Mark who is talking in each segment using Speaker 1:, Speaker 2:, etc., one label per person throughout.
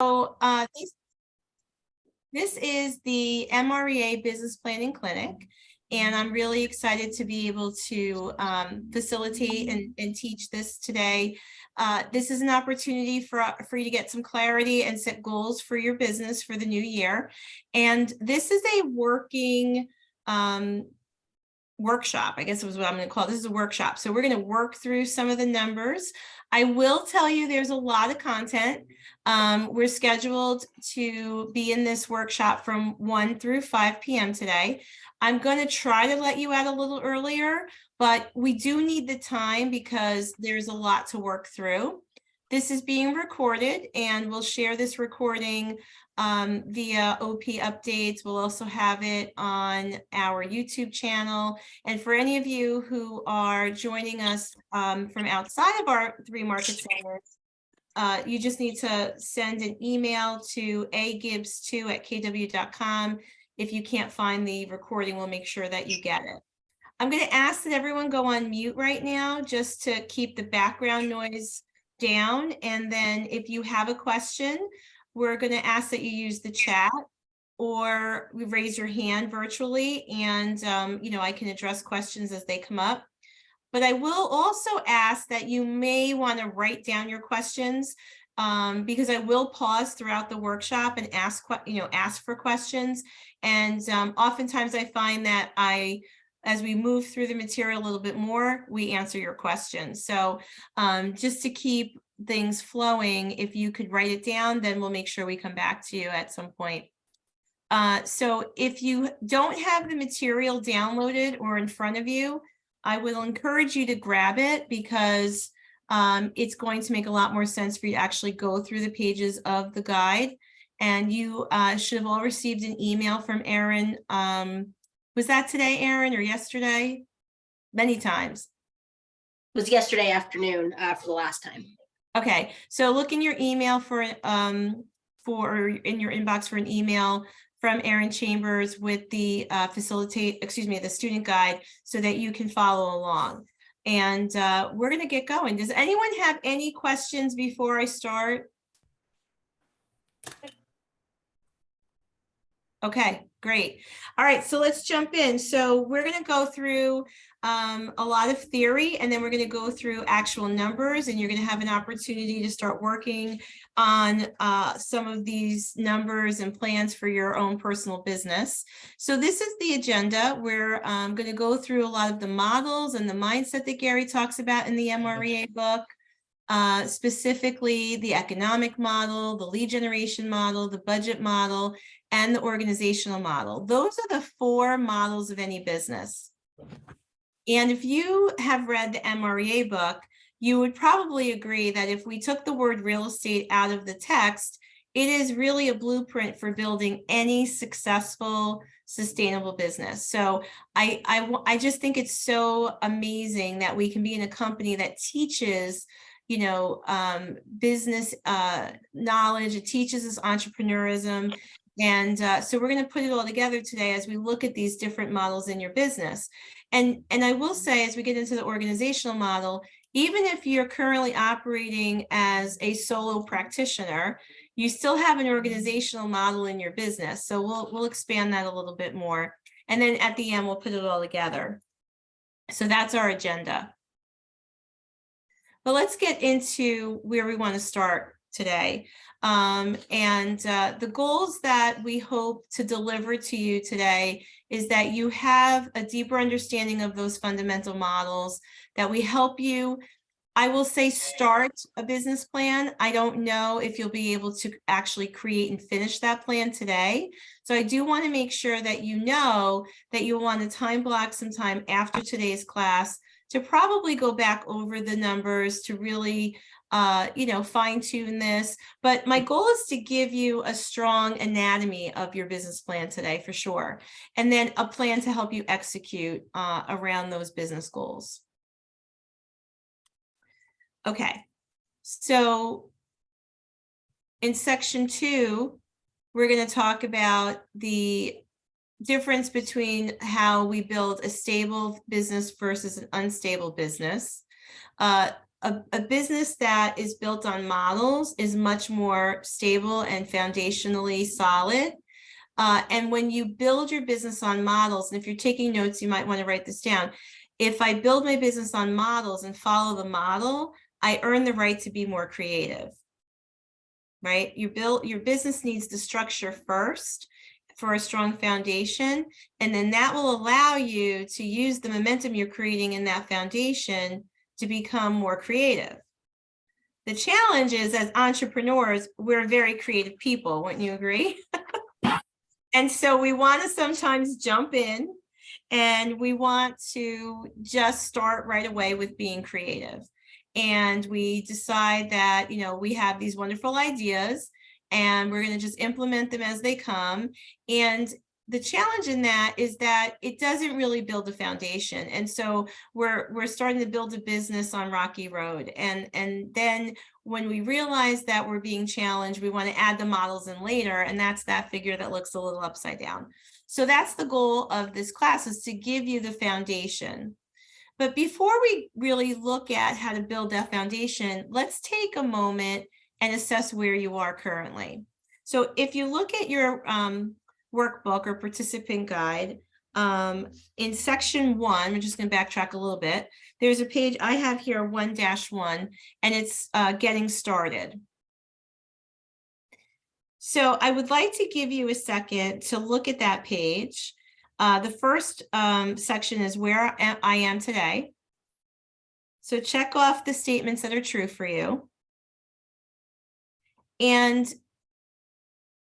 Speaker 1: So this is the MREA Business Planning Clinic, and I'm really excited to be able to facilitate and teach this today. This is an opportunity for you to get some clarity and set goals for your business for the new year. And this is a working workshop, I guess is what I'm going to call it. This is a workshop. So we're going to work through some of the numbers. I will tell you there's a lot of content. We're scheduled to be in this workshop from 1 through 5 p.m. today. I'm going to try to let you out a little earlier, but we do need the time because there's a lot to work through. This is being recorded, and we'll share this recording via OP updates. We'll also have it on our YouTube channel. And for any of you who are joining us from outside of our 3 market centers, you just need to send an email to agibbs2@kw.com. If you can't find the recording, we'll make sure that you get it. I'm going to ask that everyone go on mute right now just to keep the background noise down. And then if you have a question, we're going to ask that you use the chat or raise your hand virtually, and I can address questions as they come up. But I will also ask that you may want to write down your questions because I will pause throughout the workshop and ask for questions. And oftentimes I find that as we move through the material a little bit more, we answer your questions. So just to keep things flowing, if you could write it down, then we'll make sure we come back to you at some point. So if you don't have the material downloaded or in front of you, I will encourage you to grab it because it's going to make a lot more sense for you to actually go through the pages of the guide. And you should have all received an email from Erin. Was that today, Erin, or yesterday? Many times.
Speaker 2: It was yesterday afternoon for the last time.
Speaker 1: Okay, so look in your email in your inbox for an email from Erin Chambers with the the student guide so that you can follow along. And we're going to get going. Does anyone have any questions before I start? Okay, great. All right, so let's jump in. So we're going to go through a lot of theory, and then we're going to go through actual numbers, and you're going to have an opportunity to start working on some of these numbers and plans for your own personal business. So this is the agenda. We're going to go through a lot of the models and the mindset that Gary talks about in the MREA book. Specifically the economic model, the lead generation model, the budget model, and the organizational model. Those are the 4 models of any business. And if you have read the MREA book, you would probably agree that if we took the word real estate out of the text, it is really a blueprint for building any successful, sustainable business. So I just think it's so amazing that we can be in a company that teaches business knowledge. It teaches us entrepreneurism. And so we're going to put it all together today as we look at these different models in your business. And I will say, as we get into the organizational model, even if you're currently operating as a solo practitioner, you still have an organizational model in your business. So we'll expand that a little bit more. And then at the end, we'll put it all together. So that's our agenda. But let's get into where we want to start today. The goals that we hope to deliver to you today is that you have a deeper understanding of those fundamental models, that we help you, I will say, start a business plan. I don't know if you'll be able to actually create and finish that plan today. So I do want to make sure that you know that you'll want to time block some time after today's class to probably go back over the numbers to really, fine tune this. But my goal is to give you a strong anatomy of your business plan today for sure. And then a plan to help you execute around those business goals. Okay, so in section 2, we're going to talk about the difference between how we build a stable business versus an unstable business. a business that is built on models is much more stable and foundationally solid. And when you build your business on models, and if you're taking notes, you might want to write this down. If I build my business on models and follow the model, I earn the right to be more creative, right? Your business needs the structure first for a strong foundation, and then that will allow you to use the momentum you're creating in that foundation to become more creative. The challenge is, as entrepreneurs, we're very creative people, wouldn't you agree? And so we want to sometimes jump in, and we want to just start right away with being creative. And we decide that, we have these wonderful ideas and we're going to just implement them as they come. And the challenge in that is that it doesn't really build a foundation. And so we're starting to build a business on rocky road. And then when we realize that we're being challenged, we want to add the models in later. And that's that figure that looks a little upside down. So that's the goal of this class, is to give you the foundation. But before we really look at how to build that foundation, let's take a moment and assess where you are currently. So if you look at your workbook or participant guide, in section 1, we're just going to backtrack a little bit. There's a page I have here, 1-1, and it's getting started. So I would like to give you a second to look at that page. The first section is where I am today. So check off the statements that are true for you. And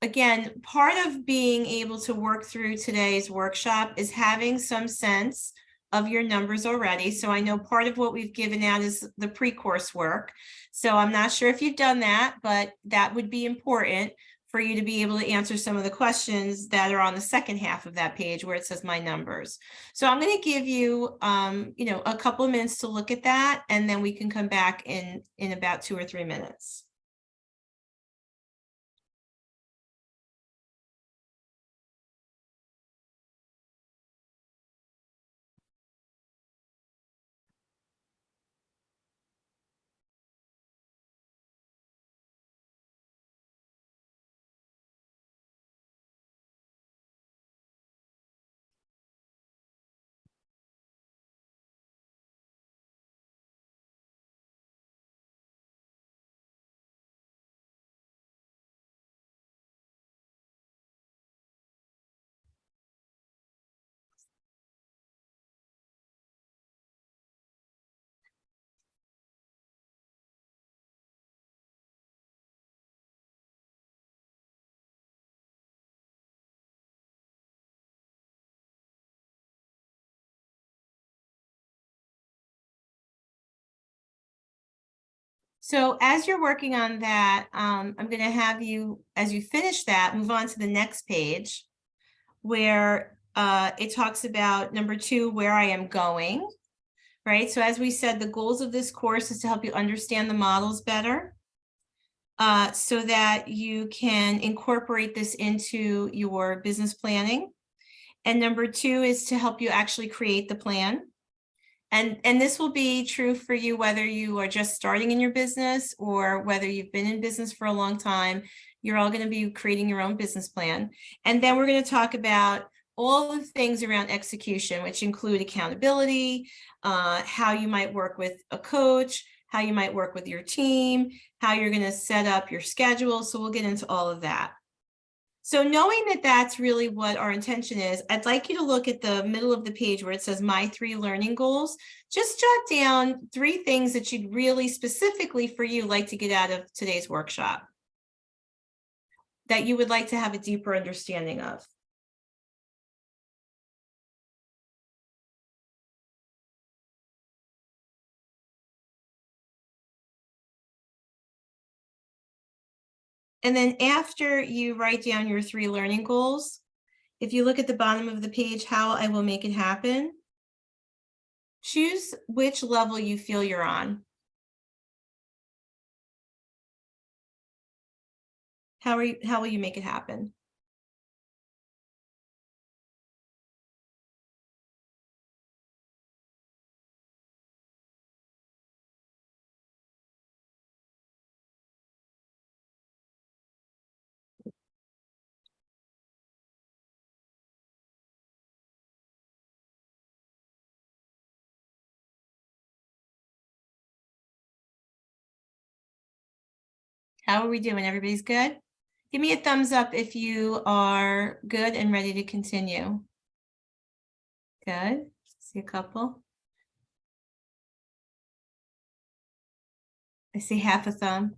Speaker 1: again, part of being able to work through today's workshop is having some sense of your numbers already. So I know part of what we've given out is the pre-course work. So I'm not sure if you've done that, but that would be important for you to be able to answer some of the questions that are on the second half of that page where it says my numbers. So I'm going to give you, a couple of minutes to look at that, and then we can come back in about 2 or 3 minutes. So as you're working on that, I'm going to have you, as you finish that, move on to the next page where it talks about number 2, where I am going, right? So as we said, the goals of this course is to help you understand the models better so that you can incorporate this into your business planning. And number 2 is to help you actually create the plan. And this will be true for you whether you are just starting in your business or whether you've been in business for a long time. You're all going to be creating your own business plan. And then we're going to talk about all the things around execution, which include accountability, how you might work with a coach, how you might work with your team, how you're going to set up your schedule. So we'll get into all of that. So knowing that that's really what our intention is, I'd like you to look at the middle of the page where it says my 3 learning goals. Just jot down 3 things that you'd really specifically for you like to get out of today's workshop that you would like to have a deeper understanding of. And then after you write down your 3 learning goals, if you look at the bottom of the page, how I will make it happen, choose which level you feel you're on. How will you make it happen? How are we doing? Everybody's good? Give me a thumbs up if you are good and ready to continue. Good. See a couple. I see half a thumb.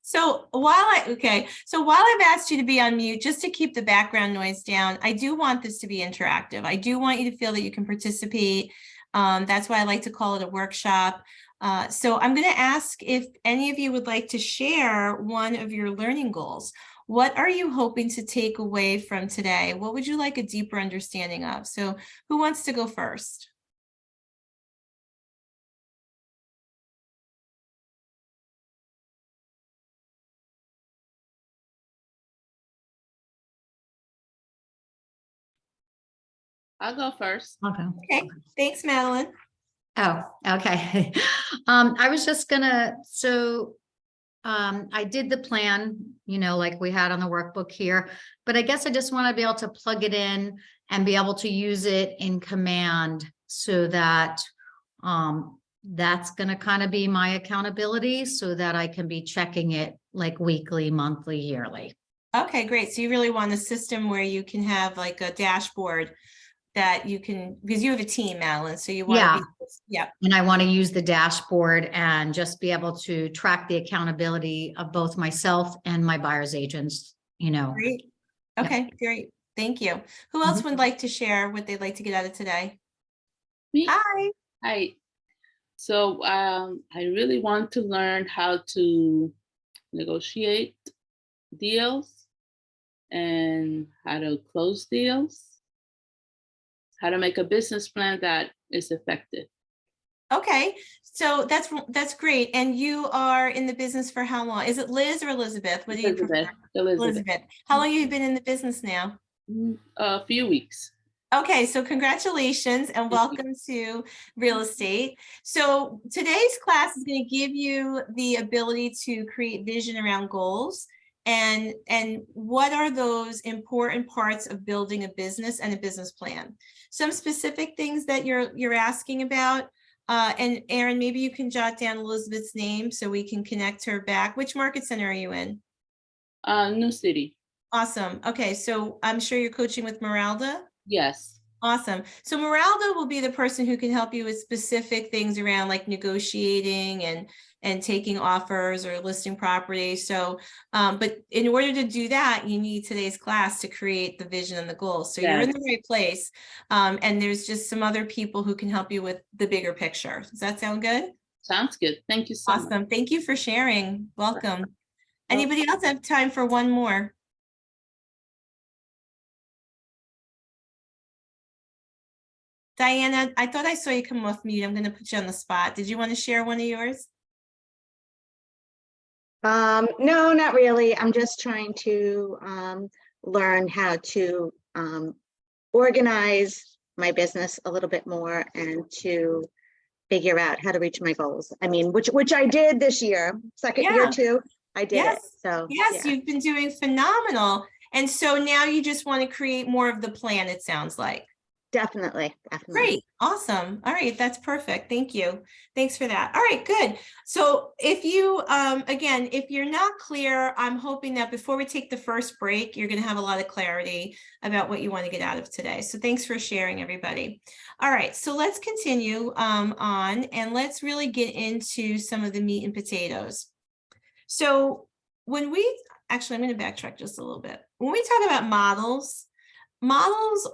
Speaker 1: So while I've asked you to be on mute, just to keep the background noise down, I do want this to be interactive. I do want you to feel that you can participate. That's why I like to call it a workshop. So I'm going to ask if any of you would like to share one of your learning goals. What are you hoping to take away from today? What would you like a deeper understanding of? So who wants to go first?
Speaker 3: I'll go first.
Speaker 1: Okay, thanks, Madeline.
Speaker 4: Oh, okay. I was just gonna, I did the plan, like we had on the workbook here, but I guess I just want to be able to plug it in and be able to use it in command so that, that's gonna kind of be my accountability so that I can be checking it like weekly, monthly, yearly.
Speaker 1: Okay, great. So you really want a system where you can have like a dashboard that you can, because you have a team, Madeline, so you want to be, yeah.
Speaker 4: And I want to use the dashboard and just be able to track the accountability of both myself and my buyer's agents,
Speaker 1: Great. Okay, great. Thank you. Who else would like to share what they'd like to get out of today?
Speaker 3: Me?
Speaker 1: Hi.
Speaker 3: Hi. So I really want to learn how to negotiate deals and how to close deals, how to make a business plan that is effective.
Speaker 1: Okay, so that's great. And you are in the business for how long? Is it Liz or Elizabeth? What do you prefer? Elizabeth. How long have you been in the business now?
Speaker 3: A few weeks.
Speaker 1: Okay, so congratulations and welcome to real estate. So today's class is going to give you the ability to create vision around goals and what are those important parts of building a business and a business plan. Some specific things that you're asking about. And Erin, maybe you can jot down Elizabeth's name so we can connect her back. Which market center are you in?
Speaker 3: New City.
Speaker 1: Awesome. Okay, so I'm sure you're coaching with Meralda?
Speaker 3: Yes.
Speaker 1: Awesome. So Meralda will be the person who can help you with specific things around like negotiating and taking offers or listing property. So, but in order to do that, you need today's class to create the vision and the goals. So you're in the right place. And there's just some other people who can help you with the bigger picture. Does that sound good?
Speaker 3: Sounds good. Thank you so much.
Speaker 1: Awesome. Thank you for sharing. Welcome. Anybody else have time for one more? Diana, I thought I saw you come off mute. I'm going to put you on the spot. Did you want to share one of yours?
Speaker 5: No, not really. I'm just trying to learn how to organize my business a little bit more and to figure out how to reach my goals. I mean, which I did this year, second year too. I did it. So
Speaker 1: yes, yeah. You've been doing phenomenal. And so now you just want to create more of the plan, it sounds like.
Speaker 5: Definitely.
Speaker 1: Great. Awesome. All right. That's perfect. Thank you. Thanks for that. All right, good. So if you, again, if you're not clear, I'm hoping that before we take the first break, you're going to have a lot of clarity about what you want to get out of today. So thanks for sharing, everybody. All right. So let's continue on and let's really get into some of the meat and potatoes. So when actually, I'm going to backtrack just a little bit. When we talk about models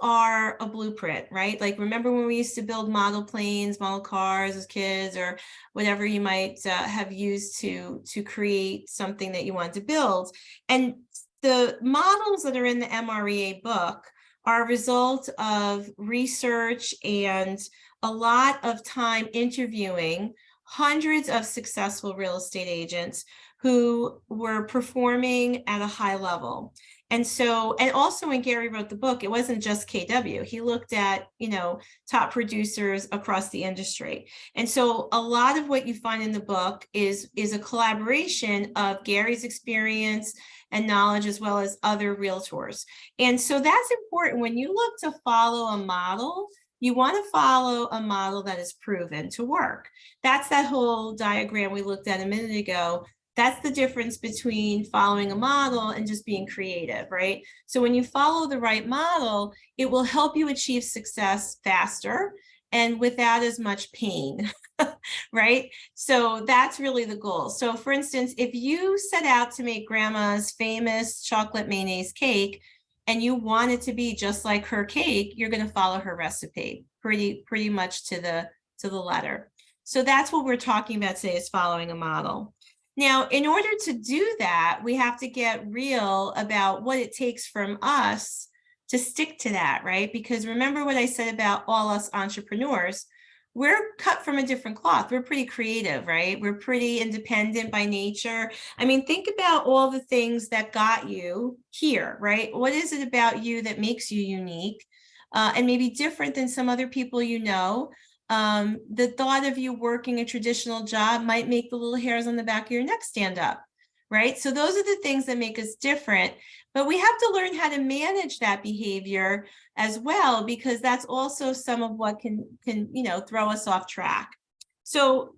Speaker 1: are a blueprint, right? Like, remember when we used to build model planes, model cars as kids, or whatever you might have used to create something that you wanted to build. And the models that are in the MREA book are a result of research and a lot of time interviewing hundreds of successful real estate agents who were performing at a high level. And so, and also when Gary wrote the book, it wasn't just KW. He looked at, top producers across the industry. And so a lot of what you find in the book is a collaboration of Gary's experience and knowledge, as well as other realtors. And so that's important when you look to follow a model. you want to follow a model that is proven to work. That's that whole diagram we looked at a minute ago. That's the difference between following a model and just being creative, right? So when you follow the right model, it will help you achieve success faster and without as much pain, right? So that's really the goal. So for instance, if you set out to make grandma's famous chocolate mayonnaise cake, and you want it to be just like her cake, you're going to follow her recipe pretty much to the letter. So that's what we're talking about today, is following a model. Now, in order to do that, we have to get real about what it takes from us to stick to that, right? Because remember what I said about all us entrepreneurs, we're cut from a different cloth. We're pretty creative, right? We're pretty independent by nature. I mean, think about all the things that got you here, right? What is it about you that makes you unique and maybe different than some other people you know? The thought of you working a traditional job might make the little hairs on the back of your neck stand up, right? So those are the things that make us different, but we have to learn how to manage that behavior as well, because that's also some of what can throw us off track. So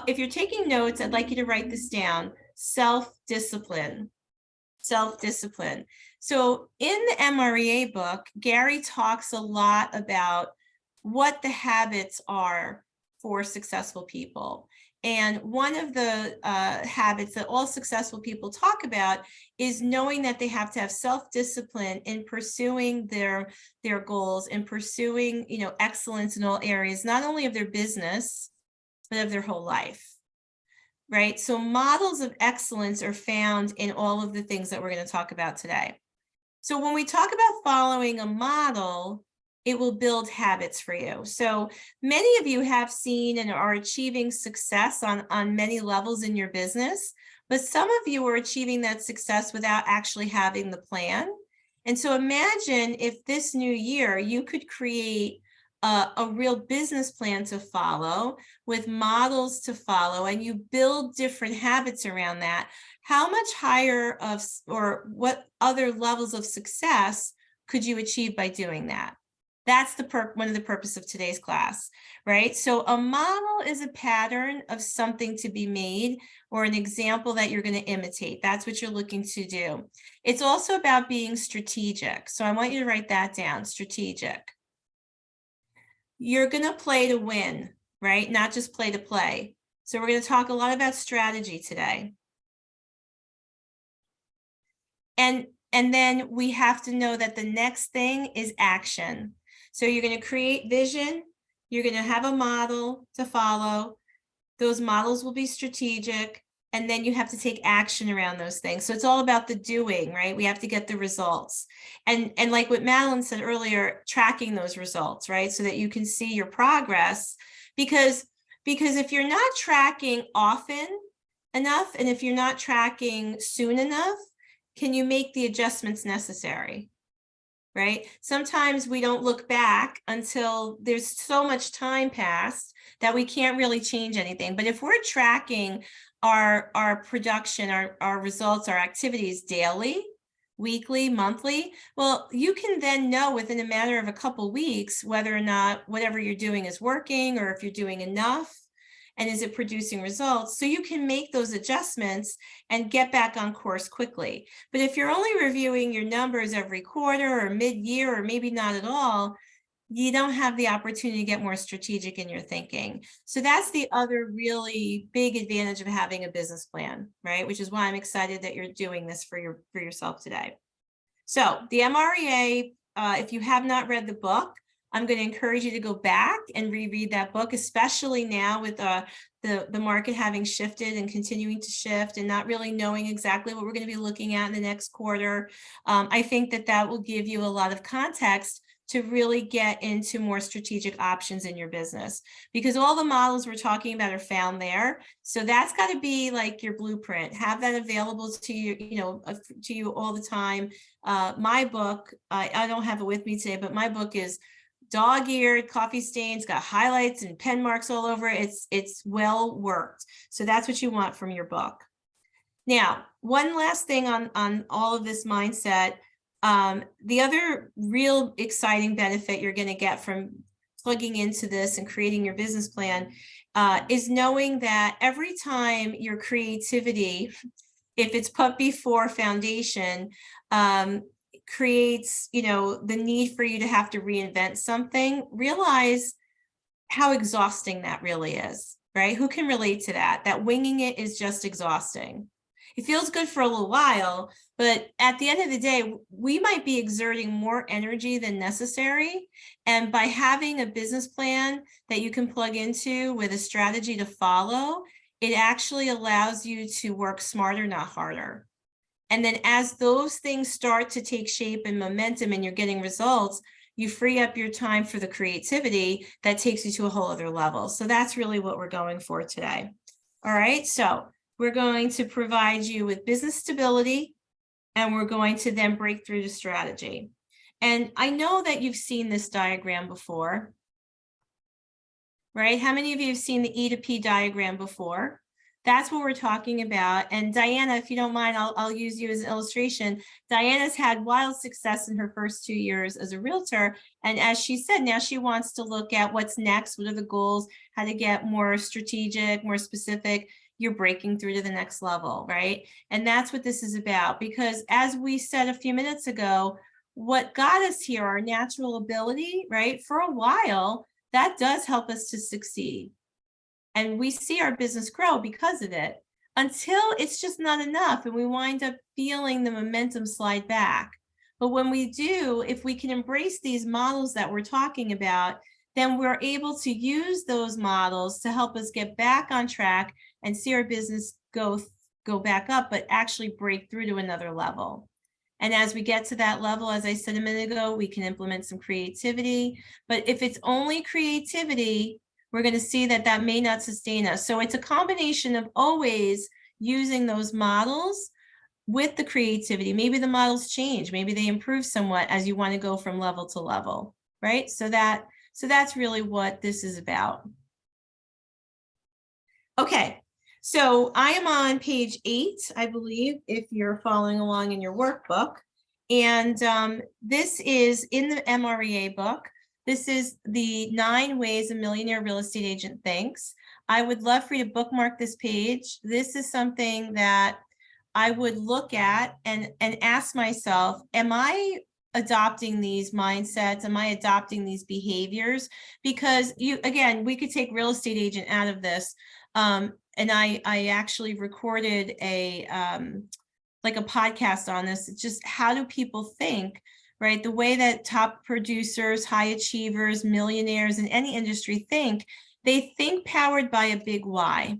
Speaker 1: if you're taking notes, I'd like you to write this down: self-discipline. Self-discipline. So in the MREA book, Gary talks a lot about what the habits are for successful people. And one of the habits that all successful people talk about is knowing that they have to have self-discipline in pursuing their goals, in pursuing, excellence in all areas, not only of their business, but of their whole life, right? So models of excellence are found in all of the things that we're going to talk about today. So when we talk about following a model, it will build habits for you. So many of you have seen and are achieving success on many levels in your business, but some of you are achieving that success without actually having the plan. And so imagine if this new year you could create a real business plan to follow with models to follow, and you build different habits around that. How much higher or what other levels of success could you achieve by doing that? That's one of the purpose of today's class, right? So a model is a pattern of something to be made or an example that you're going to imitate. That's what you're looking to do. It's also about being strategic. So I want you to write that down: strategic. You're going to play to win, right? Not just play to play. So we're going to talk a lot about strategy today. And then we have to know that the next thing is action. So you're going to create vision. You're going to have a model to follow. Those models will be strategic. And then you have to take action around those things. So it's all about the doing, right? We have to get the results. And like what Madeline said earlier, tracking those results, right? So that you can see your progress. Because if you're not tracking often enough, and if you're not tracking soon enough, can you make the adjustments necessary? Right? Sometimes we don't look back until there's so much time passed that we can't really change anything. But if we're tracking our production, our results, our activities daily, weekly, monthly, well, you can then know within a matter of a couple weeks whether or not whatever you're doing is working, or if you're doing enough, and is it producing results? So you can make those adjustments and get back on course quickly. But if you're only reviewing your numbers every quarter or mid-year, or maybe not at all, you don't have the opportunity to get more strategic in your thinking. So that's the other really big advantage of having a business plan, right? Which is why I'm excited that you're doing this for yourself today. So the MREA, if you have not read the book, I'm going to encourage you to go back and reread that book, especially now with the market having shifted and continuing to shift and not really knowing exactly what we're going to be looking at in the next quarter. I think that will give you a lot of context to really get into more strategic options in your business, because all the models we're talking about are found there. So that's got to be like your blueprint. Have that available to you, to you all the time. My book, I don't have it with me today, but my book is dog-eared, coffee stains, got highlights and pen marks all over it. It's well worked. So that's what you want from your book. Now, one last thing on all of this mindset. The other real exciting benefit you're going to get from plugging into this and creating your business plan is knowing that every time your creativity, if it's put before foundation, creates, the need for you to have to reinvent something, realize how exhausting that really is, right? Who can relate to that? That winging it is just exhausting. It feels good for a little while, but at the end of the day, we might be exerting more energy than necessary. And by having a business plan that you can plug into with a strategy to follow, it actually allows you to work smarter, not harder. And then as those things start to take shape and momentum and you're getting results, you free up your time for the creativity that takes you to a whole other level. So that's really what we're going for today. All right, so we're going to provide you with business stability, and we're going to then break through the strategy. And I know that you've seen this diagram before, right? How many of you have seen the E to P diagram before? That's what we're talking about. And Diana, if you don't mind, I'll use you as an illustration. Diana's had wild success in her first 2 years as a realtor. And as she said, now she wants to look at what's next, what are the goals, how to get more strategic, more specific. You're breaking through to the next level, right? And that's what this is about, because as we said a few minutes ago, what got us here, our natural ability, right? For a while, that does help us to succeed. And we see our business grow because of it, until it's just not enough and we wind up feeling the momentum slide back. But when we do, if we can embrace these models that we're talking about, then we're able to use those models to help us get back on track and see our business go back up, but actually break through to another level. And as we get to that level, as I said a minute ago, we can implement some creativity. But if it's only creativity, we're going to see that that may not sustain us. So it's a combination of always using those models with the creativity. Maybe the models change, maybe they improve somewhat as you want to go from level to level, right? So that's really what this is about. Okay, so I am on page 8, I believe, if you're following along in your workbook. And this is in the MREA book. This is the 9 ways a millionaire real estate agent thinks. I would love for you to bookmark this page. This is something that I would look at and ask myself, am I adopting these mindsets? Am I adopting these behaviors? Because again, we could take real estate agent out of this. And I actually recorded like a podcast on this. It's just, how do people think, right? The way that top producers, high achievers, millionaires in any industry think, they think powered by a big why.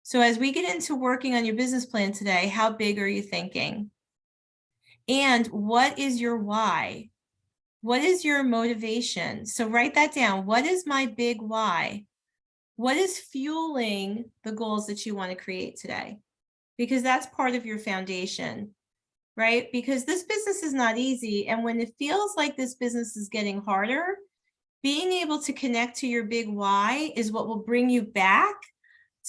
Speaker 1: So as we get into working on your business plan today, how big are you thinking? And what is your why? What is your motivation? So write that down. What is my big why? What is fueling the goals that you want to create today? Because that's part of your foundation, right? Because this business is not easy. And when it feels like this business is getting harder, being able to connect to your big why is what will bring you back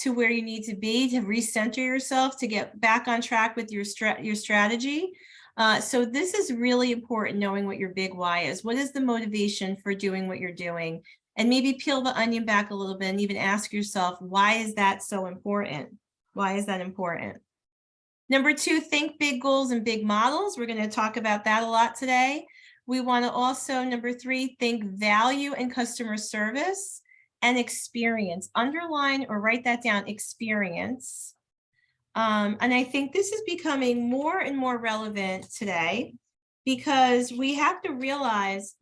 Speaker 1: to where you need to be, to recenter yourself, to get back on track with your strategy. So this is really important, knowing what your big why is. What is the motivation for doing what you're doing? And maybe peel the onion back a little bit and even ask yourself, why is that so important? Why is that important? Number 2, think big goals and big models. We're going to talk about that a lot today. We want to also, number 3, think value and customer service and experience. Underline or write that down, experience. And I think this is becoming more and more relevant today, because we have to realize,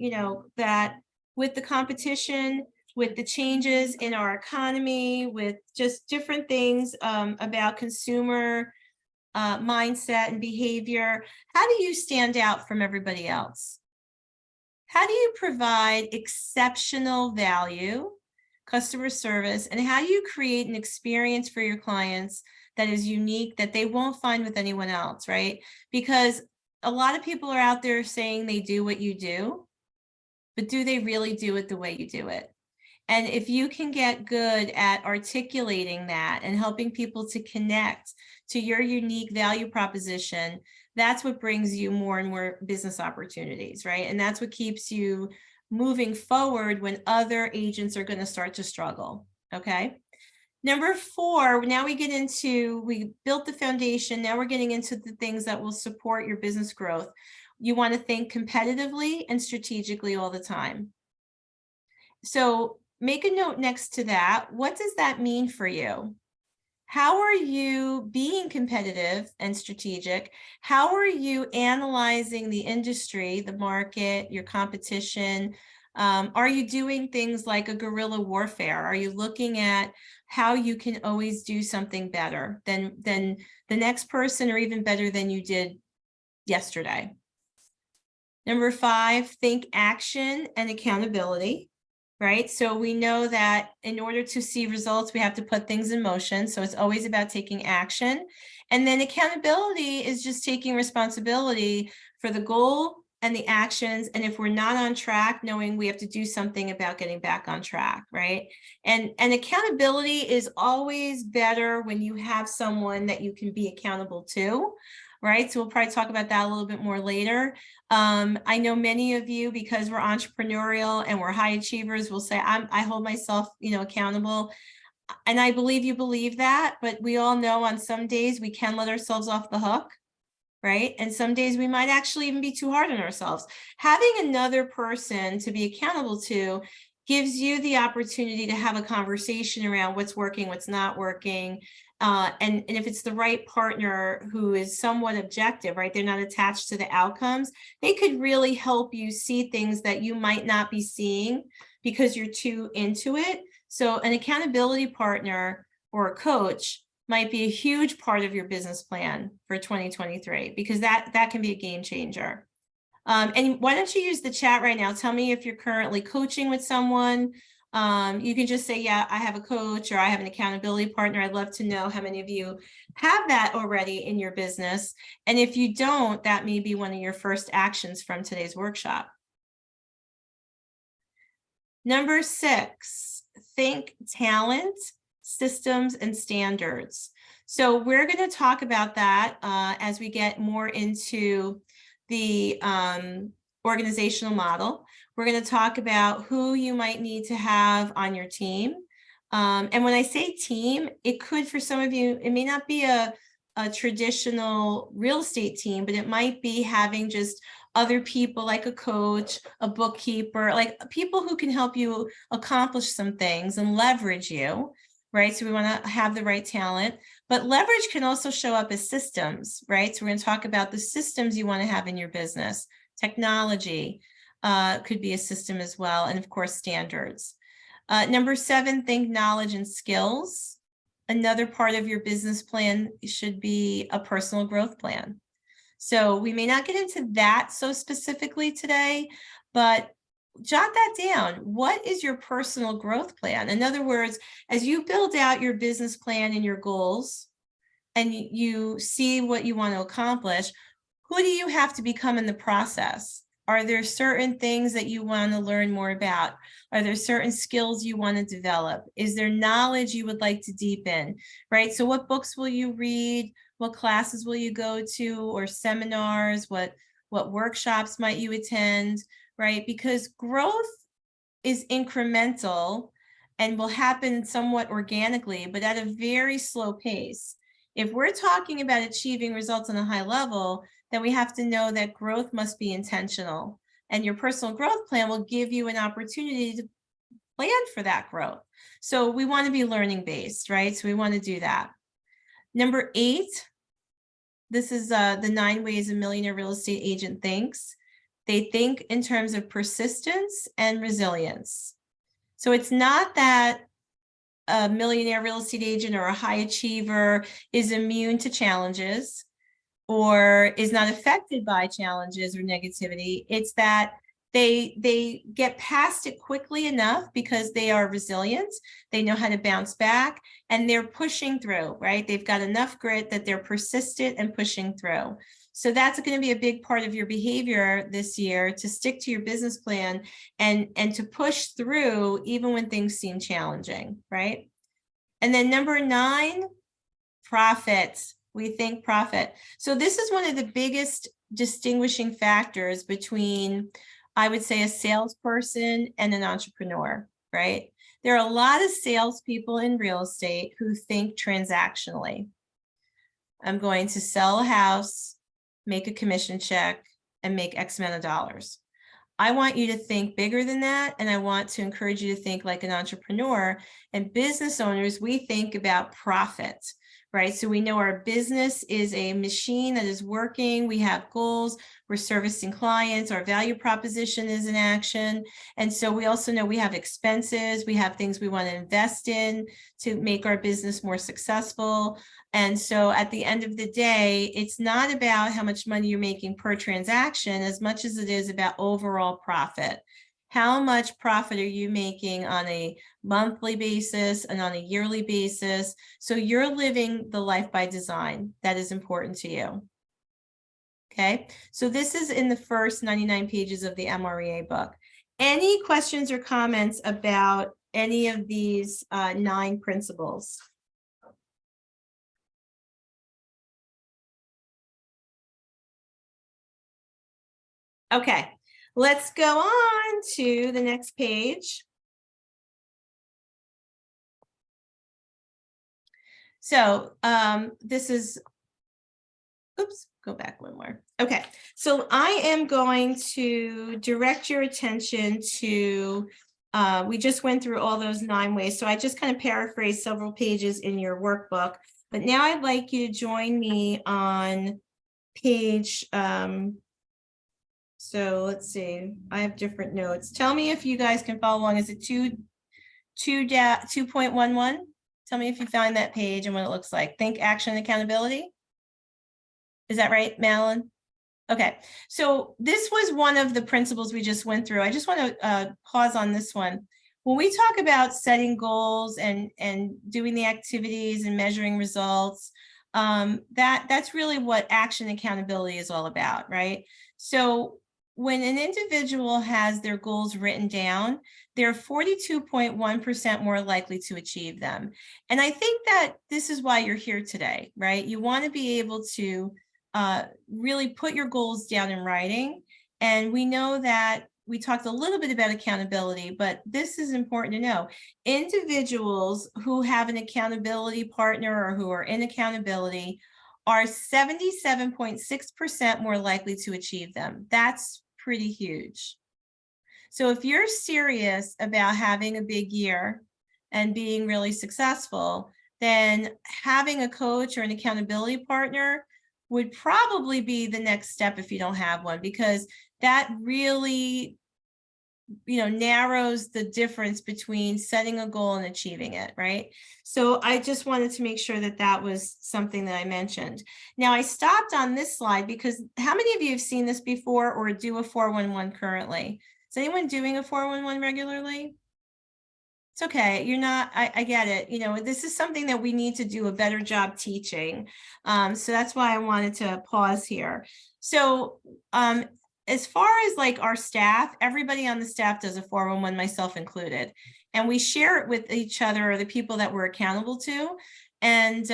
Speaker 1: that with the competition, with the changes in our economy, with just different things about consumer mindset and behavior, how do you stand out from everybody else? How do you provide exceptional value, customer service, and how do you create an experience for your clients that is unique, that they won't find with anyone else, right? Because a lot of people are out there saying they do what you do, but do they really do it the way you do it? And if you can get good at articulating that and helping people to connect to your unique value proposition, that's what brings you more and more business opportunities, right? And that's what keeps you moving forward when other agents are going to start to struggle. Okay. Number 4, now we built the foundation. Now we're getting into the things that will support your business growth. You want to think competitively and strategically all the time. So make a note next to that. What does that mean for you? How are you being competitive and strategic? How are you analyzing the industry, the market, your competition? Are you doing things like a guerrilla warfare? Are you looking at how you can always do something better than the next person, or even better than you did yesterday? Number 5, think action and accountability. Right? So we know that in order to see results, we have to put things in motion. So it's always about taking action. And then accountability is just taking responsibility for the goal and the actions. And if we're not on track, knowing we have to do something about getting back on track, right? And accountability is always better when you have someone that you can be accountable to. Right. So we'll probably talk about that a little bit more later. I know many of you, because we're entrepreneurial and we're high achievers, will say, I hold myself, accountable. And I believe you believe that, but we all know on some days we can let ourselves off the hook. Right. And some days we might actually even be too hard on ourselves. Having another person to be accountable to gives you the opportunity to have a conversation around what's working, what's not working. And if it's the right partner who is somewhat objective, right, they're not attached to the outcomes, they could really help you see things that you might not be seeing because you're too into it. So an accountability partner or a coach might be a huge part of your business plan for 2023, because that can be a game changer. And why don't you use the chat right now? Tell me if you're currently coaching with someone. You can just say, yeah, I have a coach, or I have an accountability partner. I'd love to know how many of you have that already in your business. And if you don't, that may be one of your first actions from today's workshop. Number 6, think talent, systems, and standards. So we're going to talk about that as we get more into the organizational model. We're going to talk about who you might need to have on your team. And when I say team, it could, for some of you, it may not be a traditional real estate team, but it might be having just other people like a coach, a bookkeeper, like people who can help you accomplish some things and leverage you, right? So we want to have the right talent, but leverage can also show up as systems, right? So we're going to talk about the systems you want to have in your business. Technology could be a system as well. And of course, standards. Number 7, think knowledge and skills. Another part of your business plan should be a personal growth plan. So we may not get into that so specifically today, but jot that down. What is your personal growth plan? In other words, as you build out your business plan and your goals, and you see what you want to accomplish, who do you have to become in the process? Are there certain things that you want to learn more about? Are there certain skills you want to develop? Is there knowledge you would like to deepen, right? So what books will you read? What classes will you go to, or seminars? What workshops might you attend, right? Because growth is incremental and will happen somewhat organically, but at a very slow pace. If we're talking about achieving results on a high level, then we have to know that growth must be intentional. And your personal growth plan will give you an opportunity to plan for that growth. So we want to be learning based, right? So we want to do that. Number 8, this is the 9 ways a millionaire real estate agent thinks. They think in terms of persistence and resilience. So it's not that a millionaire real estate agent or a high achiever is immune to challenges or is not affected by challenges or negativity. It's that they get past it quickly enough because they are resilient. They know how to bounce back and they're pushing through, right? They've got enough grit that they're persistent and pushing through. So that's going to be a big part of your behavior this year, to stick to your business plan and to push through even when things seem challenging, right? And then number 9, profit. We think profit. So this is one of the biggest distinguishing factors between I would say a salesperson and an entrepreneur, right? There are a lot of salespeople in real estate who think transactionally. I'm going to sell a house, make a commission check, and make X amount of dollars. I want you to think bigger than that, and I want to encourage you to think like an entrepreneur. And business owners, we think about profit, right? So we know our business is a machine that is working. We have goals. We're servicing clients. Our value proposition is in action. And so we also know we have expenses. We have things we want to invest in to make our business more successful. And so at the end of the day, it's not about how much money you're making per transaction as much as it is about overall profit. How much profit are you making on a monthly basis and on a yearly basis? So you're living the life by design that is important to you. Okay, so this is in the first 99 pages of the MREA book. Any questions or comments about any of these 9 principles? Okay, let's go on to the next page. So this is, oops, go back one more. Okay, so I am going to direct your attention to, we just went through all those 9 ways. So I just kind of paraphrased several pages in your workbook, but now I'd like you to join me on page, so let's see, I have different notes. Tell me if you guys can follow along. Is it 2.11? Tell me if you found that page and what it looks like. Think, action, accountability. Is that right, Madeline? Okay, so this was one of the principles we just went through. I just want to pause on this one. When we talk about setting goals and doing the activities and measuring results, that's really what action accountability is all about, right? So when an individual has their goals written down, they're 42.1% more likely to achieve them. And I think that this is why you're here today, right? You want to be able to really put your goals down in writing. And we know that we talked a little bit about accountability, but this is important to know. Individuals who have an accountability partner or who are in accountability are 77.6% more likely to achieve them. That's pretty huge. So if you're serious about having a big year and being really successful, then having a coach or an accountability partner would probably be the next step if you don't have one, because that really, narrows the difference between setting a goal and achieving it, right? So I just wanted to make sure that that was something that I mentioned. Now I stopped on this slide because how many of you have seen this before or do a 411 currently? Is anyone doing a 411 regularly? It's okay. You're not, I get it. This is something that we need to do a better job teaching. So that's why I wanted to pause here. So as far as like our staff, everybody on the staff does a 411, myself included, and we share it with each other or the people that we're accountable to. And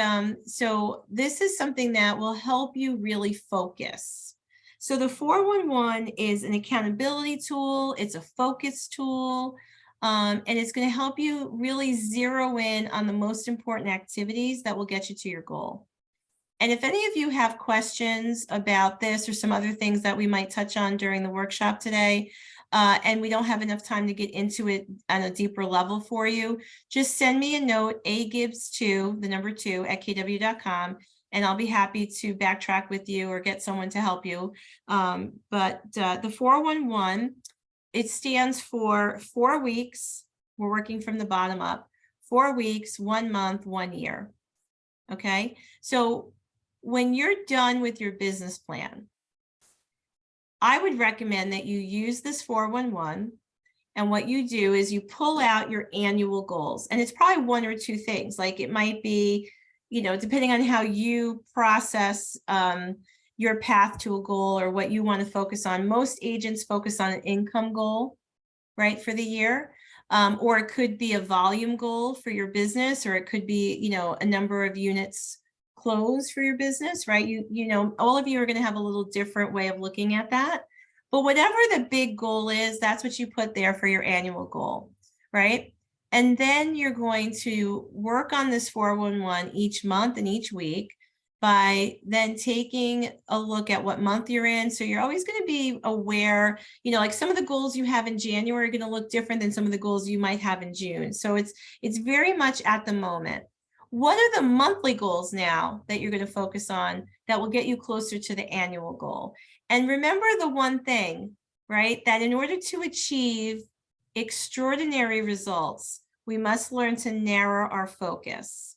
Speaker 1: so this is something that will help you really focus. So the 411 is an accountability tool. It's a focus tool. And it's going to help you really zero in on the most important activities that will get you to your goal. And if any of you have questions about this or some other things that we might touch on during the workshop today, and we don't have enough time to get into it on a deeper level for you, just send me a note, agibbs2, the number 2, @kw.com, and I'll be happy to backtrack with you or get someone to help you. But the 411, it stands for 4 weeks. We're working from the bottom up. 4 weeks, 1 month, 1 year. Okay. So when you're done with your business plan, I would recommend that you use this 411. And what you do is you pull out your annual goals. And it's probably 1 or 2 things. Like it might be, depending on how you process your path to a goal or what you want to focus on. Most agents focus on an income goal, right, for the year. Or it could be a volume goal for your business, or it could be, a number of units closed for your business, right? All of you are going to have a little different way of looking at that. But whatever the big goal is, that's what you put there for your annual goal, right? And then you're going to work on this 411 each month and each week by then taking a look at what month you're in. So you're always going to be aware, you know, like some of the goals you have in January are going to look different than some of the goals you might have in June. So it's very much at the moment. What are the monthly goals now that you're going to focus on that will get you closer to the annual goal? And remember the one thing, right, that in order to achieve extraordinary results, we must learn to narrow our focus.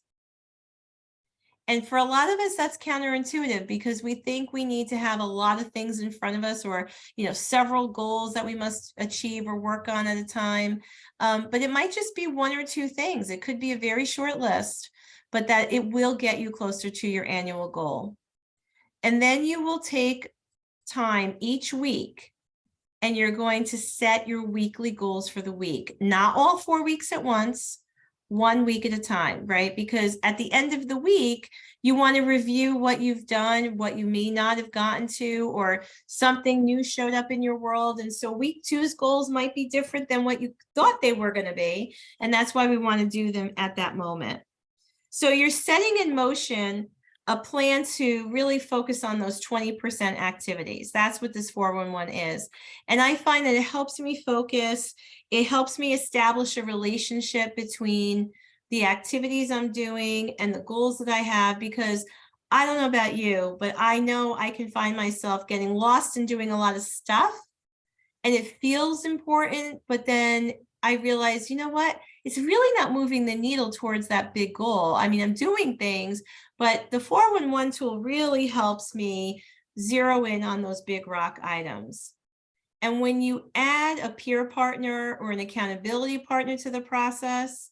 Speaker 1: And for a lot of us, that's counterintuitive because we think we need to have a lot of things in front of us, or, you know, several goals that we must achieve or work on at a time. But it might just be one or two things. It could be a very short list, but that it will get you closer to your annual goal. And then you will take time each week and you're going to set your weekly goals for the week, not all 4 weeks at once, 1 week at a time, right? Because at the end of the week, you want to review what you've done, what you may not have gotten to, or something new showed up in your world. And so week 2's goals might be different than what you thought they were going to be. And that's why we want to do them at that moment. So you're setting in motion a plan to really focus on those 20% activities. That's what this 411 is. And I find that it helps me focus. It helps me establish a relationship between the activities I'm doing and the goals that I have, because I don't know about you, but I know I can find myself getting lost in doing a lot of stuff and it feels important, but then I realize, you know what? It's really not moving the needle towards that big goal. I mean, I'm doing things, but the 411 tool really helps me zero in on those big rock items. And when you add a peer partner or an accountability partner to the process,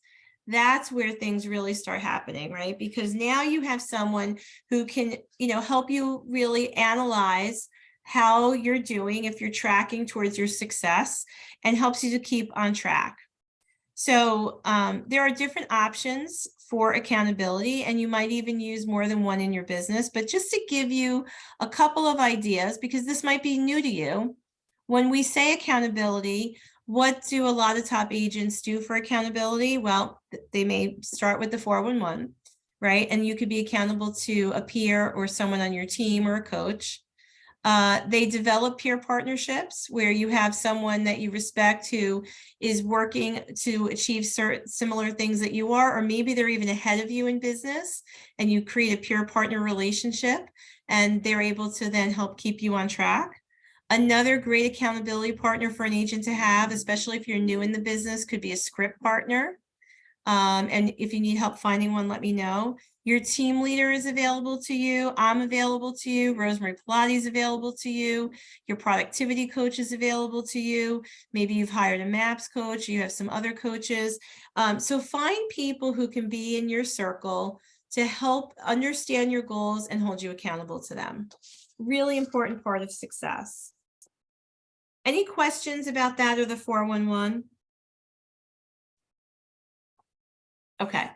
Speaker 1: that's where things really start happening, right? Because now you have someone who can, you know, help you really analyze how you're doing, if you're tracking towards your success, and helps you to keep on track. So there are different options for accountability, and you might even use more than one in your business. But just to give you a couple of ideas, because this might be new to you, when we say accountability, what do a lot of top agents do for accountability? Well, they may start with the 411, right? And you could be accountable to a peer or someone on your team or a coach. They develop peer partnerships where you have someone that you respect who is working to achieve similar things that you are, or maybe they're even ahead of you in business, and you create a peer partner relationship and they're able to then help keep you on track. Another great accountability partner for an agent to have, especially if you're new in the business, could be a script partner. And if you need help finding one, let me know. Your team leader is available to you. I'm available to you. Rosemary Pilates is available to you. Your productivity coach is available to you. Maybe you've hired a MAPS coach. You have some other coaches. So find people who can be in your circle to help understand your goals and hold you accountable to them. Really important part of success. Any questions about that or the 411? Okay.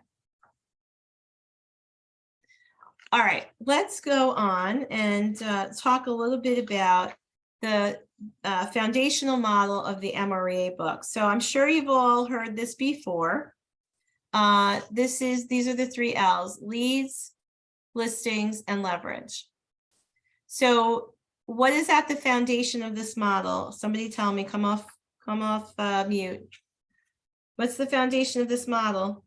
Speaker 1: All right, let's go on and talk a little bit about the foundational model of the MREA book. So I'm sure you've all heard this before. These are the 3 L's: leads, listings, and leverage. So what is at the foundation of this model? Somebody tell me, come off mute. What's the foundation of this model?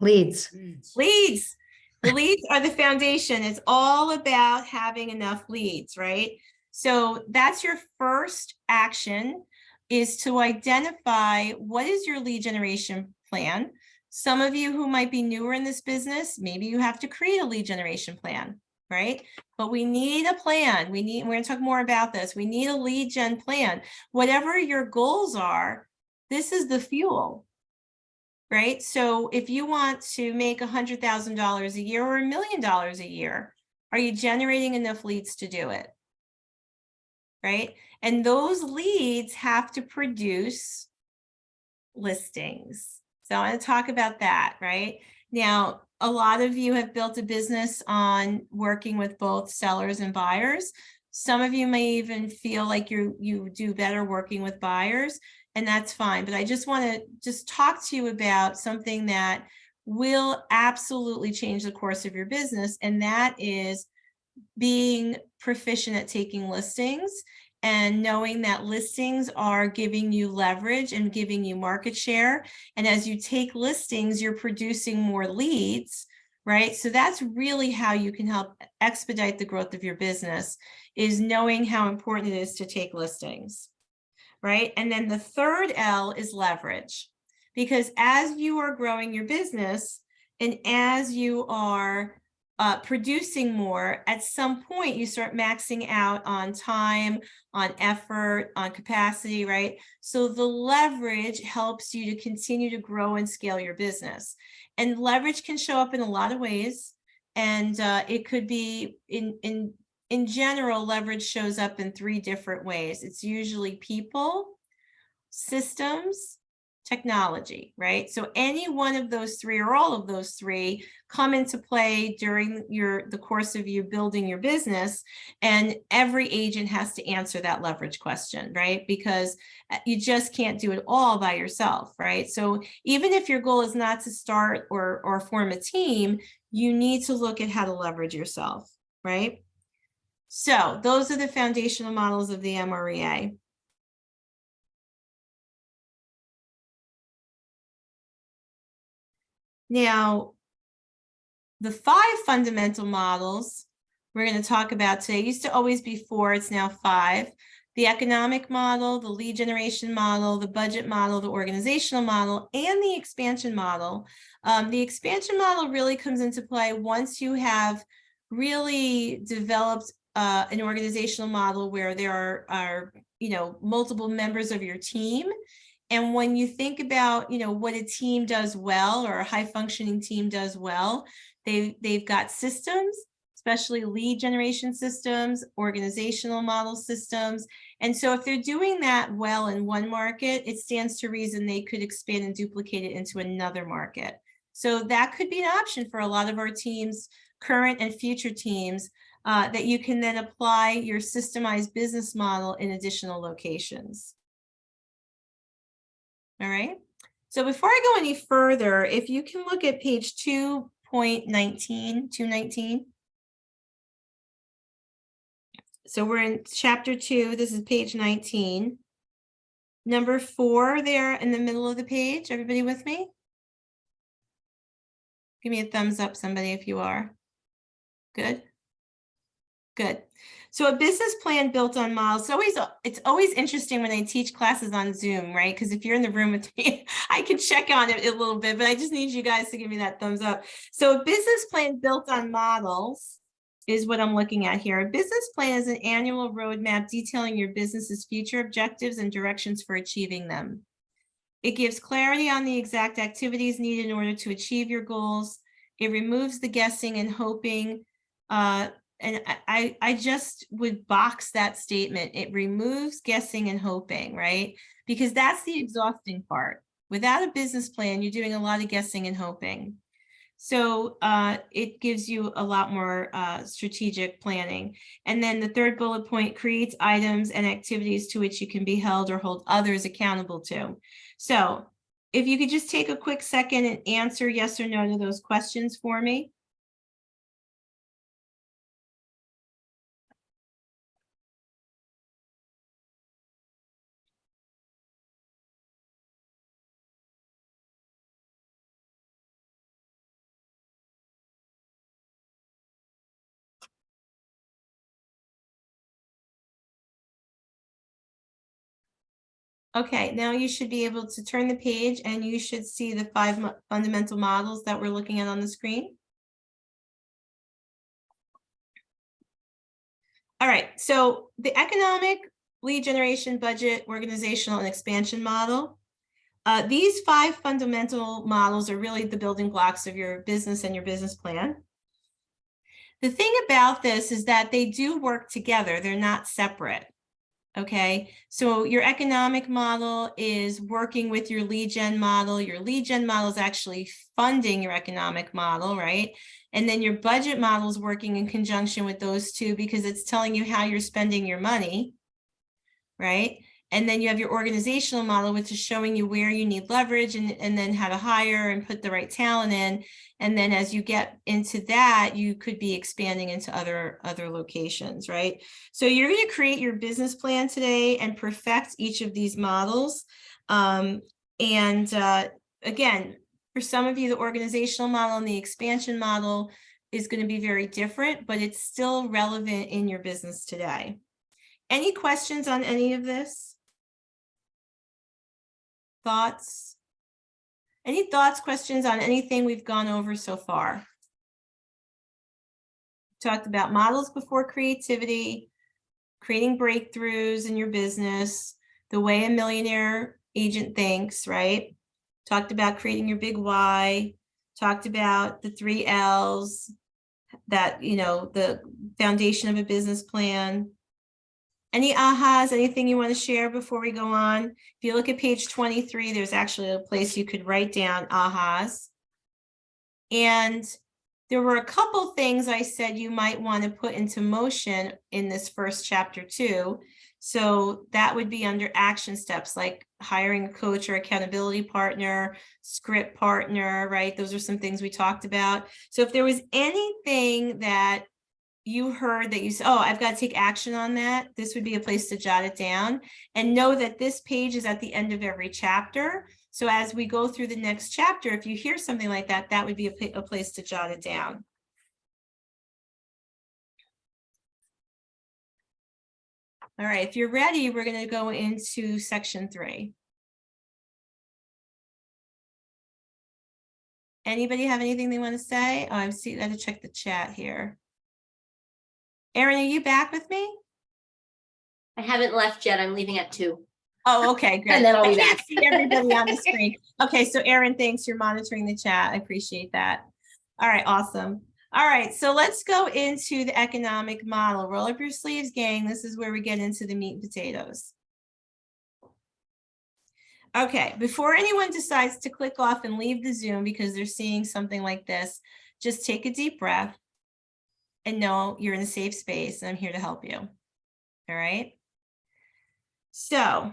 Speaker 4: Leads.
Speaker 1: Leads. The leads are the foundation. It's all about having enough leads, right? So that's your first action, is to identify what is your lead generation plan. Some of you who might be newer in this business, maybe you have to create a lead generation plan, right? But we need a plan. We're going to talk more about this. We need a lead gen plan. Whatever your goals are, this is the fuel. Right? So if you want to make $100,000 a year or $1 million a year, are you generating enough leads to do it? Right? And those leads have to produce listings. So I want to talk about that, right? Now, a lot of you have built a business on working with both sellers and buyers. Some of you may even feel like you do better working with buyers, and that's fine. But I just want to just talk to you about something that will absolutely change the course of your business, and that is being proficient at taking listings and knowing that listings are giving you leverage and giving you market share. And as you take listings, you're producing more leads, right? So that's really how you can help expedite the growth of your business, is knowing how important it is to take listings, right? And then the third L is leverage, because as you are growing your business and as you are producing more, at some point you start maxing out on time, on effort, on capacity, right? So the leverage helps you to continue to grow and scale your business. And leverage can show up in a lot of ways. And it could be in general, leverage shows up in 3 different ways. It's usually people, systems, technology, right? So any one of those 3 or all of those 3 come into play during the course of you building your business, and every agent has to answer that leverage question, right? Because you just can't do it all by yourself, right? So even if your goal is not to start or form a team, you need to look at how to leverage yourself, right? So those are the foundational models of the MREA. Now, the 5 fundamental models we're going to talk about today used to always be 4, it's now 5. The economic model, the lead generation model, the budget model, the organizational model, and the expansion model. The expansion model really comes into play once you have really developed an organizational model where there are multiple members of your team. And when you think about, what a team does well, or a high functioning team does well, they've got systems, especially lead generation systems, organizational model systems. And so if they're doing that well in one market, it stands to reason they could expand and duplicate it into another market. So that could be an option for a lot of our teams, current and future teams, that you can then apply your systemized business model in additional locations. All right. So before I go any further, if you can look at page 2.19. So we're in chapter 2. This is page 19. Number 4 there in the middle of the page. Everybody with me? Give me a thumbs up, somebody, if you are. Good. Good. So a business plan built on models. It's always interesting when I teach classes on Zoom, right? Because if you're in the room with me, I can check on it a little bit, but I just need you guys to give me that thumbs up. So a business plan built on models is what I'm looking at here. A business plan is an annual roadmap detailing your business's future objectives and directions for achieving them. It gives clarity on the exact activities needed in order to achieve your goals. It removes the guessing and hoping. And I just would box that statement. It removes guessing and hoping, right? Because that's the exhausting part. Without a business plan, you're doing a lot of guessing and hoping. So it gives you a lot more strategic planning. And then the 3rd bullet point creates items and activities to which you can be held or hold others accountable to. So if you could just take a quick second and answer yes or no to those questions for me. Okay, now you should be able to turn the page and you should see the 5 fundamental models that we're looking at on the screen. All right, so the economic, lead generation, budget, organizational, and expansion model. These 5 fundamental models are really the building blocks of your business and your business plan. The thing about this is that they do work together. They're not separate. Okay, so your economic model is working with your lead gen model. Your lead gen model is actually funding your economic model, right? And then your budget model is working in conjunction with those two because it's telling you how you're spending your money, right? And then you have your organizational model, which is showing you where you need leverage and then how to hire and put the right talent in. And then as you get into that, you could be expanding into other locations, right? So you're going to create your business plan today and perfect each of these models. Again, for some of you, the organizational model and the expansion model is going to be very different, but it's still relevant in your business today. Any questions on any of this? Thoughts? Any thoughts, questions on anything we've gone over so far? Talked about models before creativity, creating breakthroughs in your business, the way a millionaire agent thinks, right? Talked about creating your big why, talked about the 3 L's, that, you know, the foundation of a business plan. Any ahas, anything you want to share before we go on? If you look at page 23, there's actually a place you could write down ahas. And there were a couple things I said you might want to put into motion in this first chapter too. So that would be under action steps, like hiring a coach or accountability partner, script partner, right? Those are some things we talked about. So if there was anything that you heard that you said, oh, I've got to take action on that, this would be a place to jot it down, and know that this page is at the end of every chapter. So as we go through the next chapter, if you hear something like that, that would be a place to jot it down. All right, if you're ready, we're going to go into section 3. Anybody have anything they want to say? Oh, I see. I got to check the chat here. Erin, are you back with me?
Speaker 2: I haven't left yet. I'm leaving at 2.
Speaker 1: Oh, okay, good.
Speaker 2: And then I'll be
Speaker 1: I can't
Speaker 2: back.
Speaker 1: see everybody on the screen. Okay, so Erin, thanks. You're monitoring the chat. I appreciate that. All right, awesome. All right, so let's go into the economic model. Roll up your sleeves, gang. This is where we get into the meat and potatoes. Okay, before anyone decides to click off and leave the Zoom because they're seeing something like this, just take a deep breath and know you're in a safe space and I'm here to help you. All right. So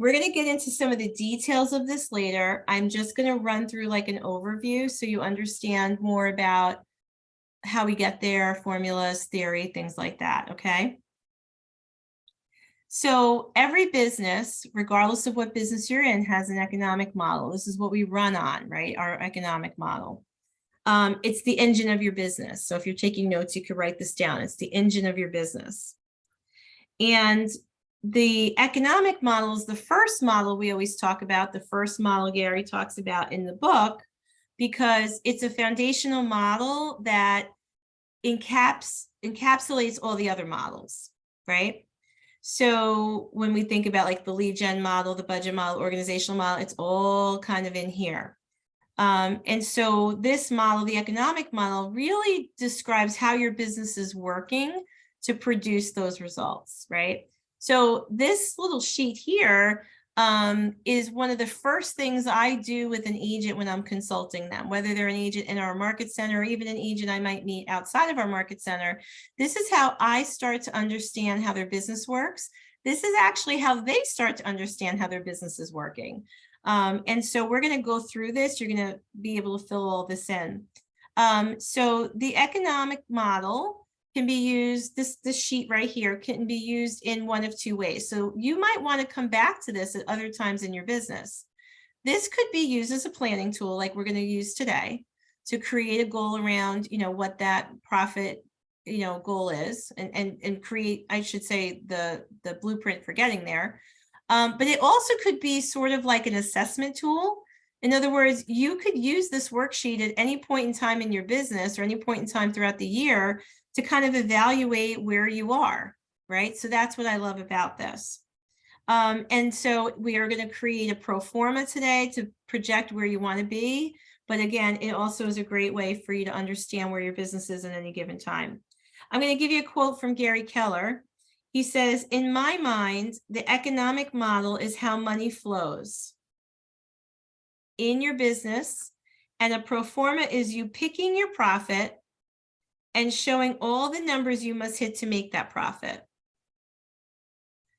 Speaker 1: we're going to get into some of the details of this later. I'm just going to run through like an overview so you understand more about how we get there, formulas, theory, things like that. Okay. So every business, regardless of what business you're in, has an economic model. This is what we run on, right? Our economic model. It's the engine of your business. So if you're taking notes, you could write this down. It's the engine of your business. And the economic model is the first model we always talk about, the first model Gary talks about in the book, because it's a foundational model that encapsulates all the other models, right? So when we think about like the lead gen model, the budget model, organizational model, it's all kind of in here. And so this model, the economic model, really describes how your business is working to produce those results, right? So this little sheet here is one of the first things I do with an agent when I'm consulting them, whether they're an agent in our market center or even an agent I might meet outside of our market center. This is how I start to understand how their business works. This is actually how they start to understand how their business is working. And so we're going to go through this. You're going to be able to fill all this in. So the economic model can be used, this sheet right here can be used in one of 2 ways. So you might want to come back to this at other times in your business. This could be used as a planning tool like we're going to use today to create a goal around, you know, what that profit, you know, goal is and create, I should say, the blueprint for getting there. But it also could be sort of like an assessment tool. In other words, you could use this worksheet at any point in time in your business or any point in time throughout the year to kind of evaluate where you are, right? So that's what I love about this. And so we are going to create a pro forma today to project where you want to be. But again, it also is a great way for you to understand where your business is at any given time. I'm going to give you a quote from Gary Keller. He says, in my mind, the economic model is how money flows in your business, and a pro forma is you picking your profit and showing all the numbers you must hit to make that profit.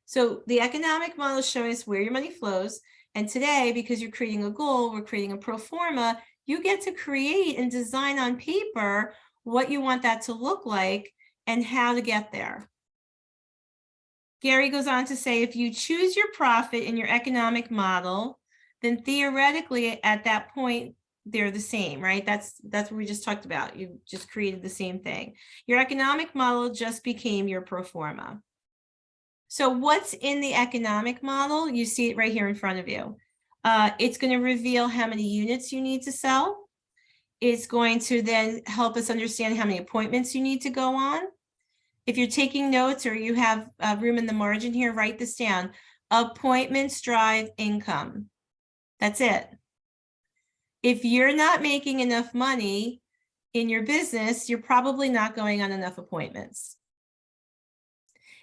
Speaker 1: So the economic model is showing us where your money flows. And today, because you're creating a goal, we're creating a pro forma, you get to create and design on paper what you want that to look like and how to get there. Gary goes on to say, if you choose your profit in your economic model, then theoretically at that point, they're the same, right? That's what we just talked about. You just created the same thing. Your economic model just became your pro forma. So what's in the economic model? You see it right here in front of you. It's going to reveal how many units you need to sell. It's going to then help us understand how many appointments you need to go on. If you're taking notes or you have room in the margin here, write this down. Appointments drive income. That's it. If you're not making enough money in your business, you're probably not going on enough appointments.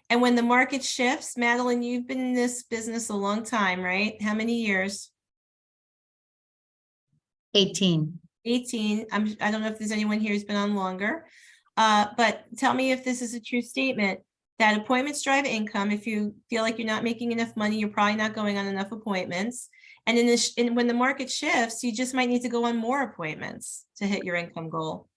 Speaker 1: And when the market shifts, Madeline, you've been in this business a long time, right? How many years?
Speaker 4: 18.
Speaker 1: 18. I don't know if there's anyone here who's been on longer, but tell me if this is a true statement, that appointments drive income. If you feel like you're not making enough money, you're probably not going on enough appointments. And when the market shifts, you just might need to go on more appointments to hit your income goal.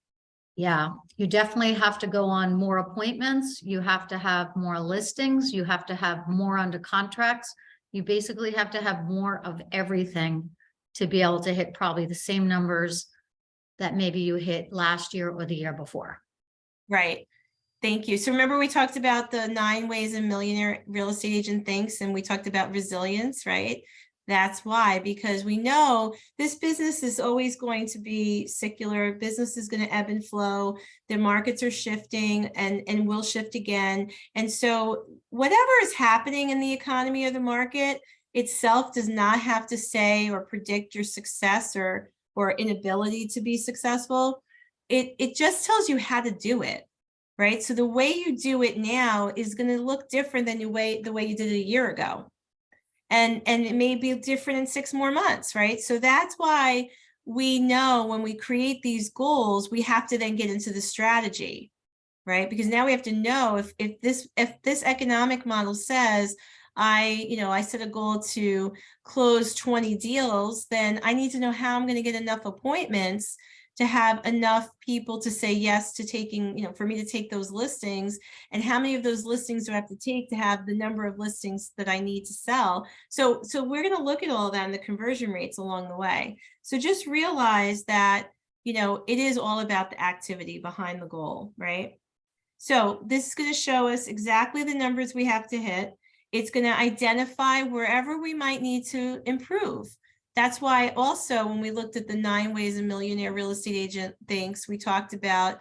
Speaker 4: Yeah, you definitely have to go on more appointments. You have to have more listings. You have to have more under contracts. You basically have to have more of everything to be able to hit probably the same numbers that maybe you hit last year or the year before.
Speaker 1: Right. Thank you. So remember we talked about the 9 ways a millionaire real estate agent thinks, and we talked about resilience, right? That's why, because we know this business is always going to be secular. Business is going to ebb and flow. The markets are shifting and will shift again. And so whatever is happening in the economy or the market itself does not have to say or predict your success or inability to be successful. It just tells you how to do it, right? So the way you do it now is going to look different than the way you did it a year ago. And it may be different in 6 more months, right? So that's why we know when we create these goals, we have to then get into the strategy, right? Because now we have to know if this economic model says I set a goal to close 20 deals, then I need to know how I'm going to get enough appointments to have enough people to say yes to taking, for me to take those listings, and how many of those listings do I have to take to have the number of listings that I need to sell. So we're going to look at all that and the conversion rates along the way. So just realize that, it is all about the activity behind the goal, right? So this is going to show us exactly the numbers we have to hit. It's going to identify wherever we might need to improve. That's why also when we looked at the 9 ways a millionaire real estate agent thinks, we talked about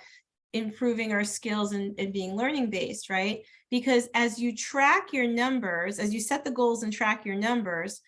Speaker 1: improving our skills and being learning based, right? Because as you track your numbers, as you set the goals and track your numbers,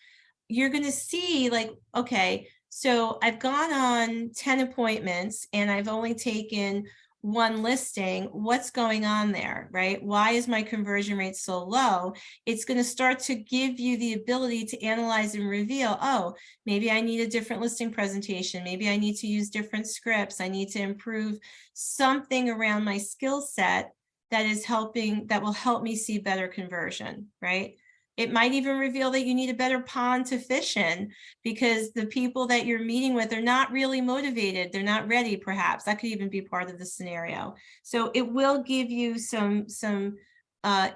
Speaker 1: you're going to see like, okay, so I've gone on 10 appointments and I've only taken 1 listing. What's going on there, right? Why is my conversion rate so low? It's going to start to give you the ability to analyze and reveal, oh, maybe I need a different listing presentation. Maybe I need to use different scripts. I need to improve something around my skill set that will help me see better conversion, right? It might even reveal that you need a better pond to fish in because the people that you're meeting with are not really motivated. They're not ready, perhaps. That could even be part of the scenario. So it will give you some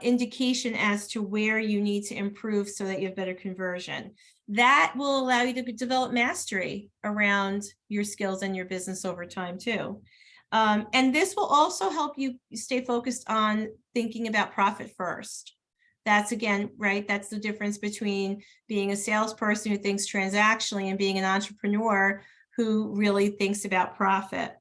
Speaker 1: indication as to where you need to improve so that you have better conversion. That will allow you to develop mastery around your skills and your business over time too. And this will also help you stay focused on thinking about profit first. That's again, right? That's the difference between being a salesperson who thinks transactionally and being an entrepreneur who really thinks about profit.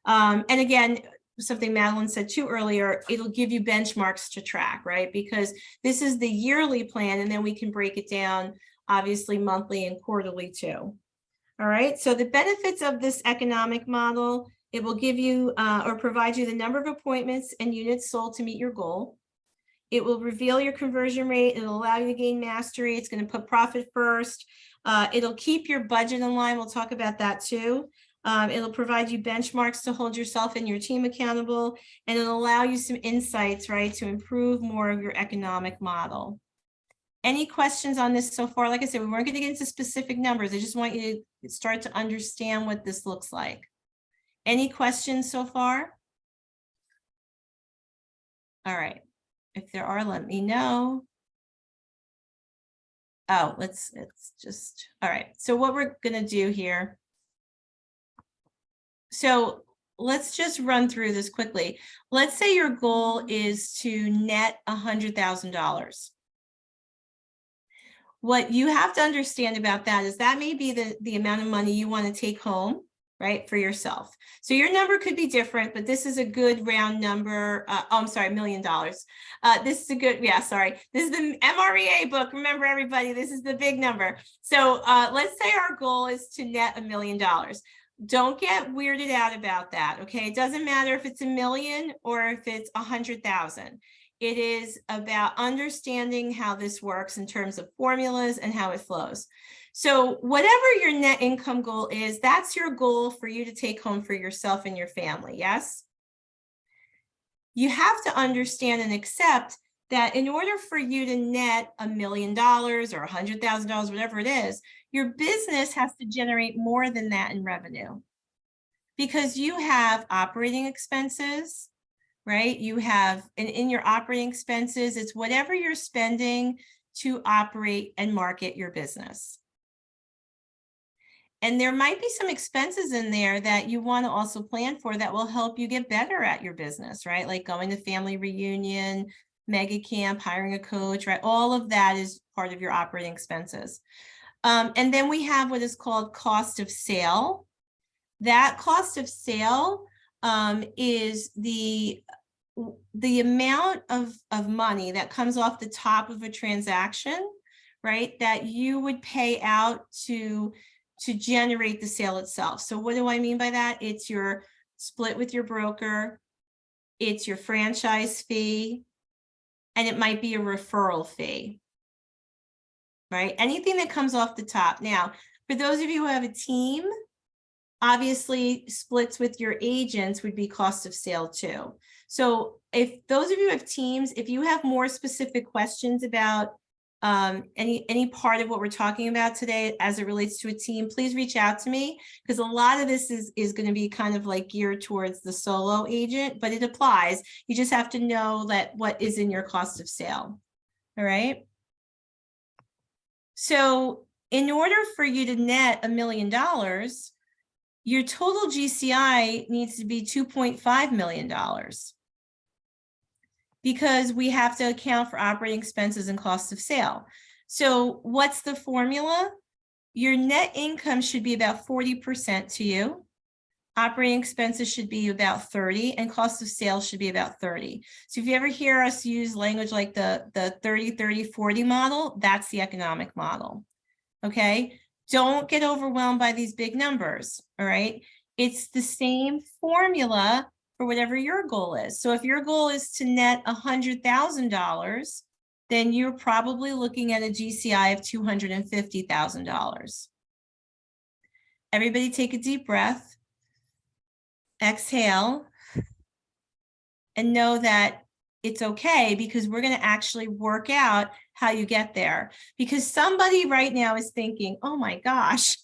Speaker 1: And again, something Madeline said too earlier, it'll give you benchmarks to track, right? Because this is the yearly plan, and then we can break it down, obviously monthly and quarterly too. All right, so the benefits of this economic model It will give you or provide you the number of appointments and units sold to meet your goal. It will reveal your conversion rate. It'll allow you to gain mastery. It's going to put profit first. It'll keep your budget in line. We'll talk about that too. It'll provide you benchmarks to hold yourself and your team accountable, and it'll allow you some insights, right, to improve more of your economic model. Any questions on this so far? Like I said, we weren't going to get into specific numbers. I just want you to start to understand what this looks like. Any questions so far? All right. If there are, let me know. Oh, let's just, all right. So what we're going to do here. So let's just run through this quickly. Let's say your goal is to net $100,000. What you have to understand about that is that may be the amount of money you want to take home, right, for yourself. So your number could be different, but this is a good round number. Oh, I'm sorry, $1 million. This is a good, yeah, sorry. This is the MREA book. Remember, everybody, this is the big number. So let's say our goal is to net $1 million. Don't get weirded out about that, okay? It doesn't matter if it's $1 million or if it's 100,000. It is about understanding how this works in terms of formulas and how it flows. So whatever your net income goal is, that's your goal for you to take home for yourself and your family, yes? You have to understand and accept that in order for you to net $1 million or $100,000, whatever it is, your business has to generate more than that in revenue, because you have operating expenses, right? You have, and in your operating expenses, it's whatever you're spending to operate and market your business. And there might be some expenses in there that you want to also plan for that will help you get better at your business, right? Like going to family reunion, mega camp, hiring a coach, right? All of that is part of your operating expenses. And then we have what is called cost of sale. That cost of sale is the amount of money that comes off the top of a transaction, right, that you would pay out to generate the sale itself. So what do I mean by that? It's your split with your broker, it's your franchise fee, and it might be a referral fee, right? Anything that comes off the top. Now, for those of you who have a team, obviously splits with your agents would be cost of sale too. So if those of you have teams, if you have more specific questions about any part of what we're talking about today as it relates to a team, please reach out to me, because a lot of this is going to be kind of like geared towards the solo agent, but it applies. You just have to know that what is in your cost of sale. All right. So in order for you to net $1 million, your total GCI needs to be $2.5 million, because we have to account for operating expenses and costs of sale. So what's the formula? Your net income should be about 40% to you. Operating expenses should be about 30, and cost of sales should be about 30. So if you ever hear us use language like the 30-30-40 model, that's the economic model, okay? Don't get overwhelmed by these big numbers, all right? It's the same formula for whatever your goal is. So if your goal is to net $100,000, then you're probably looking at a GCI of $250,000. Everybody take a deep breath. Exhale, and know that it's okay, because we're going to actually work out how you get there. Because somebody right now is thinking, oh my gosh,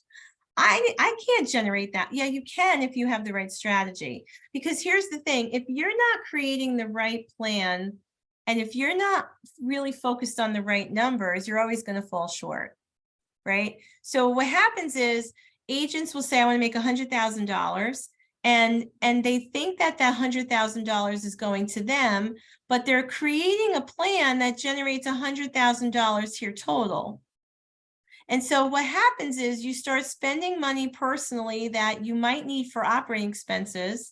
Speaker 1: I can't generate that. Yeah, you can if you have the right strategy. Because here's the thing, if you're not creating the right plan, and if you're not really focused on the right numbers, you're always going to fall short, right? So what happens is agents will say, I want to make $100,000. And they think that that $100,000 is going to them, but they're creating a plan that generates $100,000 here total. And so what happens is you start spending money personally that you might need for operating expenses,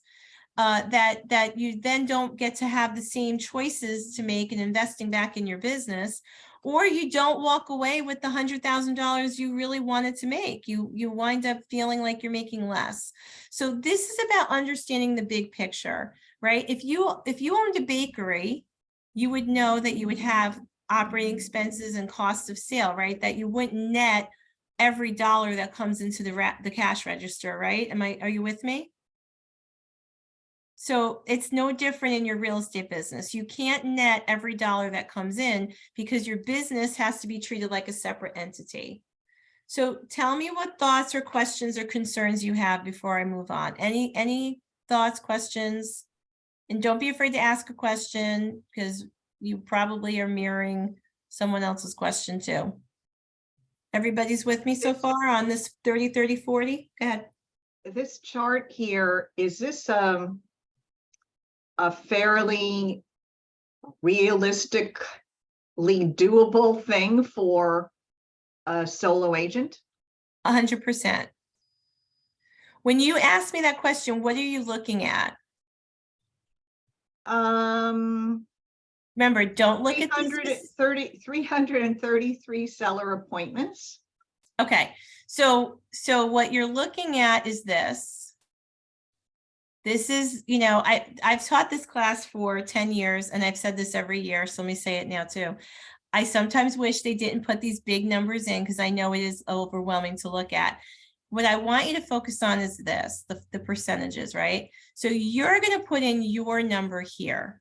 Speaker 1: that you then don't get to have the same choices to make in investing back in your business, or you don't walk away with the $100,000 you really wanted to make. You wind up feeling like you're making less. So this is about understanding the big picture, right? If you owned a bakery, you would know that you would have operating expenses and cost of sale, right? That you wouldn't net every dollar that comes into the cash register, right? Are you with me? So it's no different in your real estate business. You can't net every dollar that comes in because your business has to be treated like a separate entity. So tell me what thoughts or questions or concerns you have before I move on. Any thoughts, questions? And don't be afraid to ask a question because you probably are mirroring someone else's question too. Everybody's with me so far on this 30, 30, 40? Go ahead.
Speaker 6: This chart here, is this a fairly realistically doable thing for a solo agent?
Speaker 1: 100%. When you ask me that question, what are you looking at? Remember, don't look at these.
Speaker 6: 333 seller appointments.
Speaker 1: Okay, so what you're looking at is this. This is, I've taught this class for 10 years and I've said this every year, so let me say it now too. I sometimes wish they didn't put these big numbers in because I know it is overwhelming to look at. What I want you to focus on is this, the percentages, right? So you're going to put in your number here,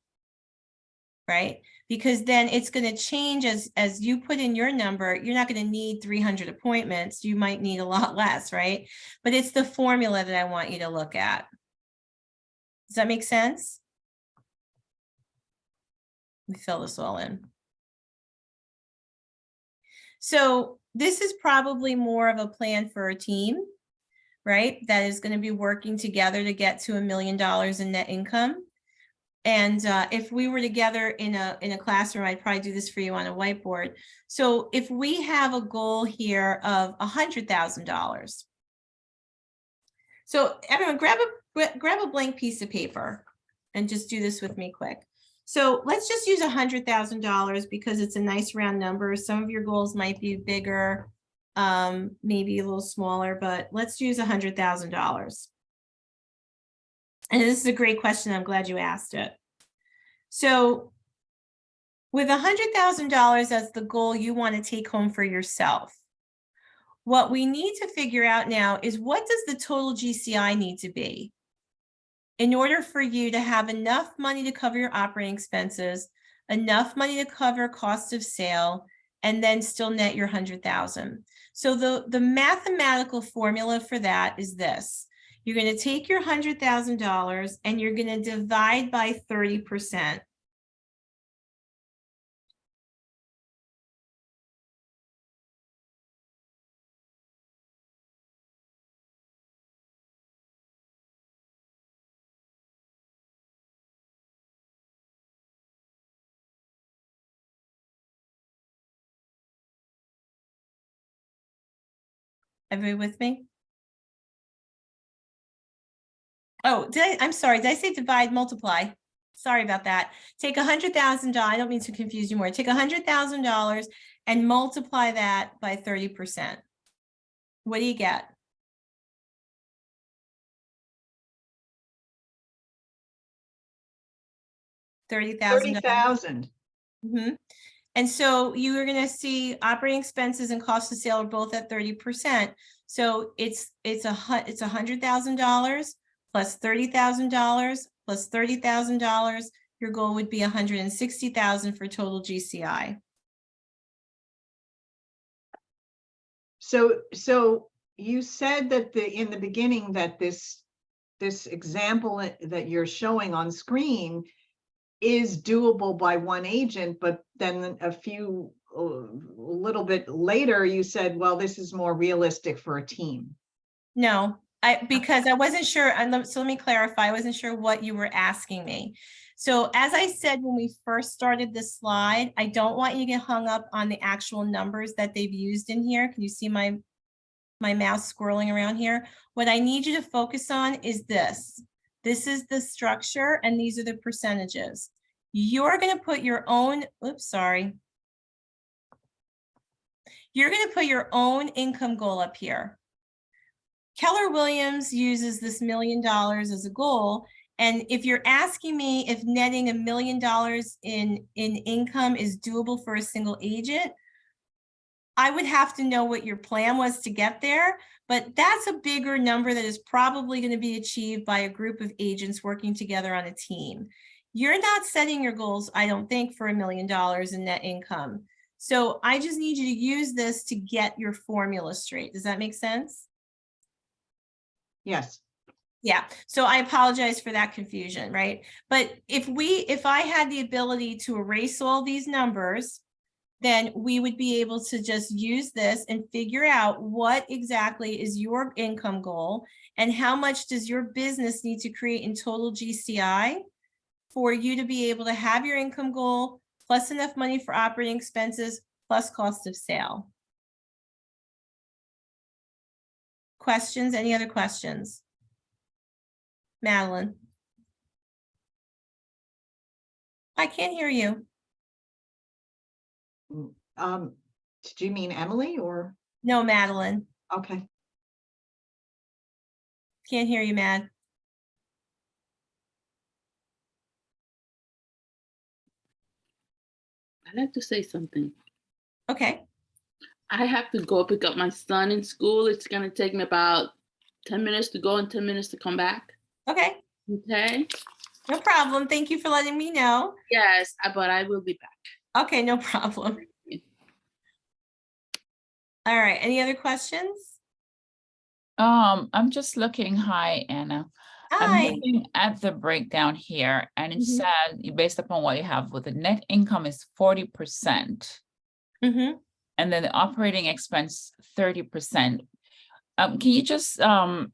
Speaker 1: right? Because then it's going to change as you put in your number. You're not going to need 300 appointments. You might need a lot less, right? But it's the formula that I want you to look at. Does that make sense? Let me fill this all in. So this is probably more of a plan for a team, right? That is going to be working together to get to $1 million in net income. And if we were together in a classroom, I'd probably do this for you on a whiteboard. So if we have a goal here of $100,000. So everyone grab a blank piece of paper and just do this with me quick. So let's just use $100,000 because it's a nice round number. Some of your goals might be bigger, maybe a little smaller, but let's use $100,000. And this is a great question. I'm glad you asked it. So with $100,000 as the goal you want to take home for yourself, what we need to figure out now is what does the total GCI need to be in order for you to have enough money to cover your operating expenses, enough money to cover cost of sale, and then still net your 100,000. So the mathematical formula for that is this. You're going to take your $100,000 and you're going to divide by 30%. Everybody with me? Oh, I'm sorry. Did I say divide, multiply? Sorry about that. Take $100,000. I don't mean to confuse you more. Take $100,000 and multiply that by 30%. What do you get? $30,000.
Speaker 6: 30,000.
Speaker 1: Mm-hmm. And so you are going to see operating expenses and cost of sale are both at 30%. So it's $100,000 plus $30,000 plus $30,000. Your goal would be $160,000 for total GCI.
Speaker 6: So you said that in the beginning that this example that you're showing on screen is doable by one agent, but then a little bit later you said, well, this is more realistic for a team.
Speaker 1: No, because I wasn't sure. So let me clarify. I wasn't sure what you were asking me. So as I said, when we first started this slide, I don't want you to get hung up on the actual numbers that they've used in here. Can you see my mouse scrolling around here? What I need you to focus on is this. This is the structure and these are the percentages. You're going to put your own, oops, sorry. You're going to put your own income goal up here. Keller Williams uses this $1 million as a goal. And if you're asking me if netting $1 million in income is doable for a single agent, I would have to know what your plan was to get there, but that's a bigger number that is probably going to be achieved by a group of agents working together on a team. You're not setting your goals, I don't think, for $1 million in net income. So I just need you to use this to get your formula straight. Does that make sense?
Speaker 6: Yes.
Speaker 1: Yeah, so I apologize for that confusion, right? But if I had the ability to erase all these numbers, then we would be able to just use this and figure out what exactly is your income goal and how much does your business need to create in total GCI for you to be able to have your income goal plus enough money for operating expenses plus cost of sale. Questions? Any other questions? Madeline? I can't hear you.
Speaker 6: Did you mean Emily or?
Speaker 1: No, Madeline.
Speaker 6: Okay.
Speaker 1: Can't hear you, Mad.
Speaker 3: I'd like to say something.
Speaker 1: Okay.
Speaker 3: I have to go pick up my son in school. It's going to take me about 10 minutes to go and 10 minutes to come back.
Speaker 1: Okay.
Speaker 3: Okay.
Speaker 1: No problem. Thank you for letting me know.
Speaker 3: Yes, but I will be back.
Speaker 1: Okay, no problem. All right. Any other questions?
Speaker 7: I'm just looking. Hi, Anna. I'm
Speaker 1: Hi.
Speaker 7: looking at the breakdown here, and it
Speaker 1: Mhm.
Speaker 7: says, based upon what you have, with the net income is 40%,
Speaker 1: Mm-hmm.
Speaker 7: and then the operating expense 30%. Can you just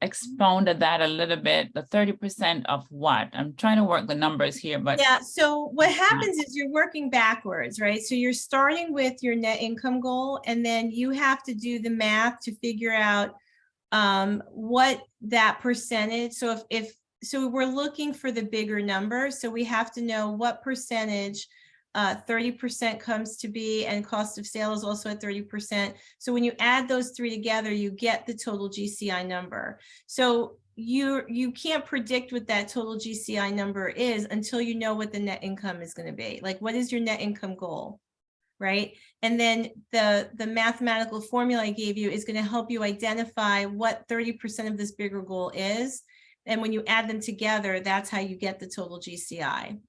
Speaker 7: expound on that a little bit? The 30% of what? I'm trying to work the numbers here, but
Speaker 1: Yeah, so what happens is you're working backwards, right? So you're starting with your net income goal, and then you have to do the math to figure out what that percentage. So so we're looking for the bigger number, so we have to know what percentage 30% comes to be, and cost of sale is also at 30%. So when you add those three together, you get the total GCI number. So you can't predict what that total GCI number is until you know what the net income is going to be. Like, what is your net income goal, right? And then the mathematical formula I gave you is going to help you identify what 30% of this bigger goal is. And when you add them together, that's how you get the total GCI.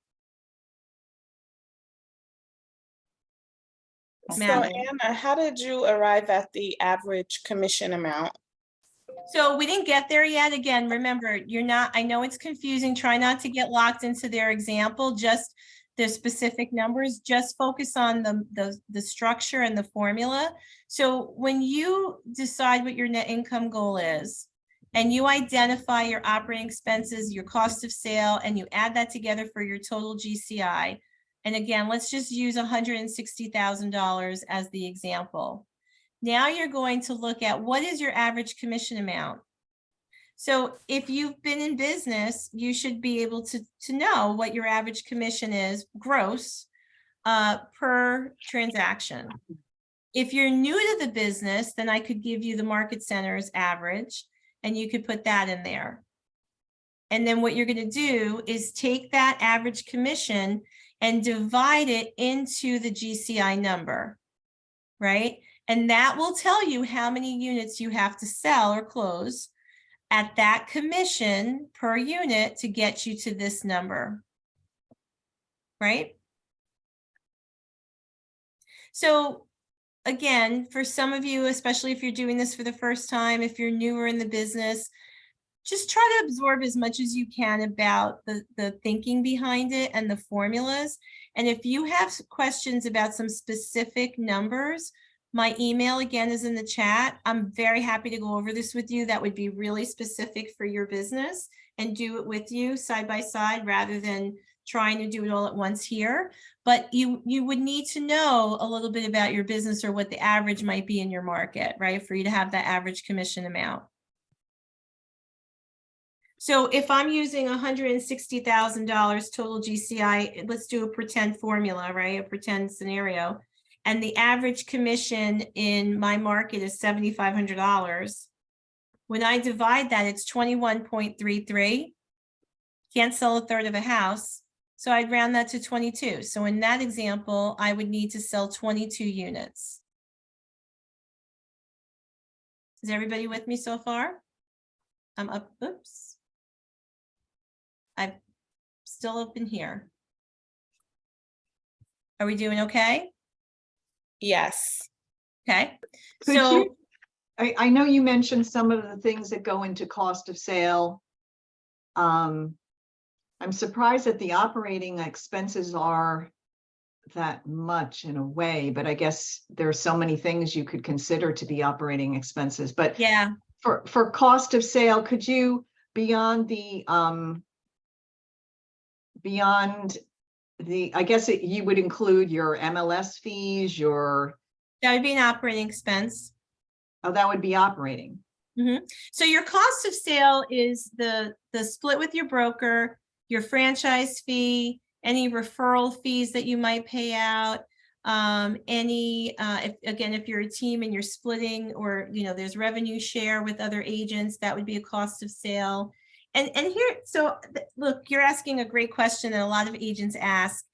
Speaker 8: So
Speaker 1: Madeline.
Speaker 8: Anna, how did you arrive at the average commission amount?
Speaker 1: So we didn't get there yet. Again, remember, I know it's confusing. Try not to get locked into their example, just the specific numbers, just focus on the structure and the formula. So when you decide what your net income goal is, and you identify your operating expenses, your cost of sale, and you add that together for your total GCI. And again, let's just use $160,000 as the example. Now you're going to look at what is your average commission amount. So if you've been in business, you should be able to know what your average commission is gross per transaction. If you're new to the business, then I could give you the Market Center's average, and you could put that in there. And then what you're going to do is take that average commission and divide it into the GCI number, right? And that will tell you how many units you have to sell or close at that commission per unit to get you to this number, right? So again, for some of you, especially if you're doing this for the first time, if you're newer in the business, just try to absorb as much as you can about the thinking behind it and the formulas. And if you have questions about some specific numbers, my email again is in the chat. I'm very happy to go over this with you. That would be really specific for your business and do it with you side by side rather than trying to do it all at once here. But you would need to know a little bit about your business or what the average might be in your market, right? For you to have that average commission amount. So if I'm using $160,000 total GCI, let's do a pretend formula, right? A pretend scenario. and the average commission in my market is $7,500. When I divide that, it's 21.33. Can't sell a third of a house, so I'd round that to 22. So in that example, I would need to sell 22 units. Is everybody with me so far? I'm up, oops. I'm still up in here. Are we doing okay?
Speaker 8: Yes.
Speaker 1: Okay,
Speaker 6: Could
Speaker 1: so
Speaker 6: you, I know you mentioned some of the things that go into cost of sale. I'm surprised that the operating expenses are that much in a way, but I guess there are so many things you could consider to be operating expenses. But
Speaker 1: yeah,
Speaker 6: for cost of sale, could you, beyond the, I guess you would include your MLS fees, your,
Speaker 1: that would be an operating expense.
Speaker 6: oh, that would be operating.
Speaker 1: So your cost of sale is the split with your broker, your franchise fee, any referral fees that you might pay out, if you're a team and you're splitting, or there's revenue share with other agents, that would be a cost of sale. And here, so look, you're asking a great question that a lot of agents ask.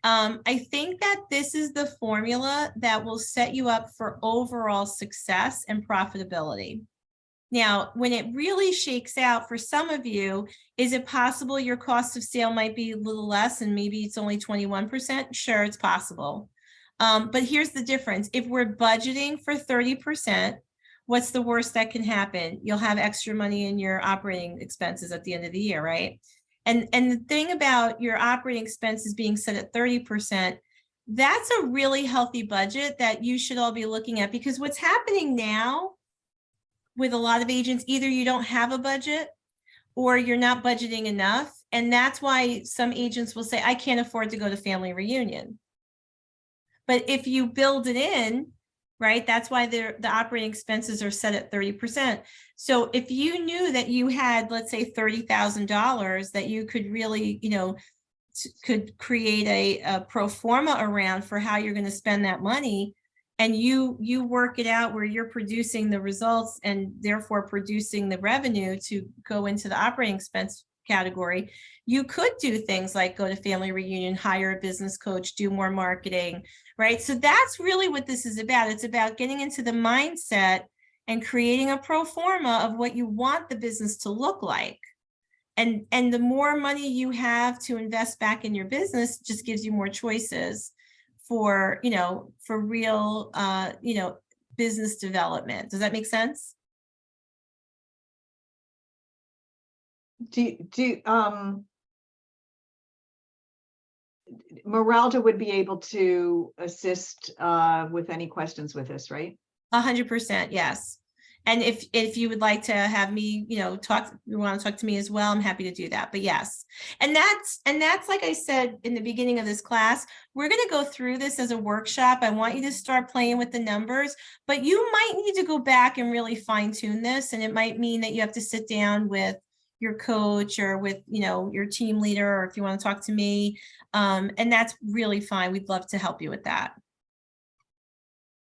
Speaker 1: I think that this is the formula that will set you up for overall success and profitability. Now, when it really shakes out for some of you, is it possible your cost of sale might be a little less and maybe it's only 21%? Sure, it's possible. But here's the difference. If we're budgeting for 30%, what's the worst that can happen? You'll have extra money in your operating expenses at the end of the year, right? And the thing about your operating expenses being set at 30%, that's a really healthy budget that you should all be looking at, because what's happening now with a lot of agents, either you don't have a budget or you're not budgeting enough. And that's why some agents will say, I can't afford to go to family reunion. But if you build it in, right, that's why the operating expenses are set at 30%. So if you knew that you had, let's say, $30,000 that you could really, could create a pro forma around for how you're going to spend that money, and you work it out where you're producing the results and therefore producing the revenue to go into the operating expense category, you could do things like go to family reunion, hire a business coach, do more marketing, right? So that's really what this is about. It's about getting into the mindset and creating a pro forma of what you want the business to look like. And the more money you have to invest back in your business just gives you more choices for real, business development. Does that make sense?
Speaker 6: Meralda would be able to assist with any questions with this, right?
Speaker 1: 100%, yes. And if you would like to have me, you want to talk to me as well, I'm happy to do that. But yes, and that's like I said in the beginning of this class, we're going to go through this as a workshop. I want you to start playing with the numbers, but you might need to go back and really fine tune this. And it might mean that you have to sit down with your coach or with, your team leader, or if you want to talk to me. And that's really fine. We'd love to help you with that.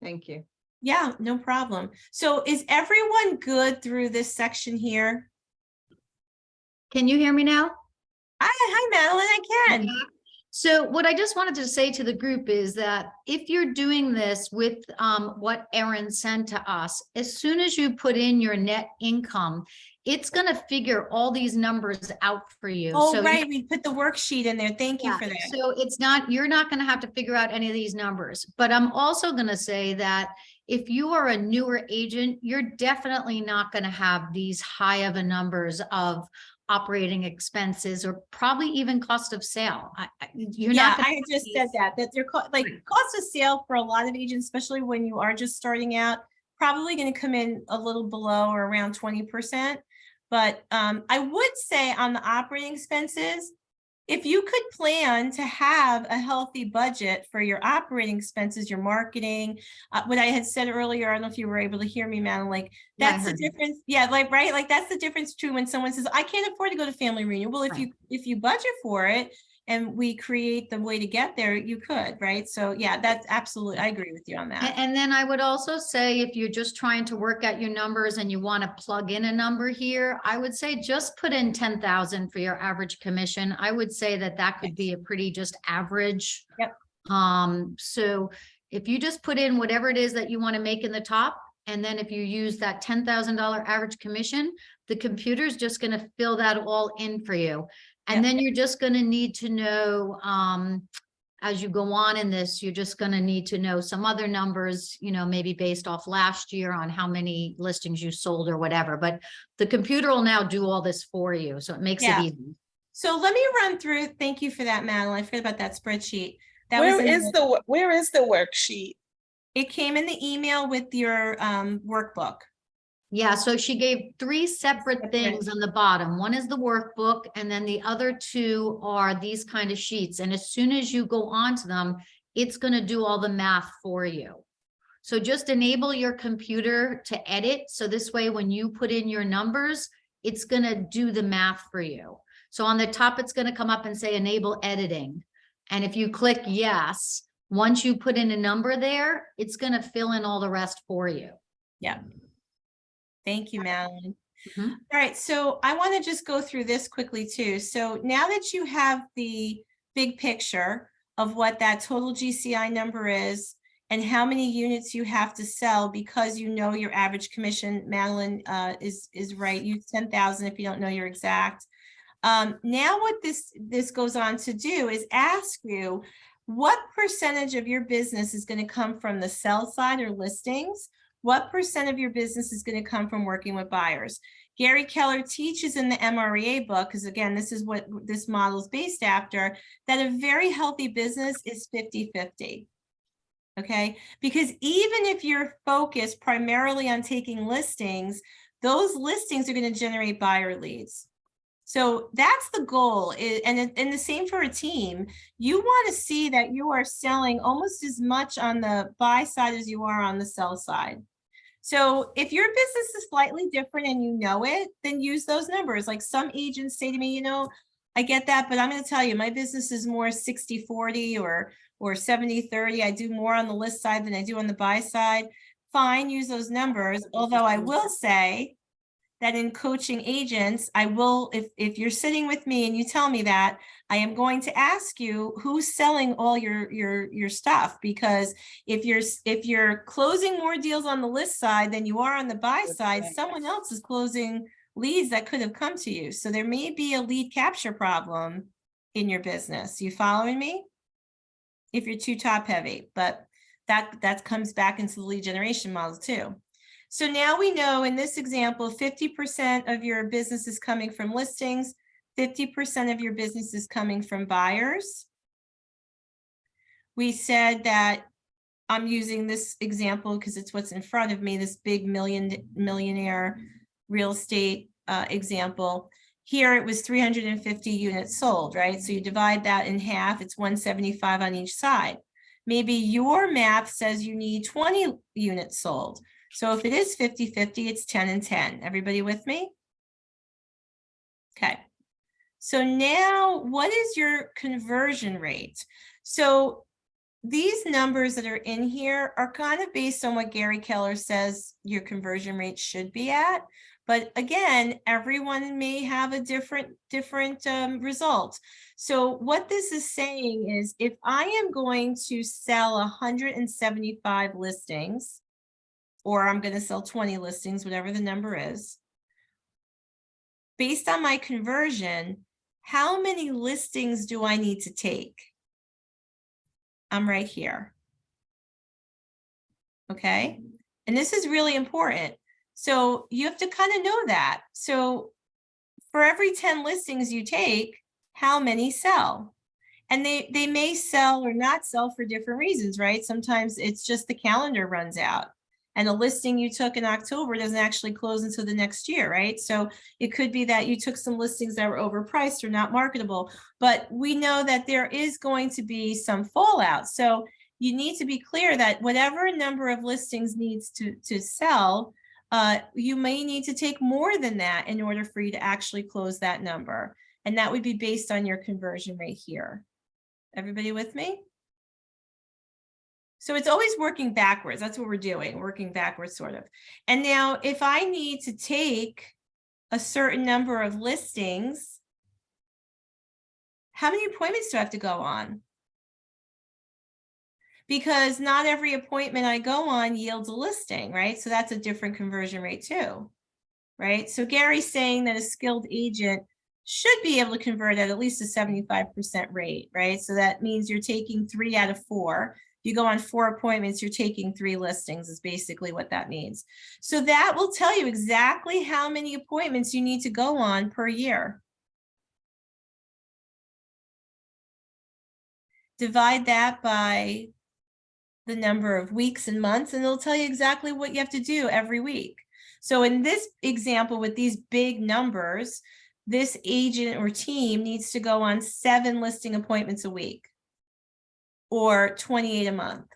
Speaker 6: Thank you.
Speaker 1: Yeah, no problem. So is everyone good through this section here?
Speaker 4: Can you hear me now?
Speaker 1: Hi, Madeline, I can.
Speaker 4: So what I just wanted to say to the group is that if you're doing this with what Erin sent to us, as soon as you put in your net income, it's going to figure all these numbers out for you.
Speaker 1: Oh,
Speaker 4: so
Speaker 1: right. We put the worksheet in there. Thank you for that.
Speaker 4: So you're not going to have to figure out any of these numbers. But I'm also going to say that if you are a newer agent, you're definitely not going to have these high of a numbers of operating expenses or probably even cost of sale. You're not gonna
Speaker 1: I just said that they're cost of sale for a lot of agents, especially when you are just starting out, probably going to come in a little below or around 20%. But I would say on the operating expenses, if you could plan to have a healthy budget for your operating expenses, your marketing, what I had said earlier, I don't know if you were able to hear me, Madeline, like that's the difference. Yeah, right? Like that's the difference between when someone says, I can't afford to go to family reunion. Well, if you budget for it, and we create the way to get there, you could, right? So yeah, that's absolutely, I agree with you on that.
Speaker 4: And then I would also say, if you're just trying to work out your numbers and you want to plug in a number here, I would say just put in 10,000 for your average commission. I would say that that could be a pretty just average.
Speaker 1: Yep.
Speaker 4: So if you just put in whatever it is that you want to make in the top, and then if you use that $10,000 average commission, the computer's just going to fill that all in for you. And then you're just going to need to know, as you go on in this, you're just going to need to know some other numbers, you know, maybe based off last year on how many listings you sold or whatever, but the computer will now do all this for you. So it makes it easy.
Speaker 1: So let me run through, thank you for that, Madeline. I forgot about that spreadsheet. That
Speaker 8: Where
Speaker 1: was in
Speaker 8: is where is the worksheet?
Speaker 1: It came in the email with your workbook.
Speaker 4: Yeah, so she gave 3 separate
Speaker 1: Separate.
Speaker 4: things on the bottom. One is the workbook, and then the other 2 are these kind of sheets. And as soon as you go onto them, it's going to do all the math for you. So just enable your computer to edit. So this way, when you put in your numbers, it's going to do the math for you. So on the top, it's going to come up and say enable editing. And if you click yes, once you put in a number there, it's going to fill in all the rest for you.
Speaker 1: Yeah. Thank you, Madeline.
Speaker 4: Mhm.
Speaker 1: All right, so I want to just go through this quickly too. So now that you have the big picture of what that total GCI number is and how many units you have to sell, because you know your average commission, Madeline is right. Use 10,000 if you don't know your exact. Now what this goes on to do is ask you, what percentage of your business is going to come from the sell side or listings? What percent of your business is going to come from working with buyers? Gary Keller teaches in the MREA book, because again, this is what this model is based after, that a very healthy business is 50-50. Okay, because even if you're focused primarily on taking listings, those listings are going to generate buyer leads. So that's the goal. And the same for a team. You want to see that you are selling almost as much on the buy side as you are on the sell side. So if your business is slightly different and you know it, then use those numbers. Like some agents say to me, you know, I get that, but I'm going to tell you, my business is more 60-40 or 70-30. I do more on the list side than I do on the buy side. Fine, use those numbers. Although I will say that in coaching agents, I will, if you're sitting with me and you tell me that, I am going to ask you who's selling all your stuff, because if you're closing more deals on the list side than you are on the buy side, someone else is closing leads that could have come to you. So there may be a lead capture problem in your business. You following me? If you're too top heavy, but that comes back into the lead generation model too. So now we know in this example, 50% of your business is coming from listings, 50% of your business is coming from buyers. We said that I'm using this example because it's what's in front of me, this big millionaire real estate example. Here it was 350 units sold, right? So you divide that in half, it's 175 on each side. Maybe your math says you need 20 units sold. So if it is 50-50, it's 10 and 10. Everybody with me? Okay. So now what is your conversion rate? So these numbers that are in here are kind of based on what Gary Keller says your conversion rate should be at. But again, everyone may have a different result. So what this is saying is, if I am going to sell 175 listings, or I'm going to sell 20 listings, whatever the number is, based on my conversion, how many listings do I need to take? I'm right here. Okay. And this is really important. So you have to kind of know that. So for every 10 listings you take, how many sell? And they may sell or not sell for different reasons, right? Sometimes it's just the calendar runs out and a listing you took in October doesn't actually close until the next year, right? So it could be that you took some listings that were overpriced or not marketable, but we know that there is going to be some fallout. So you need to be clear that whatever number of listings needs to sell, you may need to take more than that in order for you to actually close that number. And that would be based on your conversion rate here. Everybody with me? So it's always working backwards. That's what we're doing, working backwards sort of. And now if I need to take a certain number of listings, how many appointments do I have to go on? Because not every appointment I go on yields a listing, right? So that's a different conversion rate too, right? So Gary's saying that a skilled agent should be able to convert at least a 75% rate, right? So that means you're taking 3 out of 4. If you go on 4 appointments, you're taking 3 listings is basically what that means. So that will tell you exactly how many appointments you need to go on per year. Divide that by the number of weeks and months, and it'll tell you exactly what you have to do every week. So in this example with these big numbers, this agent or team needs to go on 7 listing appointments a week or 28 a month.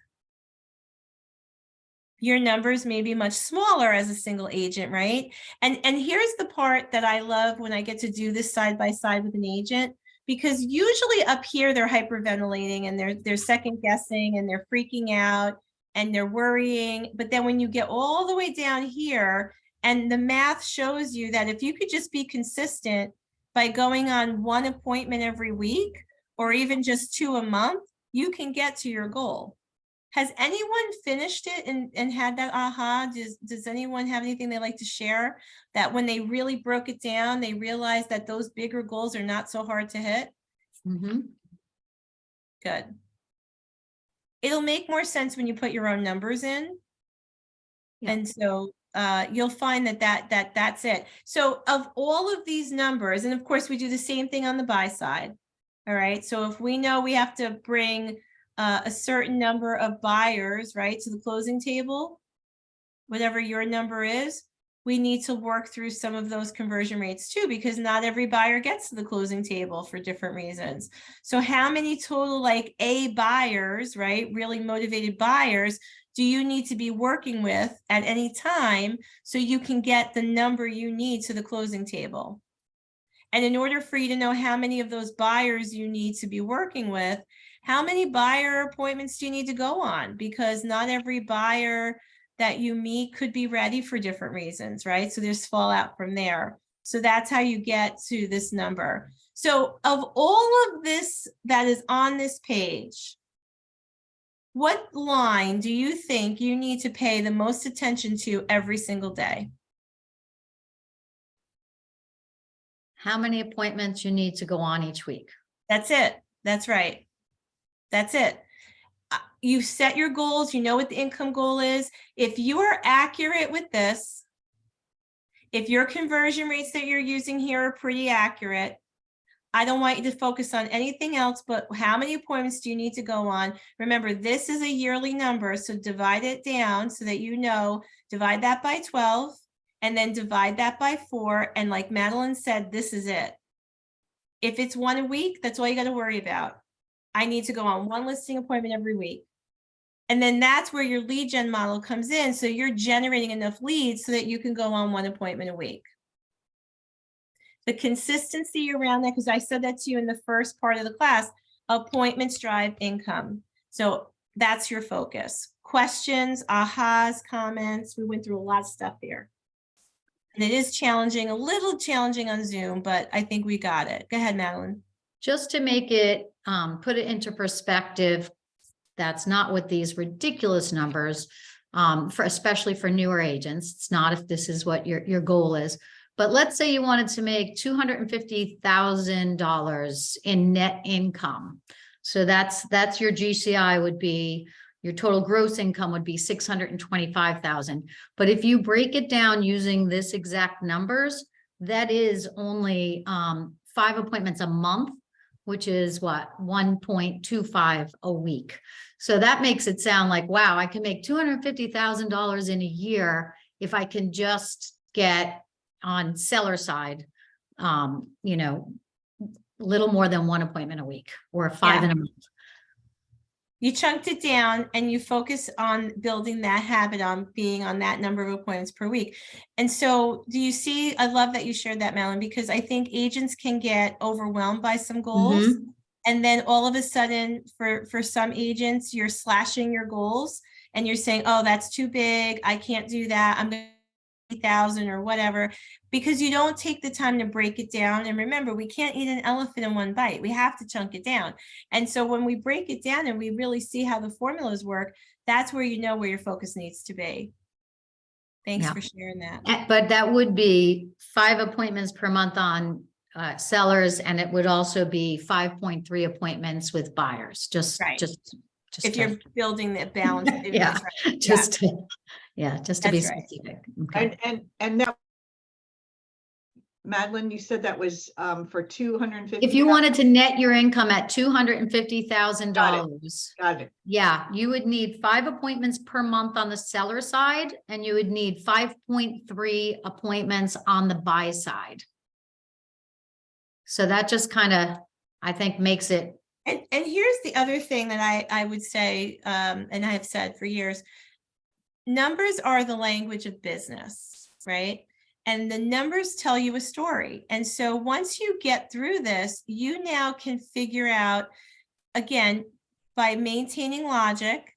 Speaker 1: Your numbers may be much smaller as a single agent, right? And here's the part that I love when I get to do this side by side with an agent, because usually up here they're hyperventilating and they're second guessing and they're freaking out and they're worrying. But then when you get all the way down here and the math shows you that if you could just be consistent by going on 1 appointment every week or even just 2 a month, you can get to your goal. Has anyone finished it and had that aha? Does anyone have anything they'd like to share that when they really broke it down, they realized that those bigger goals are not so hard to hit?
Speaker 4: Mhm.
Speaker 1: Good. It'll make more sense when you put your own numbers in.
Speaker 4: Yeah.
Speaker 1: And so you'll find that's it. So of all of these numbers, and of course we do the same thing on the buy side. All right. So if we know we have to bring a certain number of buyers, right, to the closing table, whatever your number is, we need to work through some of those conversion rates too, because not every buyer gets to the closing table for different reasons. So how many total like A buyers, right, really motivated buyers, do you need to be working with at any time so you can get the number you need to the closing table? And in order for you to know how many of those buyers you need to be working with, how many buyer appointments do you need to go on? Because not every buyer that you meet could be ready for different reasons, right? So there's fallout from there. So that's how you get to this number. So of all of this that is on this page, what line do you think you need to pay the most attention to every single day?
Speaker 4: How many appointments you need to go on each week?
Speaker 1: That's it. That's right. That's it. You set your goals. You know what the income goal is. If you are accurate with this, if your conversion rates that you're using here are pretty accurate, I don't want you to focus on anything else but how many appointments do you need to go on. Remember, this is a yearly number, so divide it down so that you know, divide that by 12 and then divide that by 4. And like Madeline said, this is it. If it's 1 a week, that's all you got to worry about. I need to go on 1 listing appointment every week. And then that's where your lead gen model comes in. So you're generating enough leads so that you can go on 1 appointment a week. The consistency around that, because I said that to you in the first part of the class, appointments drive income. So that's your focus. Questions, ahas, comments. We went through a lot of stuff here. And it is challenging, a little challenging on Zoom, but I think we got it. Go ahead, Madeline.
Speaker 4: Just to make it, put it into perspective, that's not with these ridiculous numbers, especially for newer agents. It's not if this is what your goal is. But let's say you wanted to make $250,000 in net income. So that's your GCI would be, your total gross income would be 625,000. But if you break it down using this exact numbers, that is only 5 appointments a month, which is what, 1.25 a week. So that makes it sound like, wow, I can make $250,000 in a year if I can just get on seller side, you know, little more than 1 appointment a week or 5 in a month.
Speaker 1: You chunked it down and you focus on building that habit on being on that number of appointments per week. And so do you see, I love that you shared that, Madeline, because I think agents can get overwhelmed by some goals.
Speaker 4: Mhm.
Speaker 1: And then all of a sudden, for some agents, you're slashing your goals and you're saying, oh, that's too big. I can't do that. I'm going to 8,000 or whatever, because you don't take the time to break it down. And remember, we can't eat an elephant in one bite. We have to chunk it down. And so when we break it down and we really see how the formulas work, that's where you know where your focus needs to be. Thanks
Speaker 4: Yeah.
Speaker 1: for sharing that.
Speaker 4: But that would be 5 appointments per month on sellers, and it would also be 5.3 appointments with buyers, just
Speaker 1: Right.
Speaker 4: just
Speaker 1: If you're building the balance.
Speaker 4: yeah,
Speaker 1: That's right.
Speaker 4: just to, just to be
Speaker 1: That's right.
Speaker 4: specific. Okay.
Speaker 6: And that, Madeline, you said that was for 250.
Speaker 4: If you wanted to net your income at $250,000,
Speaker 6: Got it.
Speaker 4: yeah, you would need 5 appointments per month on the seller side, and you would need 5.3 appointments on the buy side. So that just kind of, I think, makes it.
Speaker 1: And here's the other thing that I would say, and I have said for years, numbers are the language of business, right? And the numbers tell you a story. And so once you get through this, you now can figure out, again, by maintaining logic,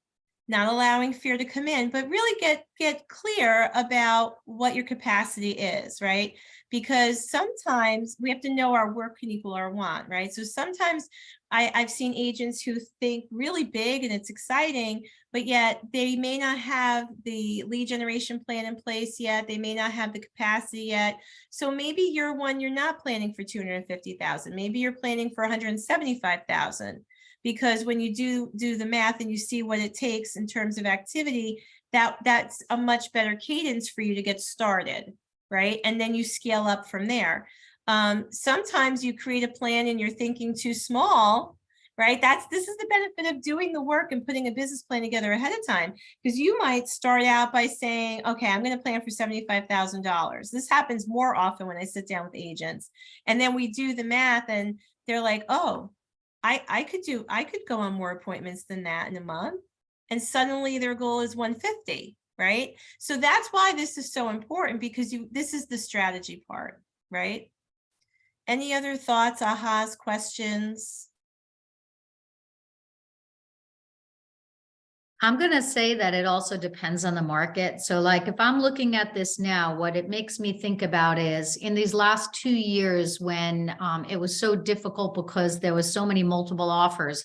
Speaker 1: not allowing fear to come in, but really get clear about what your capacity is, right? Because sometimes we have to know our work can equal our want, right? So sometimes I've seen agents who think really big and it's exciting, but yet they may not have the lead generation plan in place yet. They may not have the capacity yet. So maybe you're not planning for 250,000. Maybe you're planning for 175,000. Because when you do the math and you see what it takes in terms of activity, that's a much better cadence for you to get started, right? And then you scale up from there. Sometimes you create a plan and you're thinking too small, right? This is the benefit of doing the work and putting a business plan together ahead of time, because you might start out by saying, okay, I'm going to plan for $75,000. This happens more often when I sit down with agents, and then we do the math and they're like, oh, I could go on more appointments than that in a month. And suddenly their goal is 150, right? So that's why this is so important, because this is the strategy part, right? Any other thoughts, ahas, questions?
Speaker 4: I'm going to say that it also depends on the market. So like if I'm looking at this now, what it makes me think about is in these last 2 years when it was so difficult because there was so many multiple offers,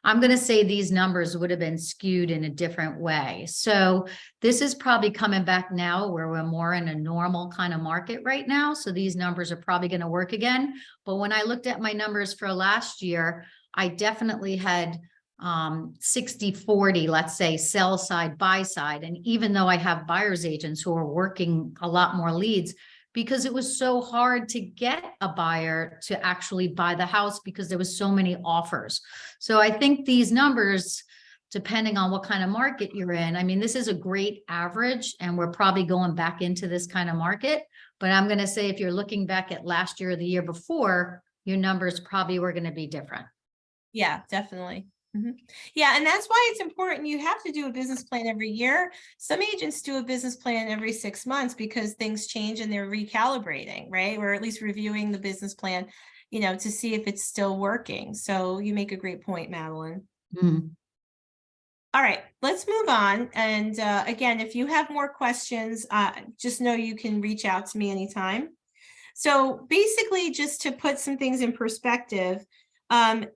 Speaker 4: I'm going to say these numbers would have been skewed in a different way. So this is probably coming back now where we're more in a normal kind of market right now. So these numbers are probably going to work again. But when I looked at my numbers for last year, I definitely had 60-40, let's say, sell side, buy side. And even though I have buyer's agents who are working a lot more leads, because it was so hard to get a buyer to actually buy the house because there was so many offers. So I think these numbers, depending on what kind of market you're in, I mean, this is a great average and we're probably going back into this kind of market. But I'm going to say if you're looking back at last year or the year before, your numbers probably were going to be different.
Speaker 1: Yeah, definitely. Mm-hmm. Yeah, and that's why it's important. You have to do a business plan every year. Some agents do a business plan every 6 months because things change and they're recalibrating, right? Or at least reviewing the business plan, to see if it's still working. So you make a great point, Madeline.
Speaker 4: Mm-hmm.
Speaker 1: All right, let's move on. And again, if you have more questions, just know you can reach out to me anytime. So basically, just to put some things in perspective,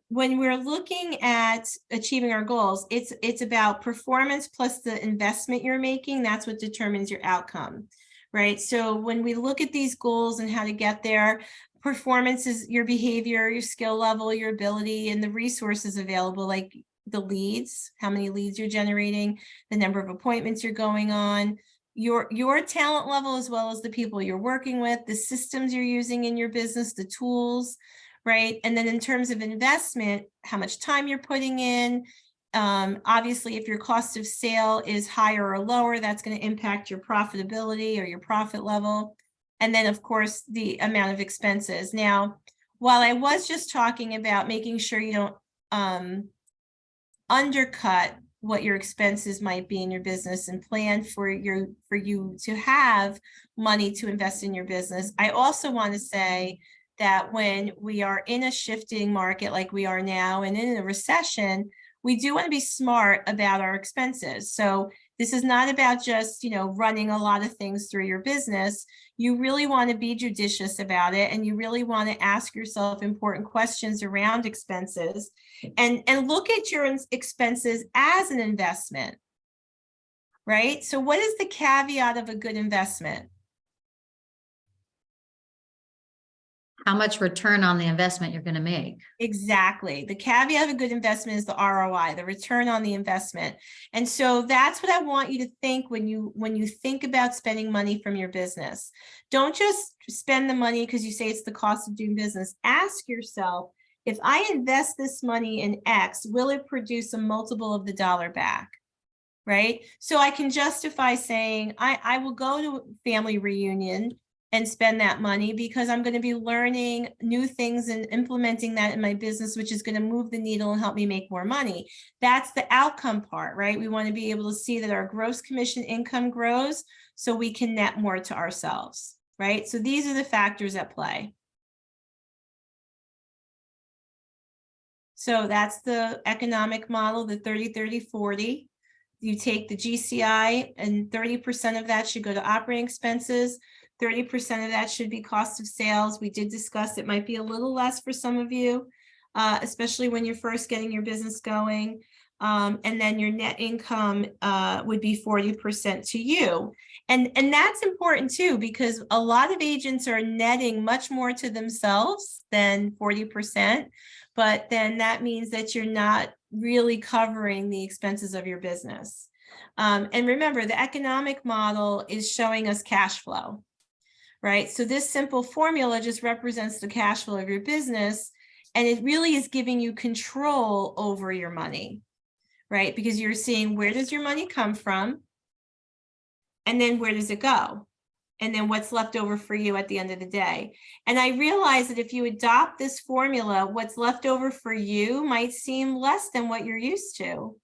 Speaker 1: when we're looking at achieving our goals, it's about performance plus the investment you're making. That's what determines your outcome, right? So when we look at these goals and how to get there, performance is your behavior, your skill level, your ability, and the resources available, like the leads, how many leads you're generating, the number of appointments you're going on, your talent level, as well as the people you're working with, the systems you're using in your business, the tools, right? And then in terms of investment, how much time you're putting in. Obviously, if your cost of sale is higher or lower, that's going to impact your profitability or your profit level. And then, of course, the amount of expenses. Now, while I was just talking about making sure you don't undercut what your expenses might be in your business and plan for you to have money to invest in your business. I also want to say that when we are in a shifting market like we are now and in a recession, we do want to be smart about our expenses. So this is not about just, running a lot of things through your business. You really want to be judicious about it, and you really want to ask yourself important questions around expenses and look at your expenses as an investment, right? So what is the caveat of a good investment?
Speaker 4: How much return on the investment you're going to make.
Speaker 1: Exactly. The caveat of a good investment is the ROI, the return on the investment. And so that's what I want you to think when you think about spending money from your business. Don't just spend the money because you say it's the cost of doing business. Ask yourself, if I invest this money in X, will it produce a multiple of the dollar back? Right? So I can justify saying I will go to a family reunion and spend that money because I'm going to be learning new things and implementing that in my business, which is going to move the needle and help me make more money. That's the outcome part, right? We want to be able to see that our gross commission income grows so we can net more to ourselves, right? So these are the factors at play. So that's the economic model, the 30-30-40. You take the GCI and 30% of that should go to operating expenses. 30% of that should be cost of sales. We did discuss it might be a little less for some of you, especially when you're first getting your business going. And then your net income would be 40% to you. And that's important too, because a lot of agents are netting much more to themselves than 40%. But then that means that you're not really covering the expenses of your business. And remember, the economic model is showing us cash flow, right? So this simple formula just represents the cash flow of your business, and it really is giving you control over your money, right? Because you're seeing, where does your money come from? And then where does it go? And then what's left over for you at the end of the day. And I realize that if you adopt this formula, what's left over for you might seem less than what you're used to.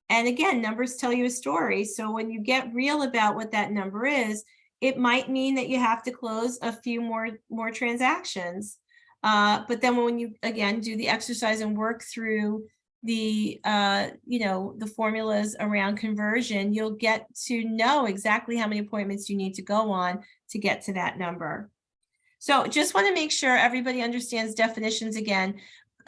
Speaker 1: And again, numbers tell you a story. So when you get real about what that number is, it might mean that you have to close a few more transactions. But then when you, again, do the exercise and work through the the formulas around conversion, you'll get to know exactly how many appointments you need to go on to get to that number. So just want to make sure everybody understands definitions again.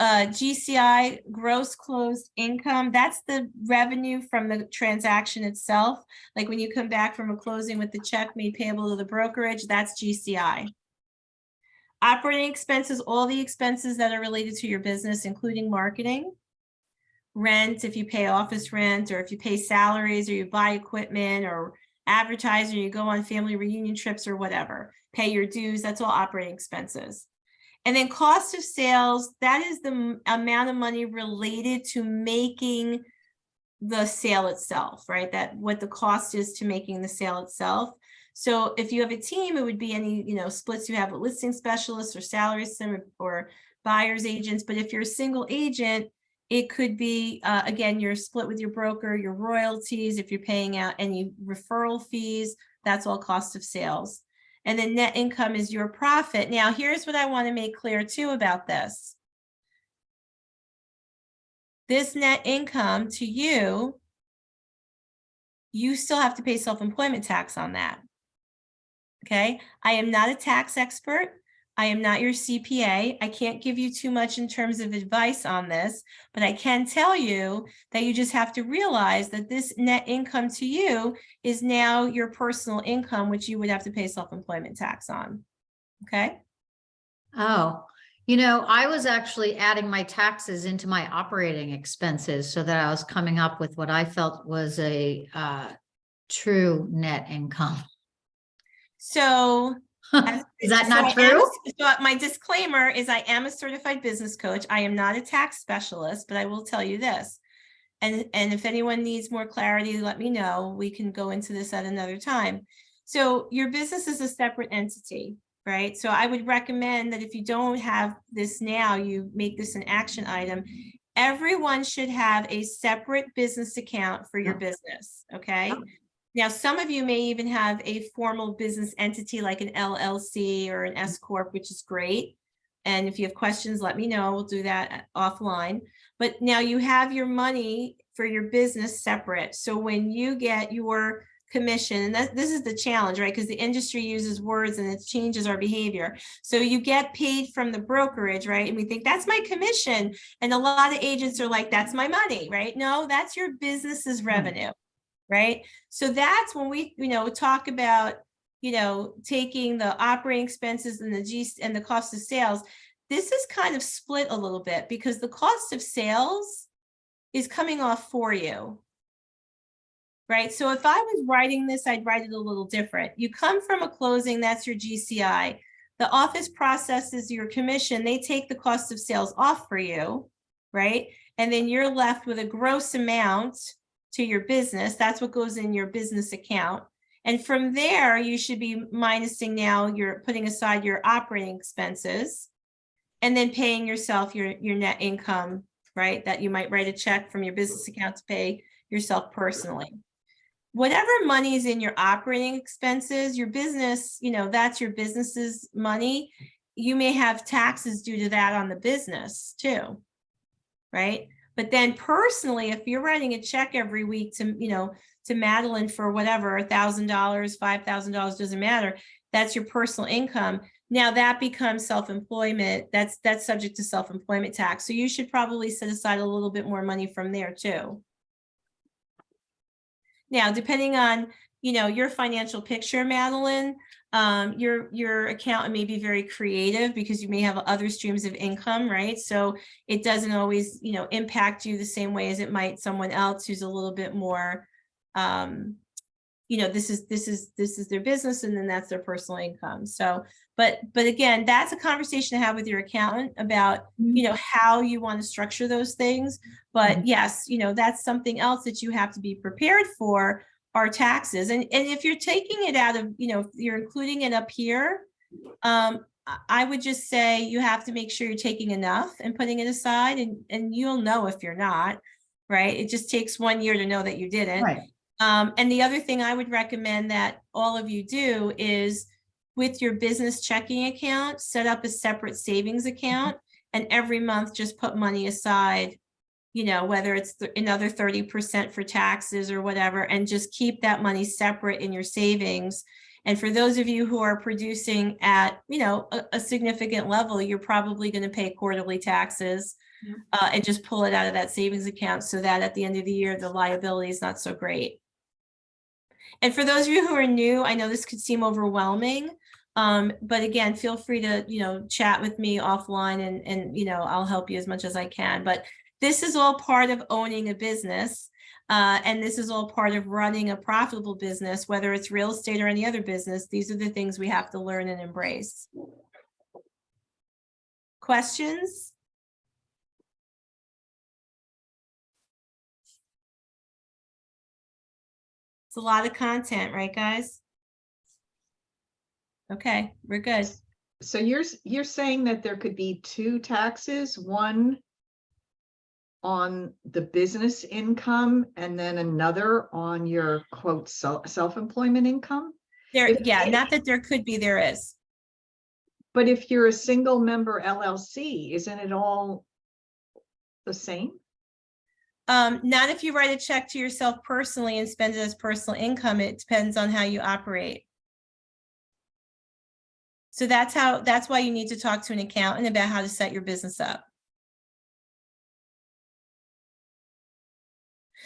Speaker 1: GCI, gross closed income, that's the revenue from the transaction itself. Like when you come back from a closing with the check made payable to the brokerage, that's GCI. Operating expenses, all the expenses that are related to your business, including marketing, rent, if you pay office rent, or if you pay salaries, or you buy equipment, or advertise, or you go on family reunion trips, or whatever, pay your dues, that's all operating expenses. And then cost of sales, that is the amount of money related to making the sale itself, right? That what the cost is to making the sale itself. So if you have a team, it would be any, splits you have with listing specialists or salaries or buyer's agents. But if you're a single agent, it could be, again, your split with your broker, your royalties, if you're paying out any referral fees, that's all cost of sales. And then net income is your profit. Now, here's what I want to make clear too about this. This net income to you, you still have to pay self-employment tax on that. Okay, I am not a tax expert. I am not your CPA. I can't give you too much in terms of advice on this, but I can tell you that you just have to realize that this net income to you is now your personal income, which you would have to pay self-employment tax on. Okay.
Speaker 4: Oh, I was actually adding my taxes into my operating expenses so that I was coming up with what I felt was a true net income.
Speaker 1: So
Speaker 4: is that not true?
Speaker 1: So my disclaimer is I am a certified business coach. I am not a tax specialist, but I will tell you this. And if anyone needs more clarity, let me know. We can go into this at another time. So your business is a separate entity, right? So I would recommend that if you don't have this now, you make this an action item. everyone should have a separate business account for your
Speaker 5: Yeah.
Speaker 1: business, okay?
Speaker 5: Yeah.
Speaker 1: Now, some of you may even have a formal business entity like an LLC or an S Corp, which is great. And if you have questions, let me know. We'll do that offline. But now you have your money for your business separate. So when you get your commission, and this is the challenge, right? Because the industry uses words and it changes our behavior. So you get paid from the brokerage, right? And we think that's my commission. And a lot of agents are like, that's my money, right? No, that's your business's revenue, right? So that's when we, talk about, taking the operating expenses and the cost of sales. This is kind of split a little bit because the cost of sales is coming off for you. Right. So if I was writing this, I'd write it a little different. You come from a closing, that's your GCI. The office processes your commission. They take the cost of sales off for you. Right. And then you're left with a gross amount to your business. That's what goes in your business account. And from there, you should be minusing now, you're putting aside your operating expenses and then paying yourself your net income, right? That you might write a check from your business account to pay yourself personally. Whatever money is in your operating expenses, your business, that's your business's money. You may have taxes due to that on the business too, right? But then personally, if you're writing a check every week to Madeline for whatever, $1,000, $5,000, doesn't matter, that's your personal income. Now that becomes self-employment. That's subject to self-employment tax. So you should probably set aside a little bit more money from there too. Now, depending on, your financial picture, Madeline, your accountant may be very creative because you may have other streams of income, right? So it doesn't always, impact you the same way as it might someone else who's a little bit more, this is their business and then that's their personal income. So, but again, that's a conversation to have with your accountant about, how you want to structure those things. But yes, that's something else that you have to be prepared for are taxes. And if you're taking it out of, if you're including it up here, I would just say you have to make sure you're taking enough and putting it aside and you'll know if you're not, right? It just takes 1 year to know that you didn't.
Speaker 4: Right.
Speaker 1: And the other thing I would recommend that all of you do is with your business checking account, set up a separate savings account and every month just put money aside, whether it's another 30% for taxes or whatever, and just keep that money separate in your savings. And for those of you who are producing at, a significant level, you're probably going to pay quarterly taxes and just pull it out of that savings account so that at the end of the year, the liability is not so great. And for those of you who are new, I know this could seem overwhelming, but again, feel free to, chat with me offline and, I'll help you as much as I can. But this is all part of owning a business. And this is all part of running a profitable business, whether it's real estate or any other business. These are the things we have to learn and embrace. Questions? It's a lot of content, right, guys? Okay, we're good.
Speaker 6: So you're saying that there could be two taxes, one on the business income and then another on your quote self-employment income?
Speaker 1: Yeah, not that there could be, there is.
Speaker 6: But if you're a single member LLC, isn't it all the same?
Speaker 1: Not if you write a check to yourself personally and spend it as personal income. It depends on how you operate. So that's why you need to talk to an accountant about how to set your business up.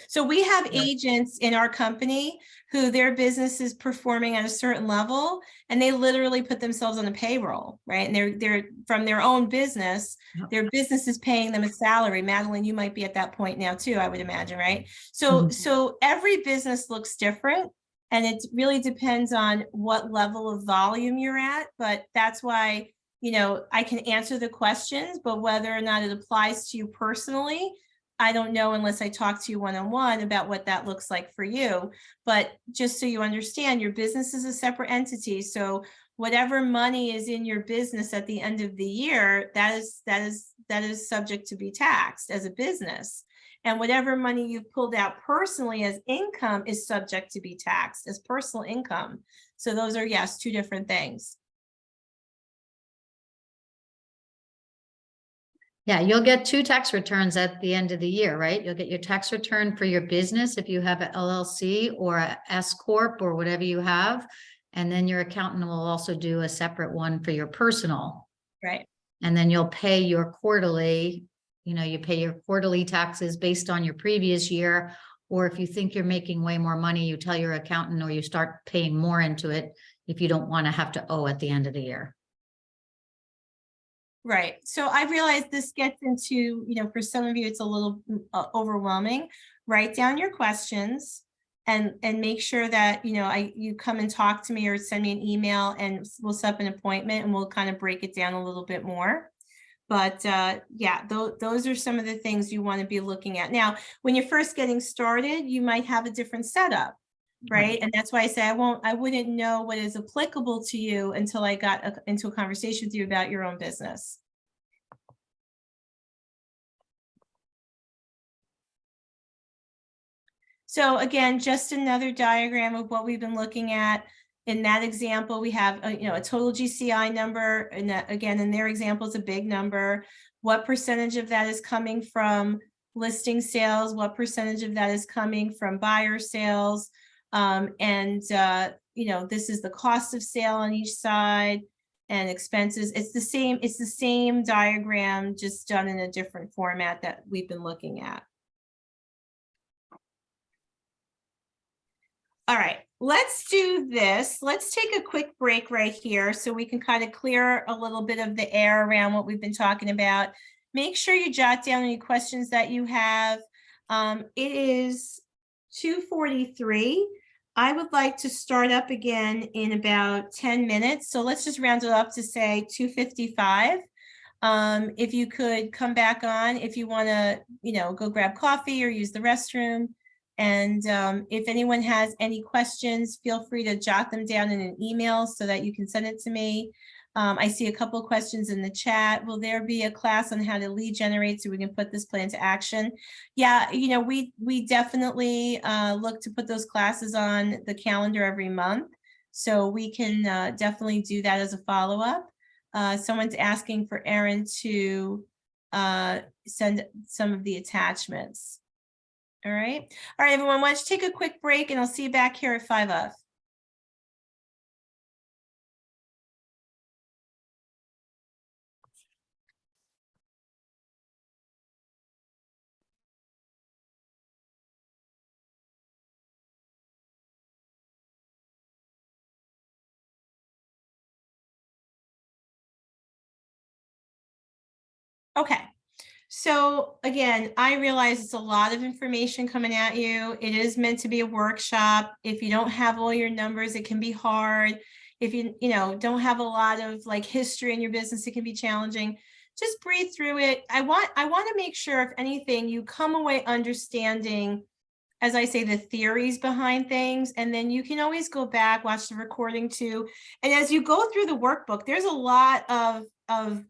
Speaker 1: So we have agents in our company who their business is performing at a certain level and they literally put themselves on a payroll, right? And they're from their own business, their business is paying them a salary. Madeline, you might be at that point now too, I would imagine, right? So every business looks different and it really depends on what level of volume you're at, but that's why, I can answer the questions, but whether or not it applies to you personally, I don't know unless I talk to you one-on-one about what that looks like for you. But just so you understand, your business is a separate entity. So whatever money is in your business at the end of the year, that is that is subject to be taxed as a business. And whatever money you've pulled out personally as income is subject to be taxed as personal income. So those are, yes, two different things.
Speaker 4: Yeah, you'll get two tax returns at the end of the year, right? You'll get your tax return for your business if you have an LLC or a S Corp or whatever you have. And then your accountant will also do a separate one for your personal.
Speaker 1: Right.
Speaker 4: And then you'll pay your quarterly, you pay your quarterly taxes based on your previous year. Or if you think you're making way more money, you tell your accountant or you start paying more into it if you don't want to have to owe at the end of the year.
Speaker 1: Right. So I realize this gets into, for some of you, it's a little overwhelming. Write down your questions and make sure that, you come and talk to me or send me an email and we'll set up an appointment and we'll kind of break it down a little bit more. But yeah, those are some of the things you want to be looking at. Now, when you're first getting started, you might have a different setup. Right. And that's why I say I wouldn't know what is applicable to you until I got into a conversation with you about your own business. So again, just another diagram of what we've been looking at. In that example, we have a total GCI number, and that, again, in their example, it's a big number. What percentage of that is coming from listing sales? What percentage of that is coming from buyer sales? This is the cost of sale on each side and expenses. It's the same diagram, just done in a different format that we've been looking at. All right, let's do this. Let's take a quick break right here so we can kind of clear a little bit of the air around what we've been talking about. Make sure you jot down any questions that you have. It is 2:43. I would like to start up again in about 10 minutes. So let's just round it up to say 2:55. If you could come back on, if you want to, go grab coffee or use the restroom. And if anyone has any questions, feel free to jot them down in an email so that you can send it to me. I see a couple of questions in the chat. Will there be a class on how to lead generate so we can put this plan to action? Yeah, we definitely look to put those classes on the calendar every month. So we can definitely do that as a follow-up. Someone's asking for Erin to send some of the attachments. All right, everyone, why don't you take a quick break and I'll see you back here at 5 of. Okay. So again, I realize it's a lot of information coming at you. It is meant to be a workshop. If you don't have all your numbers, it can be hard. If you don't have a lot of history in your business, it can be challenging. Just breathe through it. I want to make sure, if anything, you come away understanding, as I say, the theories behind things, and then you can always go back, watch the recording too. And as you go through the workbook, there's a lot of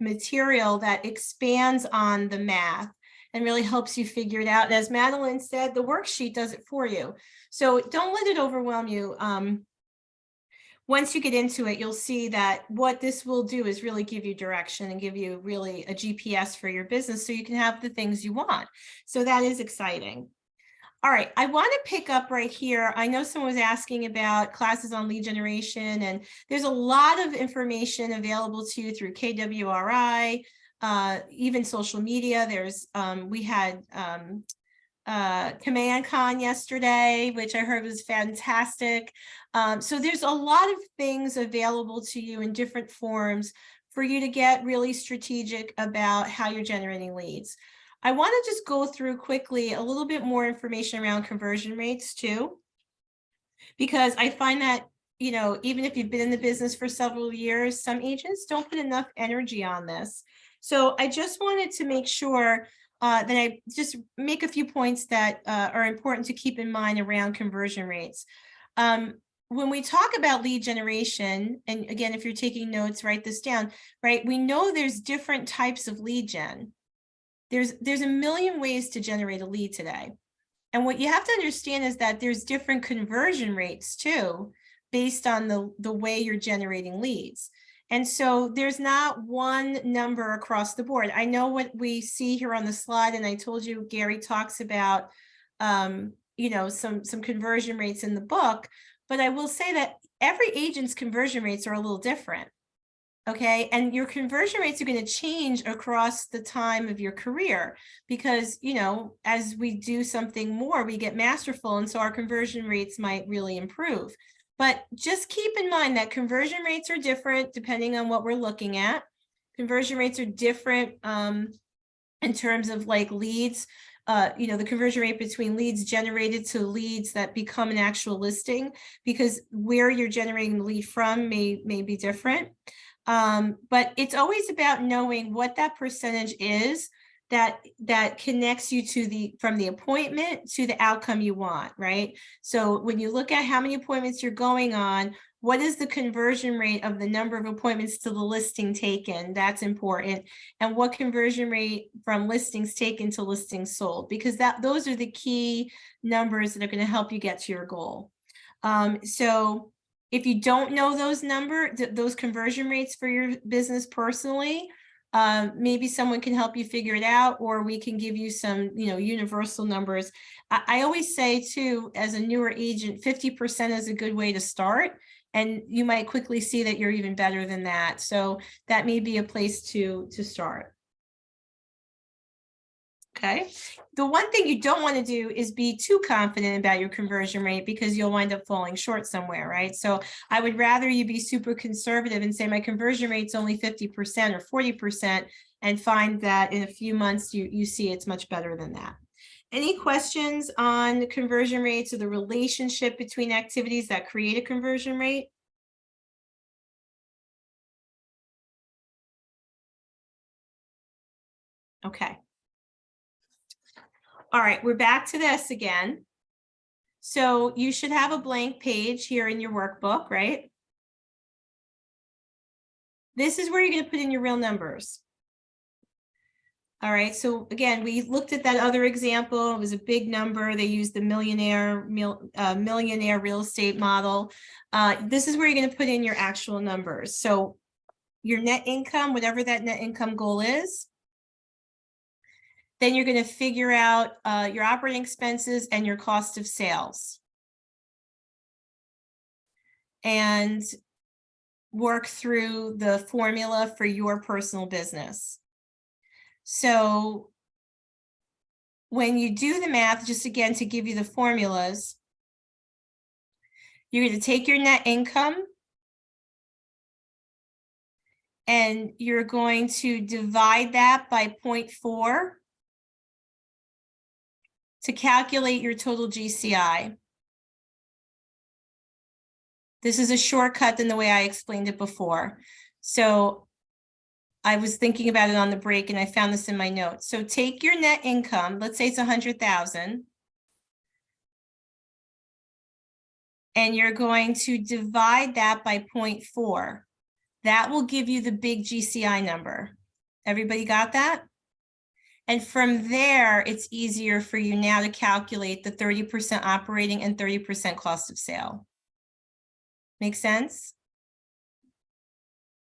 Speaker 1: material that expands on the math and really helps you figure it out. And as Madeline said, the worksheet does it for you. So don't let it overwhelm you. Once you get into it, you'll see that what this will do is really give you direction and give you really a GPS for your business so you can have the things you want. So that is exciting. All right, I want to pick up right here. I know someone was asking about classes on lead generation, and there's a lot of information available to you through KWRI, even social media. There's we had CommandCon yesterday, which I heard was fantastic. So there's a lot of things available to you in different forms for you to get really strategic about how you're generating leads. I want to just go through quickly a little bit more information around conversion rates too, because I find that, even if you've been in the business for several years, some agents don't put enough energy on this. So I just wanted to make sure that I just make a few points that are important to keep in mind around conversion rates. When we talk about lead generation, and again, if you're taking notes, write this down, right? We know there's different types of lead gen. there's a million ways to generate a lead today. And what you have to understand is that there's different conversion rates too, based on the way you're generating leads. And so there's not one number across the board. I know what we see here on the slide, and I told you Gary talks about you know, some conversion rates in the book, but I will say that every agent's conversion rates are a little different. Okay, and your conversion rates are going to change across the time of your career because, you know, as we do something more, we get masterful, and so our conversion rates might really improve. But just keep in mind that conversion rates are different depending on what we're looking at. Conversion rates are different in terms of like leads. You know, the conversion rate between leads generated to leads that become an actual listing, because where you're generating the lead from may be different. But it's always about knowing what that percentage is that connects you to from the appointment to the outcome you want, right? So when you look at how many appointments you're going on, what is the conversion rate of the number of appointments to the listing taken? That's important. And what conversion rate from listings taken to listings sold? Because those are the key numbers that are going to help you get to your goal. So if you don't know those conversion rates for your business personally, maybe someone can help you figure it out, or we can give you some, you know, universal numbers. I always say too, as a newer agent, 50% is a good way to start, and you might quickly see that you're even better than that. So that may be a place to start. Okay. The one thing you don't want to do is be too confident about your conversion rate, because you'll wind up falling short somewhere, right? So I would rather you be super conservative and say my conversion rate's only 50% or 40%, and find that in a few months you see it's much better than that. Any questions on conversion rates or the relationship between activities that create a conversion rate? Okay. All right, we're back to this again. So you should have a blank page here in your workbook, right? This is where you're going to put in your real numbers. All right, so again, we looked at that other example. It was a big number. They used the millionaire real estate model. This is where you're going to put in your actual numbers. So your net income, whatever that net income goal is. Then you're going to figure out your operating expenses and your cost of sales. And work through the formula for your personal business. So when you do the math, just again to give you the formulas, you're going to take your net income and you're going to divide that by 0.4 to calculate your total GCI. This is a shortcut than the way I explained it before. So I was thinking about it on the break and I found this in my notes. So take your net income, let's say it's 100,000. And you're going to divide that by 0.4. That will give you the big GCI number. Everybody got that? And from there, it's easier for you now to calculate the 30% operating and 30% cost of sale. Make sense?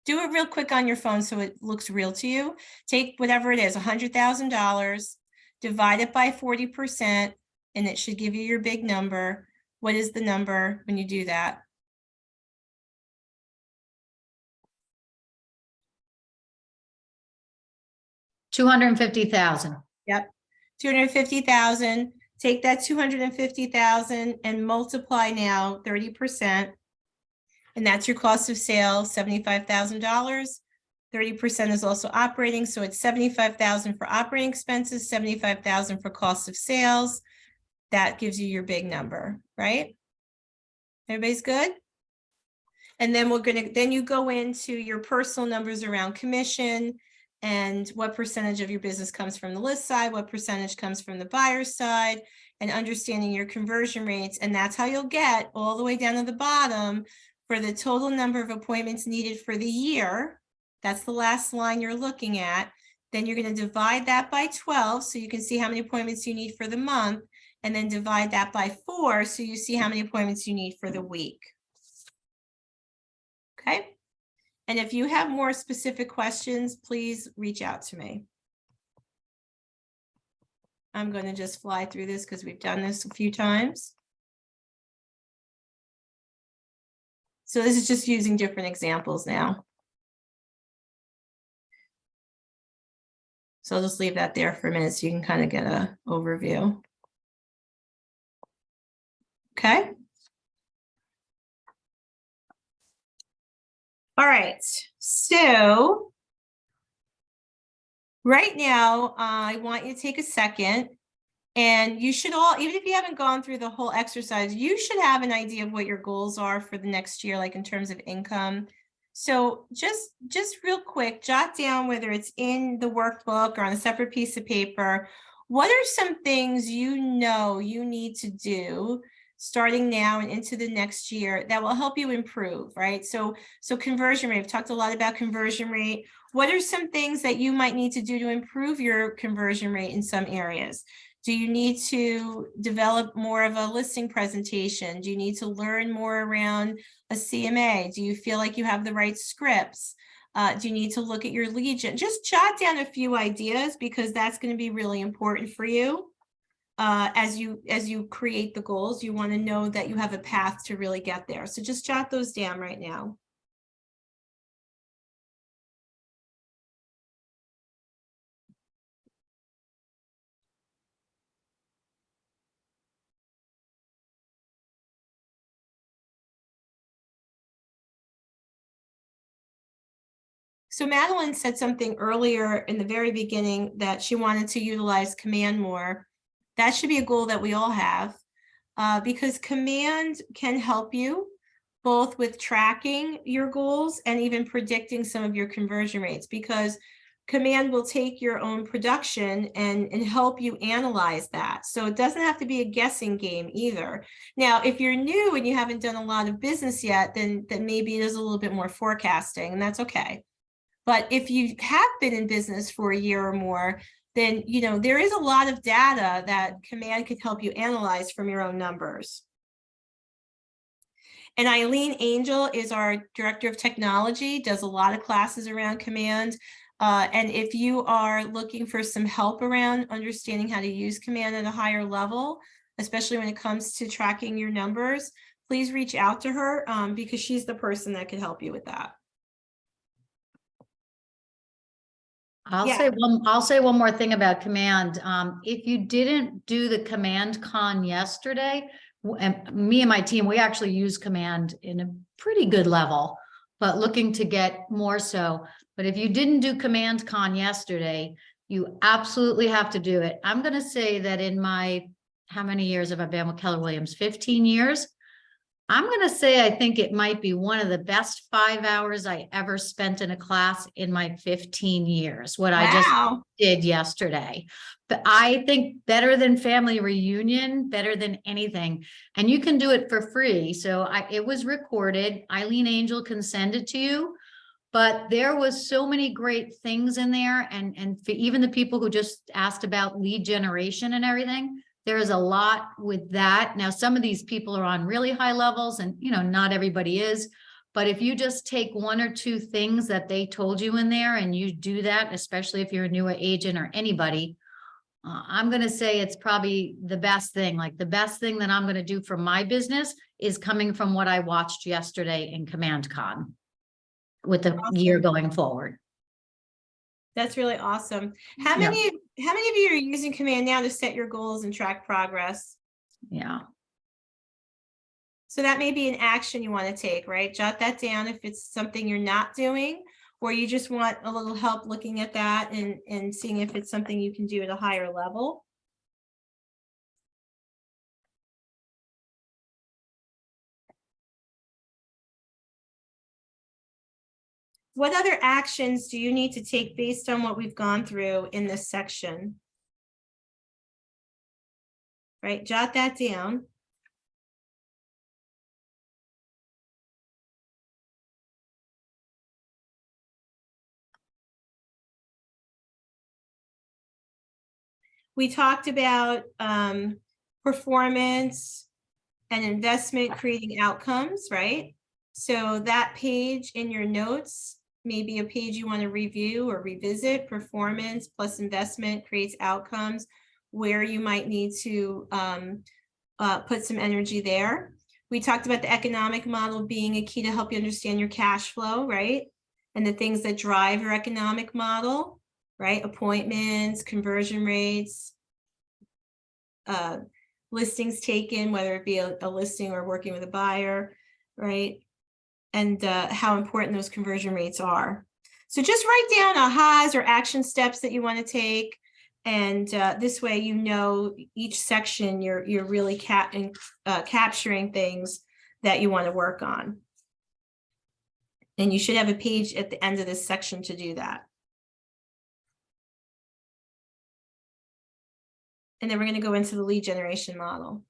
Speaker 1: Do it real quick on your phone so it looks real to you. Take whatever it is, $100,000, divide it by 40%, and it should give you your big number. What is the number when you do that?
Speaker 4: $250,000.
Speaker 1: Yep, 250,000. Take that 250,000 and multiply now 30%. And that's your cost of sale, $75,000. 30% is also operating, so it's 75,000 for operating expenses, 75,000 for cost of sales. That gives you your big number, right? Everybody's good? And then then you go into your personal numbers around commission and what percentage of your business comes from the list side, what percentage comes from the buyer's side, and understanding your conversion rates. And that's how you'll get all the way down to the bottom for the total number of appointments needed for the year. That's the last line you're looking at. Then you're going to divide that by 12 so you can see how many appointments you need for the month, and then divide that by 4 so you see how many appointments you need for the week. Okay? And if you have more specific questions, please reach out to me. I'm going to just fly through this because we've done this a few times. So this is just using different examples now. So I'll just leave that there for a minute so you can kind of get an overview. Okay. All right, so right now, I want you to take a second, and you should all, even if you haven't gone through the whole exercise, you should have an idea of what your goals are for the next year, like in terms of income. So just real quick, jot down, whether it's in the workbook or on a separate piece of paper, what are some things you know you need to do starting now and into the next year that will help you improve, right? So conversion rate, we've talked a lot about conversion rate. What are some things that you might need to do to improve your conversion rate in some areas? Do you need to develop more of a listing presentation? Do you need to learn more around a CMA? Do you feel like you have the right scripts? Do you need to look at your lead gen? Just jot down a few ideas, because that's going to be really important for you. As you create the goals, you want to know that you have a path to really get there. So just jot those down right now. So Madeline said something earlier in the very beginning that she wanted to utilize command more. That should be a goal that we all have, because command can help you both with tracking your goals and even predicting some of your conversion rates, because command will take your own production and help you analyze that. So it doesn't have to be a guessing game either. Now, if you're new and you haven't done a lot of business yet, then maybe it is a little bit more forecasting, and that's okay. But if you have been in business for a year or more, then there is a lot of data that command could help you analyze from your own numbers. And Eileen Angel is our director of technology, does a lot of classes around command. And if you are looking for some help around understanding how to use command at a higher level, especially when it comes to tracking your numbers, please reach out to her, because she's the person that could help you with that.
Speaker 4: I'll
Speaker 1: Yeah.
Speaker 4: say one more thing about command. If you didn't do the command con yesterday, and me and my team, we actually use command in a pretty good level, but looking to get more so. But if you didn't do command con yesterday, you absolutely have to do it. I'm going to say that in my, how many years have I been with Keller Williams? 15 years. I'm going to say I think it might be one of the best 5 hours I ever spent in a class in my 15 years, what I just did yesterday. But I think better than family reunion, better than anything. And you can do it for free. So it was recorded. Eileen Angel can send it to you. But there was so many great things in there. And for even the people who just asked about lead generation and everything, there's a lot with that. Now, some of these people are on really high levels, and not everybody is. But if you just take one or two things that they told you in there and you do that, especially if you're a newer agent or anybody, I'm going to say it's probably the best thing. Like the best thing that I'm going to do for my business is coming from what I watched yesterday in Command Con with the year going forward.
Speaker 1: That's really awesome. How many of you are using command now to set your goals and track progress?
Speaker 4: Yeah.
Speaker 1: So that may be an action you want to take, right? Jot that down if it's something you're not doing, or you just want a little help looking at that and seeing if it's something you can do at a higher level. What other actions do you need to take based on what we've gone through in this section? Right, jot that down. We talked about performance and investment creating outcomes, right? So that page in your notes may be a page you want to review or revisit. Performance plus investment creates outcomes, where you might need to put some energy there. We talked about the economic model being a key to help you understand your cash flow, right? And the things that drive your economic model, right? Appointments, conversion rates, listings taken, whether it be a listing or working with a buyer, right? And how important those conversion rates are. So just write down ahas or action steps that you want to take. And this way, you know, each section you're really capturing things that you want to work on. And you should have a page at the end of this section to do that. And then we're going to go into the lead generation model.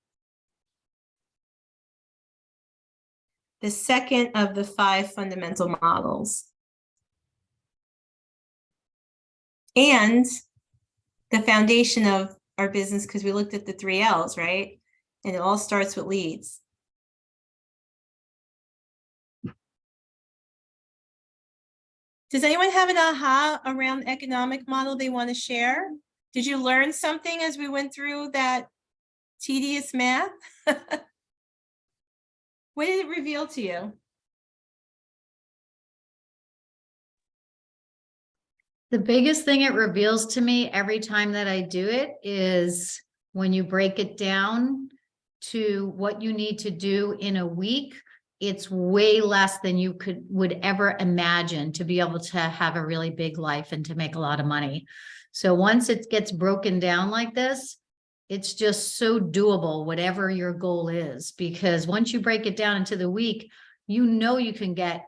Speaker 1: The second of the 5 fundamental models. And the foundation of our business, because we looked at the 3 L's, right? And it all starts with leads. Does anyone have an aha around the economic model they want to share? Did you learn something as we went through that tedious math? What did it reveal to you?
Speaker 4: The biggest thing it reveals to me every time that I do it is when you break it down to what you need to do in a week, it's way less than you would ever imagine to be able to have a really big life and to make a lot of money. So once it gets broken down like this, it's just so doable, whatever your goal is, because once you break it down into the week, you know you can get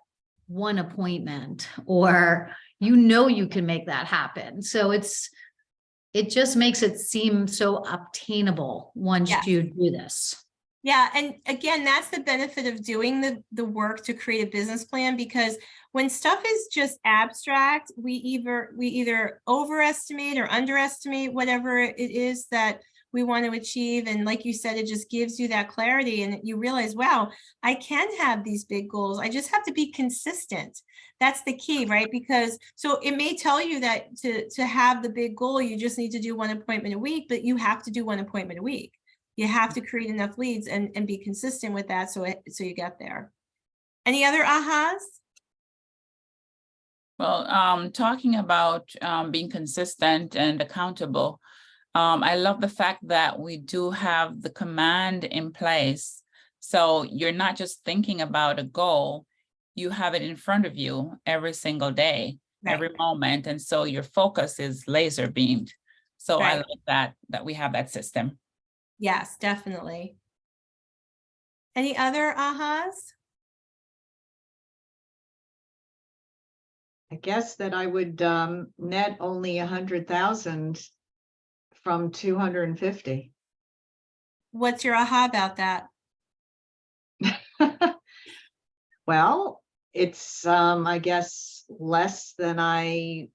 Speaker 4: 1 appointment, or you know you can make that happen. So it just makes it seem so obtainable once you do this.
Speaker 1: Yeah, and again, that's the benefit of doing the work to create a business plan, because when stuff is just abstract, we either overestimate or underestimate whatever it is that we want to achieve. And like you said, it just gives you that clarity, and you realize, wow, I can have these big goals. I just have to be consistent. That's the key, right? Because so it may tell you that to have the big goal, you just need to do 1 appointment a week, but you have to do 1 appointment a week. You have to create enough leads and be consistent with that, so you get there. Any other ahas?
Speaker 7: Well, talking about being consistent and accountable, I love the fact that we do have the command in place. So you're not just thinking about a goal, you have it in front of you every single day,
Speaker 1: Right.
Speaker 7: every moment. And so your focus is laser beamed. So I
Speaker 1: Right.
Speaker 7: like that we have that system.
Speaker 1: Yes, definitely. Any other ahas?
Speaker 6: I guess that I would net only 100,000 from 250.
Speaker 1: What's your aha about that?
Speaker 6: Well, it's I guess less than I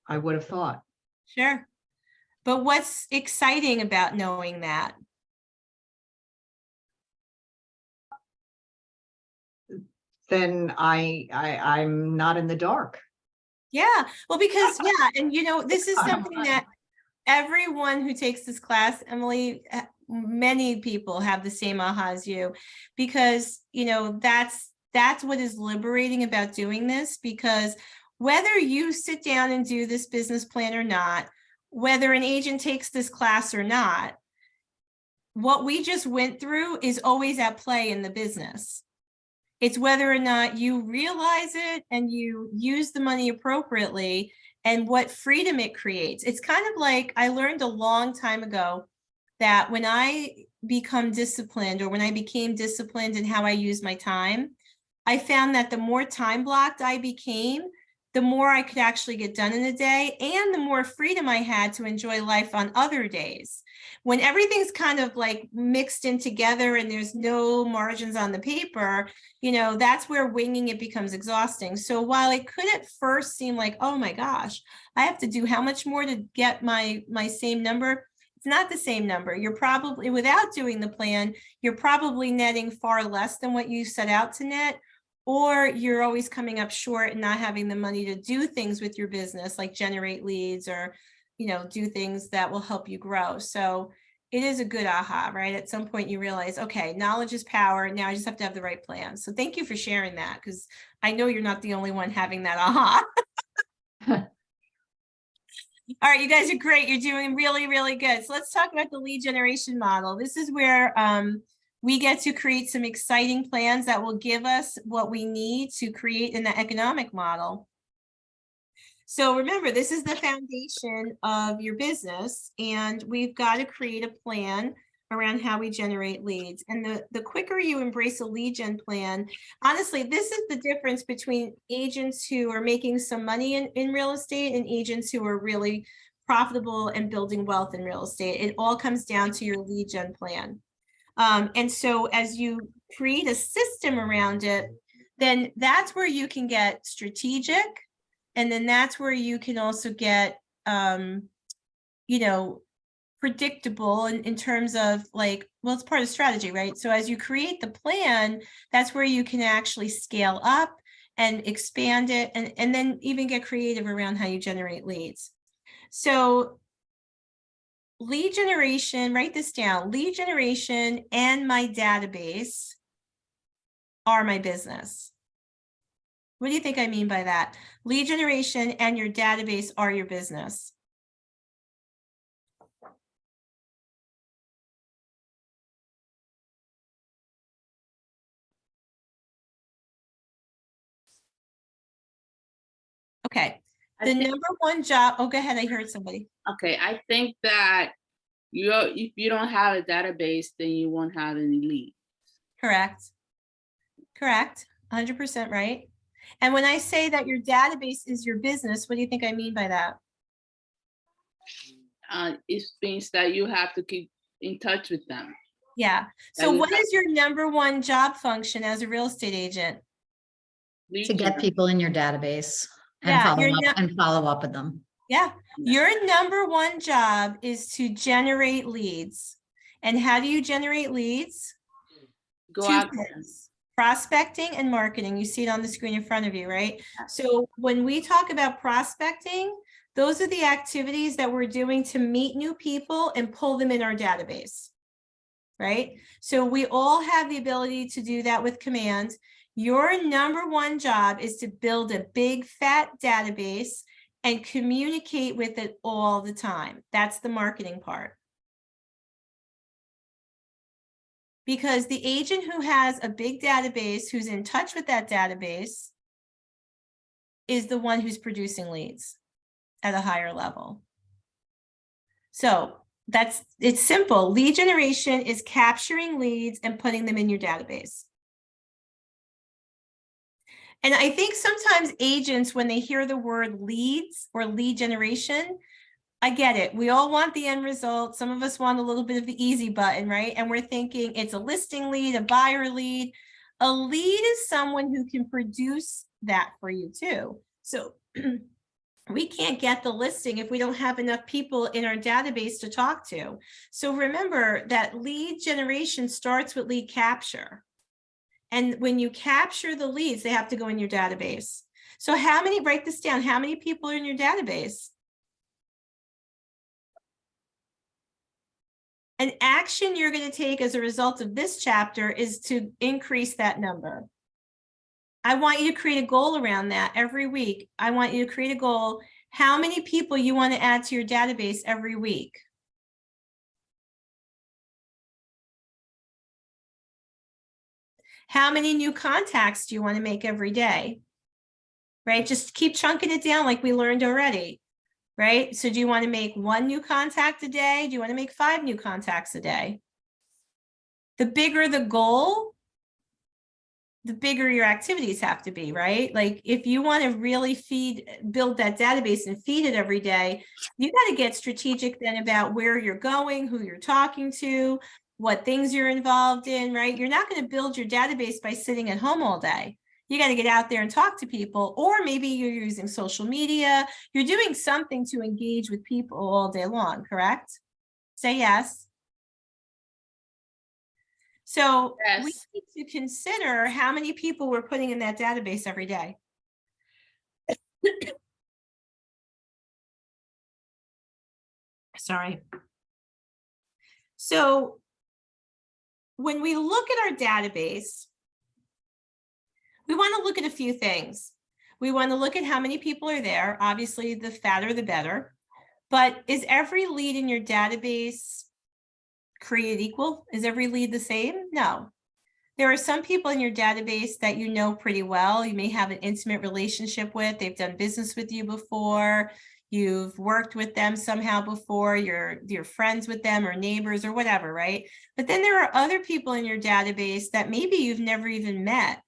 Speaker 6: would have thought.
Speaker 1: Sure. But what's exciting about knowing that?
Speaker 6: Then I'm not in the dark.
Speaker 1: Yeah, well, because, yeah, and you know, this is something that everyone who takes this class, Emily, many people have the same aha as you, because, you know, that's what is liberating about doing this, because whether you sit down and do this business plan or not, whether an agent takes this class or not, what we just went through is always at play in the business. It's whether or not you realize it and you use the money appropriately and what freedom it creates. It's kind of like, I learned a long time ago that when I become disciplined, or when I became disciplined in how I use my time, I found that the more time blocked I became, the more I could actually get done in a day and the more freedom I had to enjoy life on other days. When everything's kind of like mixed in together and there's no margins on the paper, you know, that's where winging it becomes exhausting. So while it could at first seem like, oh my gosh, I have to do how much more to get my same number? It's not the same number. You're probably, without doing the plan, you're probably netting far less than what you set out to net, or you're always coming up short and not having the money to do things with your business, like generate leads or, you know, do things that will help you grow. So it is a good aha, right? At some point you realize, okay, knowledge is power. Now I just have to have the right plan. So thank you for sharing that, because I know you're not the only one having that aha. All right, you guys are great. You're doing really, really good. So let's talk about the lead generation model. This is where we get to create some exciting plans that will give us what we need to create in the economic model. So remember, this is the foundation of your business, and we've got to create a plan around how we generate leads. And the quicker you embrace a lead gen plan, honestly, this is the difference between agents who are making some money in real estate and agents who are really profitable and building wealth in real estate. It all comes down to your lead gen plan. And so as you create a system around it, then that's where you can get strategic. And then that's where you can also get, you know, predictable in terms of like, well, it's part of strategy, right? So as you create the plan, that's where you can actually scale up and expand it, and then even get creative around how you generate leads. So lead generation, write this down, lead generation and my database are my business. What do you think I mean by that? Lead generation and your database are your business. Okay, the number one job, oh, go ahead, I heard somebody.
Speaker 3: Okay, I think that if you don't have a database, then you won't have any leads.
Speaker 1: Correct. Correct. 100% right. And when I say that your database is your business, what do you think I mean by that?
Speaker 3: It means that you have to keep in touch with them.
Speaker 1: Yeah. So what is your number one job function as a real estate agent?
Speaker 4: To get people in your database and
Speaker 1: Yeah,
Speaker 4: follow up with them.
Speaker 1: Yeah. Your number one job is to generate leads. And how do you generate leads?
Speaker 3: Go
Speaker 1: Two
Speaker 3: out.
Speaker 1: things, prospecting and marketing. You see it on the screen in front of you, right? So when we talk about prospecting, those are the activities that we're doing to meet new people and pull them in our database, right? So we all have the ability to do that with command. Your number one job is to build a big fat database and communicate with it all the time. That's the marketing part. Because the agent who has a big database, who's in touch with that database, is the one who's producing leads at a higher level. So it's simple. Lead generation is capturing leads and putting them in your database. And I think sometimes agents, when they hear the word leads or lead generation, I get it. We all want the end result. Some of us want a little bit of the easy button, right? And we're thinking it's a listing lead, a buyer lead. A lead is someone who can produce that for you too. So we can't get the listing if we don't have enough people in our database to talk to. So remember that lead generation starts with lead capture. And when you capture the leads, they have to go in your database. So how many, write this down, how many people are in your database? An action you're going to take as a result of this chapter is to increase that number. I want you to create a goal around that every week. I want you to create a goal, how many people you want to add to your database every week. How many new contacts do you want to make every day? Right? Just keep chunking it down like we learned already. Right? So do you want to make 1 new contact a day? Do you want to make 5 new contacts a day? The bigger the goal, the bigger your activities have to be, right? Like if you want to really build that database and feed it every day, you got to get strategic then about where you're going, who you're talking to, what things you're involved in, right? You're not going to build your database by sitting at home all day. You got to get out there and talk to people, or maybe you're using social media. You're doing something to engage with people all day long, correct? Say yes. So we
Speaker 3: Yes.
Speaker 1: need to consider how many people we're putting in that database every day. Sorry. So when we look at our database, we want to look at a few things. We want to look at how many people are there. Obviously, the fatter, the better. But is every lead in your database created equal? Is every lead the same? No. There are some people in your database that you know pretty well. You may have an intimate relationship with. They've done business with you before. You've worked with them somehow before. You're friends with them or neighbors or whatever, right? But then there are other people in your database that maybe you've never even met.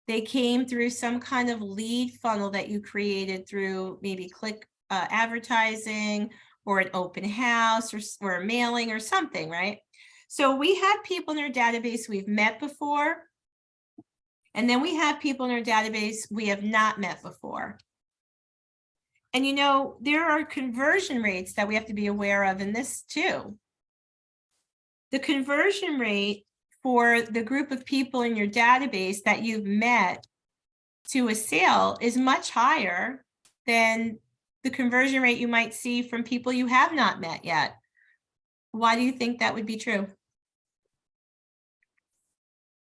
Speaker 1: They came through some kind of lead funnel that you created through maybe click advertising or an open house or a mailing or something, right? So we have people in our database we've met before, and then we have people in our database we have not met before. And you know, there are conversion rates that we have to be aware of in this too. The conversion rate for the group of people in your database that you've met to a sale is much higher than the conversion rate you might see from people you have not met yet. Why do you think that would be true?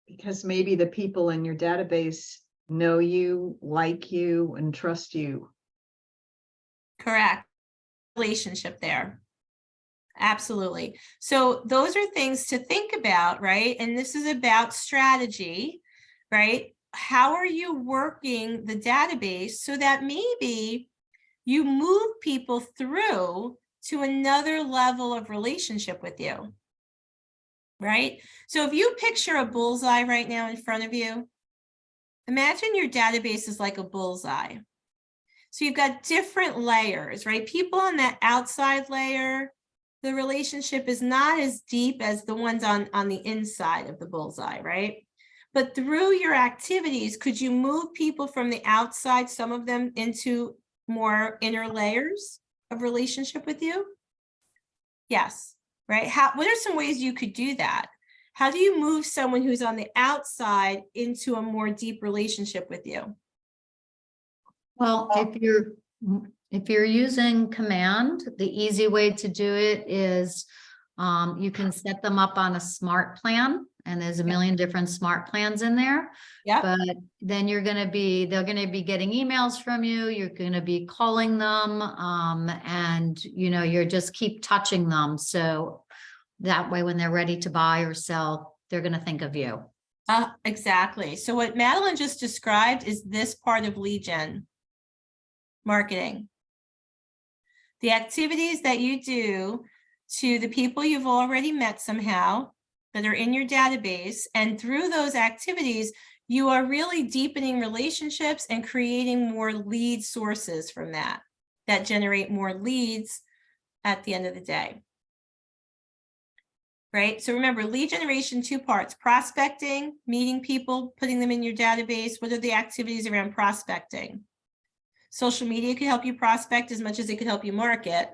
Speaker 6: Because maybe the people in your database know you, like you, and trust you.
Speaker 1: Correct. Relationship there. Absolutely. So those are things to think about, right? And this is about strategy, right? How are you working the database so that maybe you move people through to another level of relationship with you, right? So if you picture a bullseye right now in front of you, imagine your database is like a bullseye. So you've got different layers, right? People on that outside layer, the relationship is not as deep as the ones on the inside of the bullseye, right? But through your activities, could you move people from the outside, some of them into more inner layers of relationship with you? Yes, right? What are some ways you could do that? How do you move someone who's on the outside into a more deep relationship with you?
Speaker 4: Well, if you're using command, the easy way to do it is you can set them up on a smart plan, and there's a million different smart plans in there.
Speaker 1: Yeah.
Speaker 4: But then they're going to be getting emails from you. You're going to be calling them, and you're just keep touching them. So that way, when they're ready to buy or sell, they're going to think of you.
Speaker 1: Exactly. So what Madeline just described is this part of lead gen marketing. The activities that you do to the people you've already met somehow that are in your database, and through those activities, you are really deepening relationships and creating more lead sources from that generate more leads at the end of the day. Right? So remember, lead generation, two parts: prospecting, meeting people, putting them in your database. What are the activities around prospecting? Social media could help you prospect as much as it could help you market.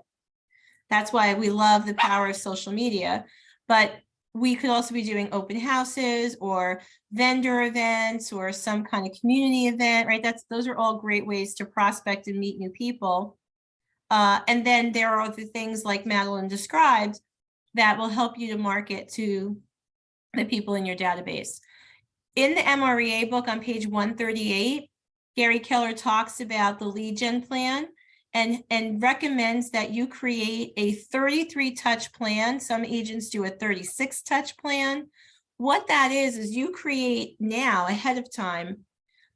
Speaker 1: That's why we love the power of social media. But we could also be doing open houses or vendor events or some kind of community event, right? Those are all great ways to prospect and meet new people. And then there are other things like Madeline described that will help you to market to the people in your database. In the MREA book on page 138, Gary Keller talks about the lead gen plan and recommends that you create a 33 touch plan. Some agents do a 36 touch plan. What that is you create now ahead of time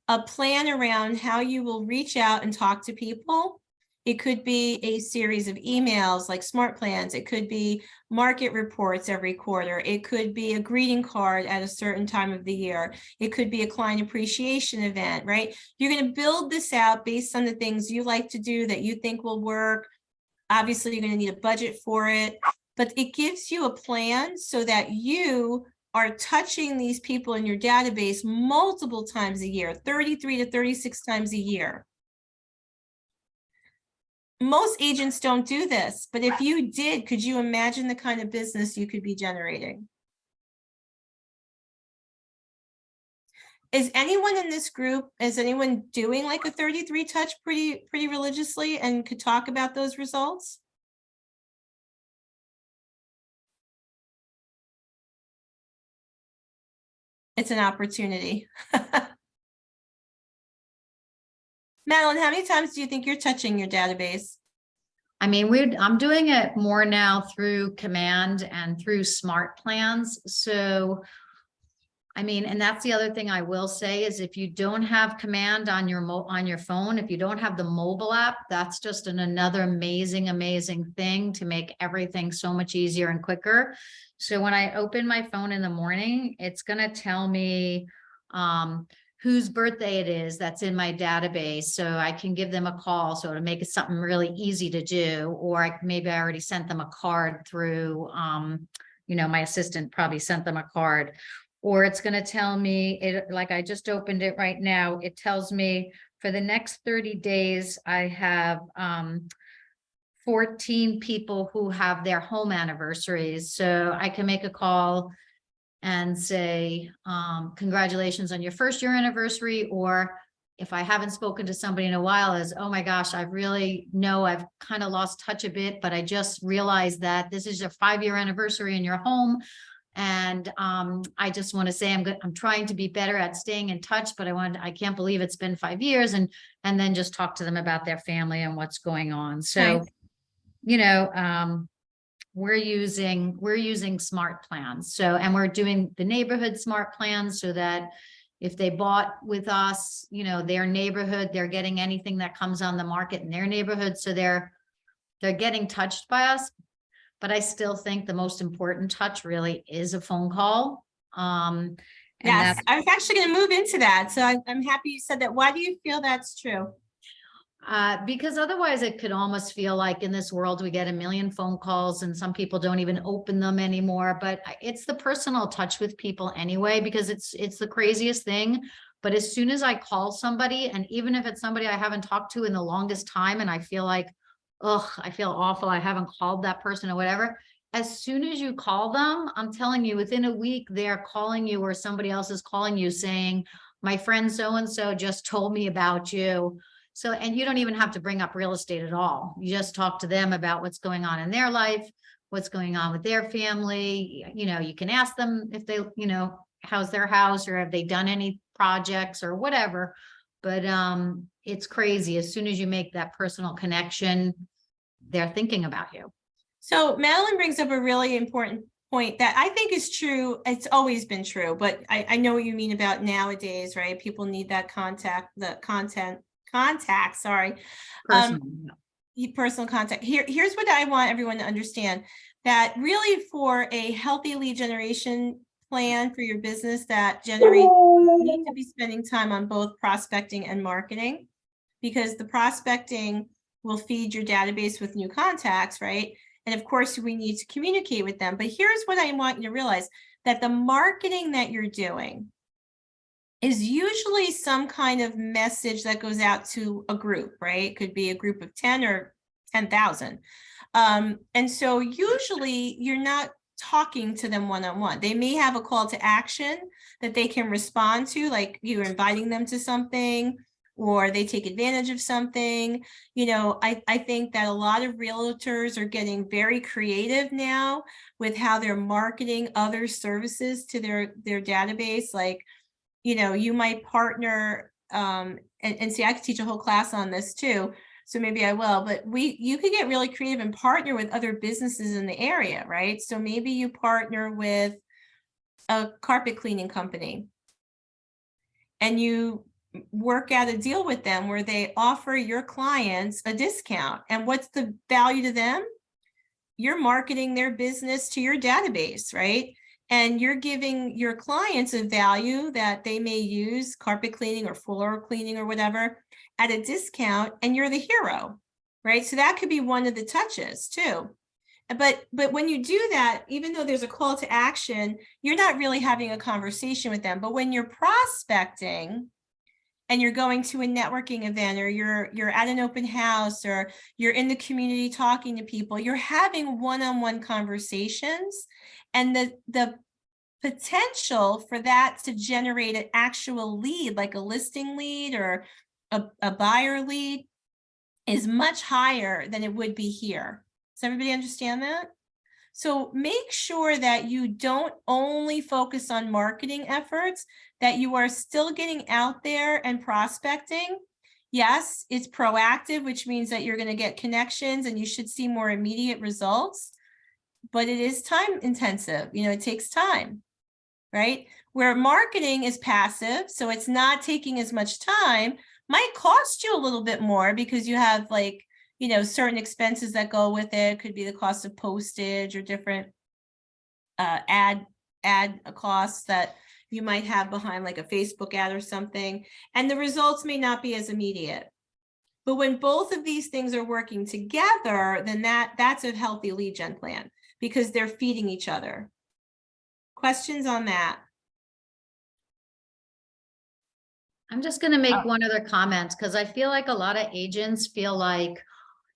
Speaker 1: a plan around how you will reach out and talk to people It could be a series of emails like smart plans. It could be market reports every quarter. It could be a greeting card at a certain time of the year. It could be a client appreciation event, right? You're going to build this out based on the things you like to do that you think will work. Obviously, you're going to need a budget for it, but it gives you a plan so that you are touching these people in your database multiple times a year, 33 to 36 times a year. Most agents don't do this, but if you did, could you imagine the kind of business you could be generating? Is anyone in this group, is anyone doing like a 33 touch pretty religiously and could talk about those results? It's an opportunity. Madeline, how many times do you think you're touching your database?
Speaker 4: I mean, I'm doing it more now through Command and through smart plans. So, I mean, and that's the other thing I will say is if you don't have Command on your phone, if you don't have the mobile app, that's just another amazing thing to make everything so much easier and quicker. So when I open my phone in the morning, it's going to tell me whose birthday it is that's in my database, so I can give them a call. So to make it something really easy to do, or maybe I already sent them a card through, you know, my assistant probably sent them a card, or it's going to tell me it, like I just opened it right now. It tells me for the next 30 days, I have 14 people who have their home anniversaries. So I can make a call and say, congratulations on your first year anniversary. Or if I haven't spoken to somebody in a while, is, oh my gosh, I've kind of lost touch a bit, but I just realized that this is your 5-year anniversary in your home. And I just want to say I'm trying to be better at staying in touch, but I can't believe it's been 5 years, and then just talk to them about their family and what's going on. So,
Speaker 1: Nice.
Speaker 4: you know, we're using smart plans. So, and we're doing the neighborhood smart plans so that if they bought with us, you know, their neighborhood, they're getting anything that comes on the market in their neighborhood. So they're getting touched by us. But I still think the most important touch really is a phone call. And
Speaker 1: Yes, I was actually going to move into that. So I'm happy you said that. Why do you feel that's true?
Speaker 4: Because otherwise it could almost feel like in this world we get a million phone calls and some people don't even open them anymore. But it's the personal touch with people anyway, because it's the craziest thing. But as soon as I call somebody, and even if it's somebody I haven't talked to in the longest time, and I feel like, oh, I feel awful, I haven't called that person or whatever. As soon as you call them, I'm telling you, within a week, they're calling you or somebody else is calling you saying, my friend so-and-so just told me about you. So, and you don't even have to bring up real estate at all. You just talk to them about what's going on in their life, what's going on with their family. You know, you can ask them if they, you know, how's their house, or have they done any projects or whatever. But it's crazy. As soon as you make that personal connection, they're thinking about you.
Speaker 1: So Madeline brings up a really important point that I think is true. It's always been true, but I know what you mean about nowadays, right? People need that contact, sorry. Personal contact. Here's what I want everyone to understand, that really for a healthy lead generation plan for your business that generates, you need to be spending time on both prospecting and marketing, because the prospecting will feed your database with new contacts, right? And of course, we need to communicate with them. But here's what I want you to realize, that the marketing that you're doing is usually some kind of message that goes out to a group, right? It could be a group of 10 or 10,000. And so usually you're not talking to them one-on-one. They may have a call to action that they can respond to, like you're inviting them to something, or they take advantage of something. You know, I think that a lot of realtors are getting very creative now with how they're marketing other services to their database. Like, you know, you might partner, and see, I could teach a whole class on this too, so maybe I will, but you could get really creative and partner with other businesses in the area, right? So maybe you partner with a carpet cleaning company, and you work out a deal with them where they offer your clients a discount. And what's the value to them? You're marketing their business to your database, right? And you're giving your clients a value that they may use, carpet cleaning or floor cleaning or whatever, at a discount, and you're the hero, right? So that could be one of the touches too. But when you do that, even though there's a call to action, you're not really having a conversation with them. But when you're prospecting and you're going to a networking event, or you're at an open house, or you're in the community talking to people, you're having one-on-one conversations, and the potential for that to generate an actual lead, like a listing lead or a buyer lead, is much higher than it would be here. Does everybody understand that? So make sure that you don't only focus on marketing efforts, that you are still getting out there and prospecting. Yes, it's proactive, which means that you're going to get connections and you should see more immediate results, but it is time intensive. You know, it takes time, right? Where marketing is passive, so it's not taking as much time, might cost you a little bit more because you have, like, you know, certain expenses that go with it. Could be the cost of postage or different ad costs that you might have behind, like a Facebook ad or something. And the results may not be as immediate. But when both of these things are working together, then that's a healthy lead gen plan, because they're feeding each other. Questions on that?
Speaker 4: I'm just gonna make one other comment, because I feel like a lot of agents feel like,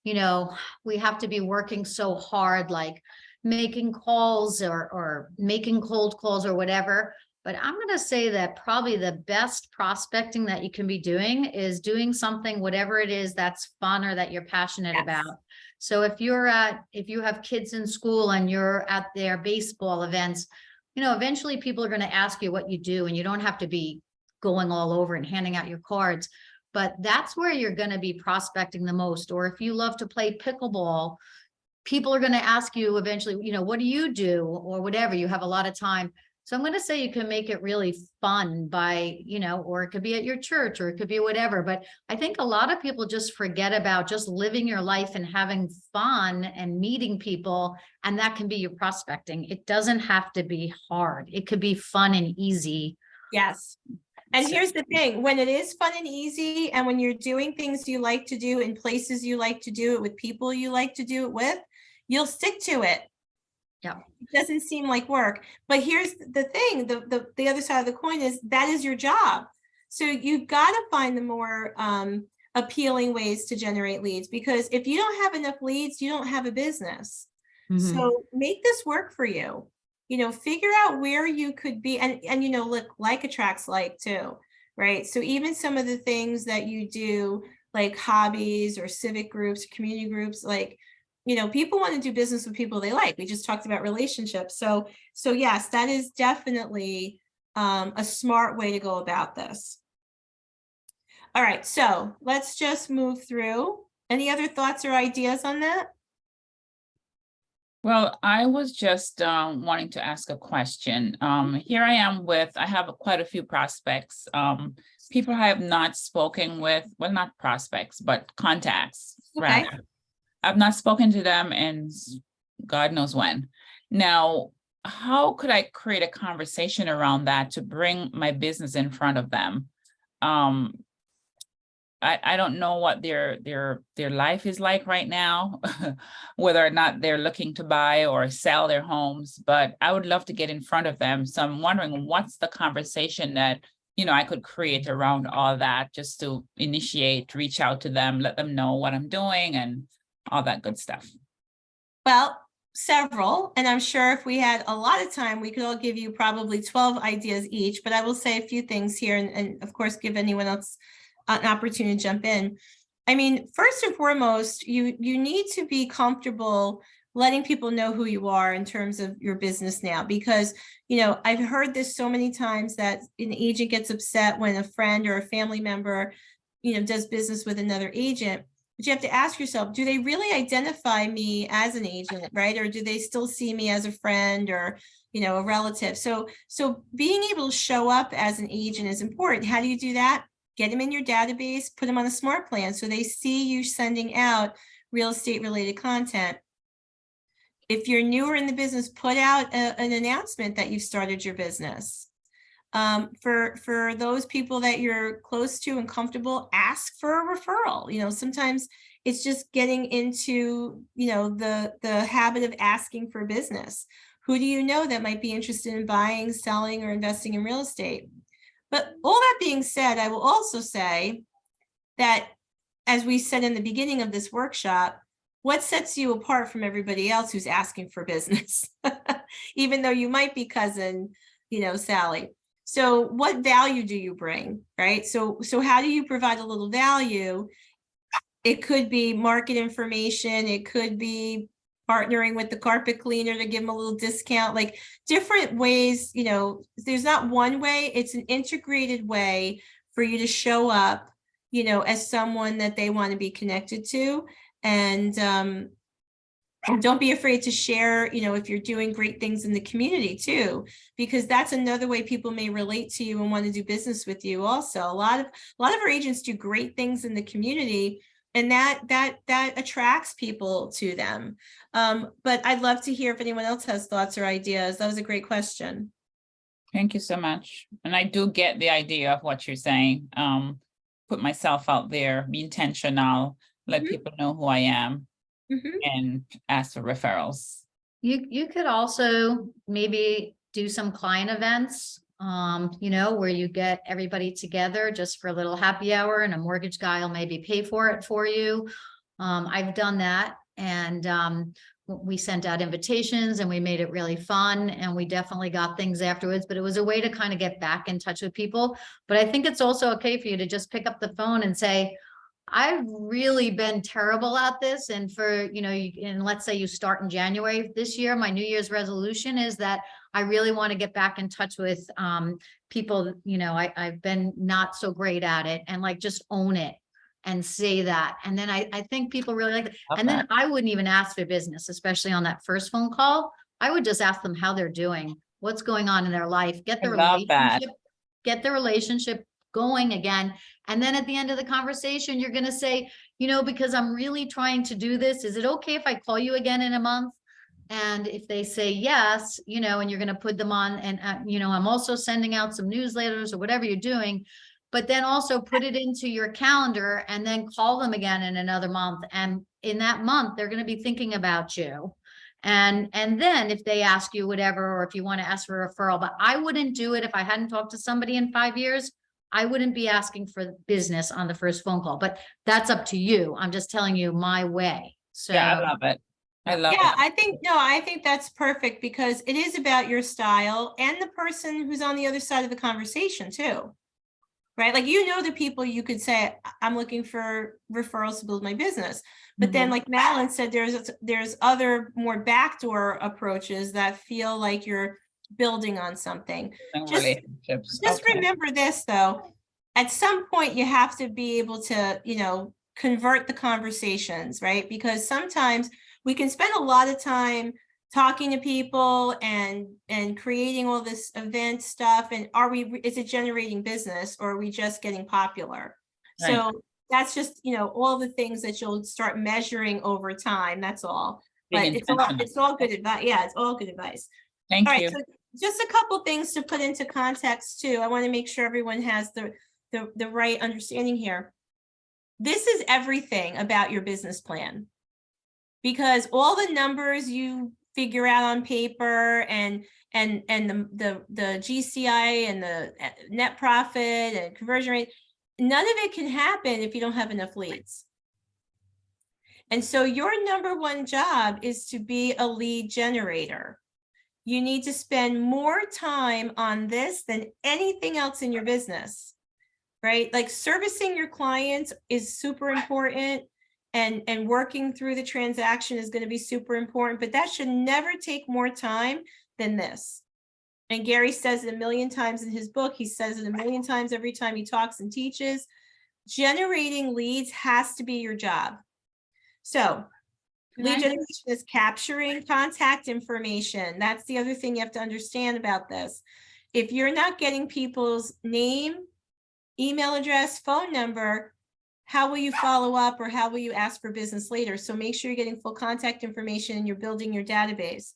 Speaker 4: you know, we have to be working so hard, like making calls or making cold calls or whatever. But I'm going to say that probably the best prospecting that you can be doing is doing something, whatever it is, that's fun or that you're passionate
Speaker 1: Yes.
Speaker 4: about. So if you have kids in school and you're at their baseball events, you know, eventually people are going to ask you what you do, and you don't have to be going all over and handing out your cards. But that's where you're going to be prospecting the most. Or if you love to play pickleball, people are going to ask you eventually, you know, what do you do, or whatever, you have a lot of time. So I'm going to say you can make it really fun by, you know, or it could be at your church, or it could be whatever. But I think a lot of people just forget about just living your life and having fun and meeting people. And that can be your prospecting. It doesn't have to be hard. It could be fun and easy.
Speaker 1: Yes. And here's the thing, when it is fun and easy, and when you're doing things you like to do in places you like to do it with people you like to do it with, you'll stick to it.
Speaker 4: Yeah.
Speaker 1: It doesn't seem like work. But here's the thing, the other side of the coin is that is your job. So you've got to find the more appealing ways to generate leads, because if you don't have enough leads, you don't have a business.
Speaker 4: Mhm.
Speaker 1: So make this work for you. You know, figure out where you could be, and you know, look, like attracts like too, right? So even some of the things that you do, like hobbies or civic groups, community groups, like, you know, people want to do business with people they like. We just talked about relationships. So yes, that is definitely a smart way to go about this. All right, so let's just move through. Any other thoughts or ideas on that?
Speaker 7: Well, I was just wanting to ask a question. Here I am I have quite a few prospects, people I have not spoken with, well, not prospects, but contacts,
Speaker 1: Okay.
Speaker 7: rather. I've not spoken to them in God knows when. Now, how could I create a conversation around that to bring my business in front of them? I don't know what their life is like right now, whether or not they're looking to buy or sell their homes, but I would love to get in front of them. So I'm wondering, what's the conversation that, you know, I could create around all that, just to initiate, reach out to them, let them know what I'm doing and all that good stuff.
Speaker 1: Well, several, and I'm sure if we had a lot of time, we could all give you probably 12 ideas each, but I will say a few things here, and of course, give anyone else an opportunity to jump in. I mean, first and foremost, you need to be comfortable letting people know who you are in terms of your business now, because, you know, I've heard this so many times that an agent gets upset when a friend or a family member, you know, does business with another agent. But you have to ask yourself, do they really identify me as an agent, right? Or do they still see me as a friend or, you know, a relative? So being able to show up as an agent is important. How do you do that? get them in your database, put them on a smart plan so they see you sending out real estate related content. If you're newer in the business, put out an announcement that you've started your business. For those people that you're close to and comfortable, ask for a referral. You know, sometimes it's just getting into, you know, the habit of asking for business. Who do you know that might be interested in buying, selling, or investing in real estate? But all that being said, I will also say that, as we said in the beginning of this workshop, what sets you apart from everybody else who's asking for business, even though you might be cousin, you know, Sally. So what value do you bring, right? So how do you provide a little value? It could be market information. It could be partnering with the carpet cleaner to give them a little discount, like different ways. You know, there's not one way, it's an integrated way for you to show up, you know, as someone that they want to be connected to. And don't be afraid to share, you know, if you're doing great things in the community too, because that's another way people may relate to you and want to do business with you. Also, a lot of our agents do great things in the community, and that attracts people to them. But I'd love to hear if anyone else has thoughts or ideas. That was a great question.
Speaker 7: Thank you so much. And I do get the idea of what you're saying. Put myself out there, be intentional, let people know who I am, and ask for referrals.
Speaker 4: You could also maybe do some client events, you know, where you get everybody together just for a little happy hour, and a mortgage guy will maybe pay for it for you. I've done that, and we sent out invitations and we made it really fun, and we definitely got things afterwards, but it was a way to kind of get back in touch with people. But I think it's also okay for you to just pick up the phone and say, I've really been terrible at this. And for, you know, and let's say you start in January this year, my New Year's resolution is that I really want to get back in touch with people, you know, I've been not so great at it, and like just own it and say that. And then I think people really like it. And then I wouldn't even ask for business, especially on that first phone call. I would just ask them how they're doing, what's going on in their life, get the relationship going again. And then at the end of the conversation, you're going to say, you know, because I'm really trying to do this, is it okay if I call you again in a month? And if they say yes, you know, and you're going to put them on, and you know, I'm also sending out some newsletters or whatever you're doing, but then also put it into your calendar and then call them again in another month. And in that month, they're going to be thinking about you. And then if they ask you whatever, or if you want to ask for a referral, but I wouldn't do it if I hadn't talked to somebody in 5 years. I wouldn't be asking for business on the first phone call, but that's up to you. I'm just telling you my way. So
Speaker 7: yeah, I love it. I love it.
Speaker 1: I think that's perfect, because it is about your style and the person who's on the other side of the conversation too, right? Like, you know, the people you could say, I'm looking for referrals to build my business. But then, like Madeline said, there's other more backdoor approaches that feel like you're building on something. Just remember this though, at some point you have to be able to, you know, convert the conversations, right? Because sometimes we can spend a lot of time talking to people and creating all this event stuff, and is it generating business, or are we just getting popular? Right. So that's just, you know, all the things that you'll start measuring over time. That's all. But it's all good advice. Yeah, it's all good advice.
Speaker 7: Thank you.
Speaker 1: So just a couple things to put into context too. I want to make sure everyone has the right understanding here. This is everything about your business plan, because all the numbers you figure out on paper and the GCI and the net profit and conversion rate, none of it can happen if you don't have enough leads. And so your number one job is to be a lead generator. You need to spend more time on this than anything else in your business, right? Like, servicing your clients is super important, and working through the transaction is going to be super important, but that should never take more time than this. And Gary says it a million times in his book. He says it a million times every time he talks and teaches. Generating leads has to be your job. So lead generation is capturing contact information. That's the other thing you have to understand about this. If you're not getting people's name, email address, phone number, how will you follow up or how will you ask for business later? So make sure you're getting full contact information and you're building your database.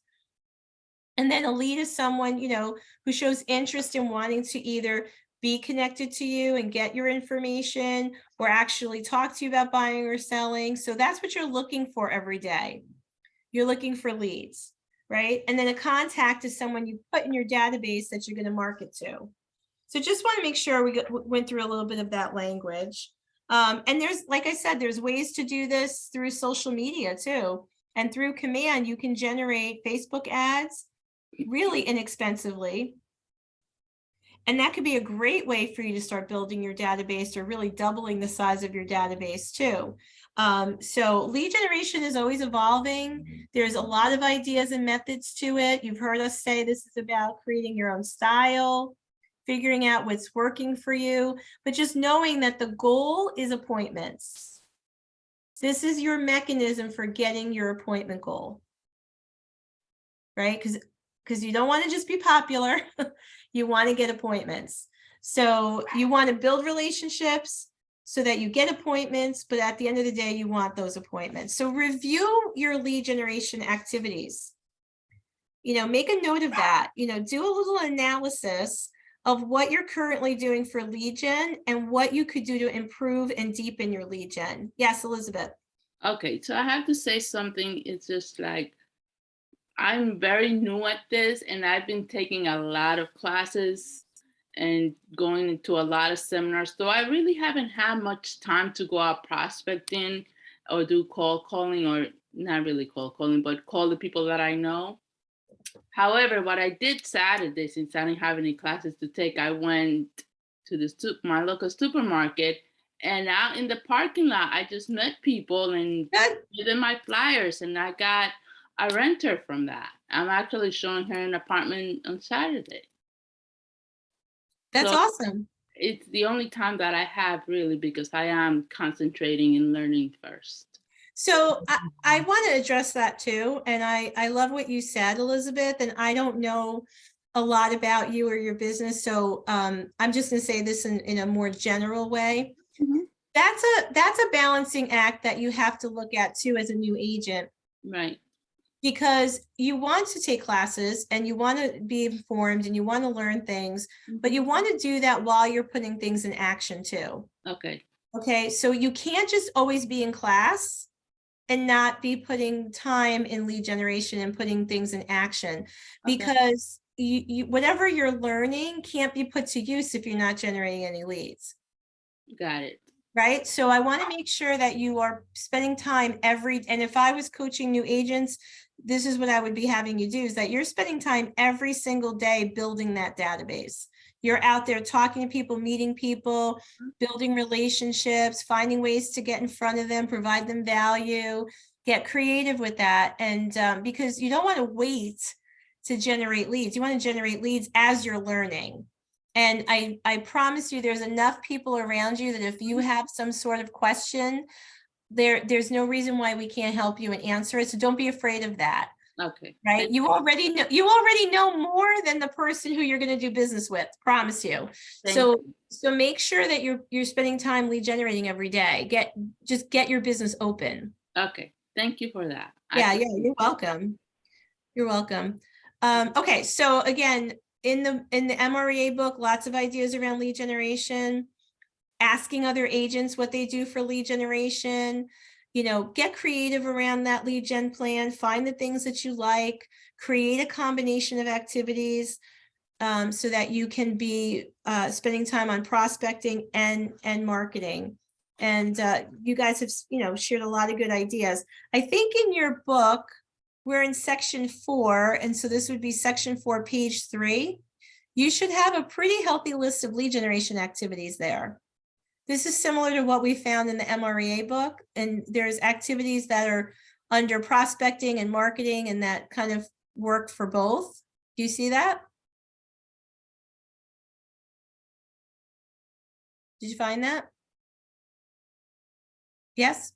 Speaker 1: And then a lead is someone, you know, who shows interest in wanting to either be connected to you and get your information or actually talk to you about buying or selling. So that's what you're looking for every day. You're looking for leads, right? And then a contact is someone you put in your database that you're going to market to. So just want to make sure we went through a little bit of that language. And there's, like I said, there's ways to do this through social media too. And through command, you can generate Facebook ads really inexpensively. And that could be a great way for you to start building your database or really doubling the size of your database too. So lead generation is always evolving. There's a lot of ideas and methods to it. You've heard us say this is about creating your own style, figuring out what's working for you, but just knowing that the goal is appointments. This is your mechanism for getting your appointment goal, right? Because you don't want to just be popular. You want to get appointments. So you want to build relationships so that you get appointments, but at the end of the day, you want those appointments. So review your lead generation activities. You know, make a note of that, you know, do a little analysis of what you're currently doing for lead gen and what you could do to improve and deepen your lead gen. Yes, Elizabeth.
Speaker 3: Okay, so I have to say something. It's just like, I'm very new at this and I've been taking a lot of classes and going into a lot of seminars. So I really haven't had much time to go out prospecting or do cold calling, or not really cold calling, but call the people that I know. However, what I did Saturday, since I didn't have any classes to take, I went to my local supermarket, and out in the parking lot, I just met people and gave them my flyers, and I got a renter from that. I'm actually showing her an apartment on Saturday.
Speaker 1: That's
Speaker 3: So
Speaker 1: awesome.
Speaker 3: it's the only time that I have really, because I am concentrating and learning first.
Speaker 1: So I want to address that too. And I love what you said, Elizabeth, and I don't know a lot about you or your business. So I'm just going to say this in a more general way.
Speaker 3: Mm-hmm.
Speaker 1: That's a balancing act that you have to look at too as a new agent.
Speaker 3: Right.
Speaker 1: Because you want to take classes and you want to be informed and you want to learn things, but you want to do that while you're putting things in action too.
Speaker 3: Okay.
Speaker 1: Okay, so you can't just always be in class and not be putting time in lead generation and putting things in action, because you whatever you're learning can't be put to use if you're not generating any leads.
Speaker 3: Got it.
Speaker 1: Right. So I want to make sure that you are spending time and if I was coaching new agents, this is what I would be having you do, is that you're spending time every single day building that database. You're out there talking to people, meeting people, building relationships, finding ways to get in front of them, provide them value, get creative with that. And because you don't want to wait to generate leads. You want to generate leads as you're learning. And I promise you, there's enough people around you that if you have some sort of question, there's no reason why we can't help you and answer it. So don't be afraid of that.
Speaker 3: Okay.
Speaker 1: Right. You already know more than the person who you're going to do business with. Promise you. So make sure that you're spending time lead generating every day. Just get your business open.
Speaker 3: Okay. Thank you for that.
Speaker 1: Yeah. You're welcome. You're welcome. Okay. So again, in the MREA book, lots of ideas around lead generation, asking other agents what they do for lead generation, you know, get creative around that lead gen plan, find the things that you like, create a combination of activities so that you can be spending time on prospecting and marketing. And you guys have, you know, shared a lot of good ideas. I think in your book, we're in section 4. And so this would be section 4, page 3. You should have a pretty healthy list of lead generation activities there. This is similar to what we found in the MREA book. And there's activities that are under prospecting and marketing and that kind of work for both. Do you see that? Did you find that? Yes.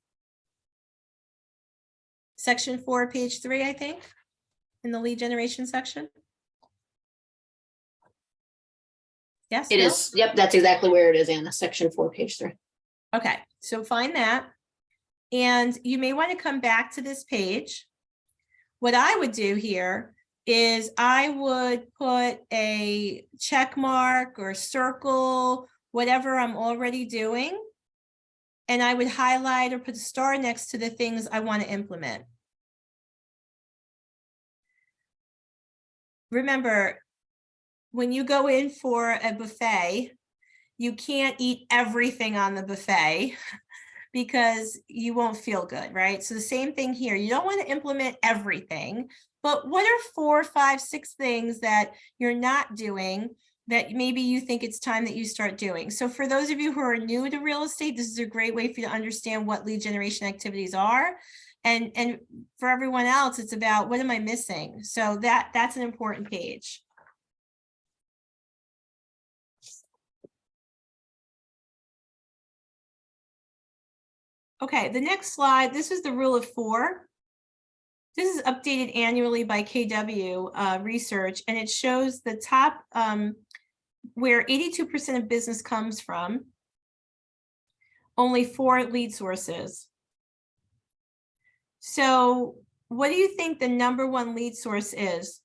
Speaker 1: Section 4, page 3, I think, in the lead generation section. Yes?
Speaker 2: It
Speaker 1: No?
Speaker 2: is, yep, that's exactly where it is, Anna, section 4, page 3.
Speaker 1: Okay, so find that. And you may want to come back to this page. What I would do here is I would put a check mark or circle, whatever I'm already doing. And I would highlight or put a star next to the things I want to implement. Remember, when you go in for a buffet, you can't eat everything on the buffet because you won't feel good, right? So the same thing here. You don't want to implement everything, but what are 4, 5, 6 things that you're not doing that maybe you think it's time that you start doing? So for those of you who are new to real estate, this is a great way for you to understand what lead generation activities are. And for everyone else, it's about what am I missing? So that's an important page. Okay, the next slide, this is the rule of 4. This is updated annually by KW research, and it shows the top where 82% of business comes from, only 4 lead sources. So what do you think the #1 lead source is?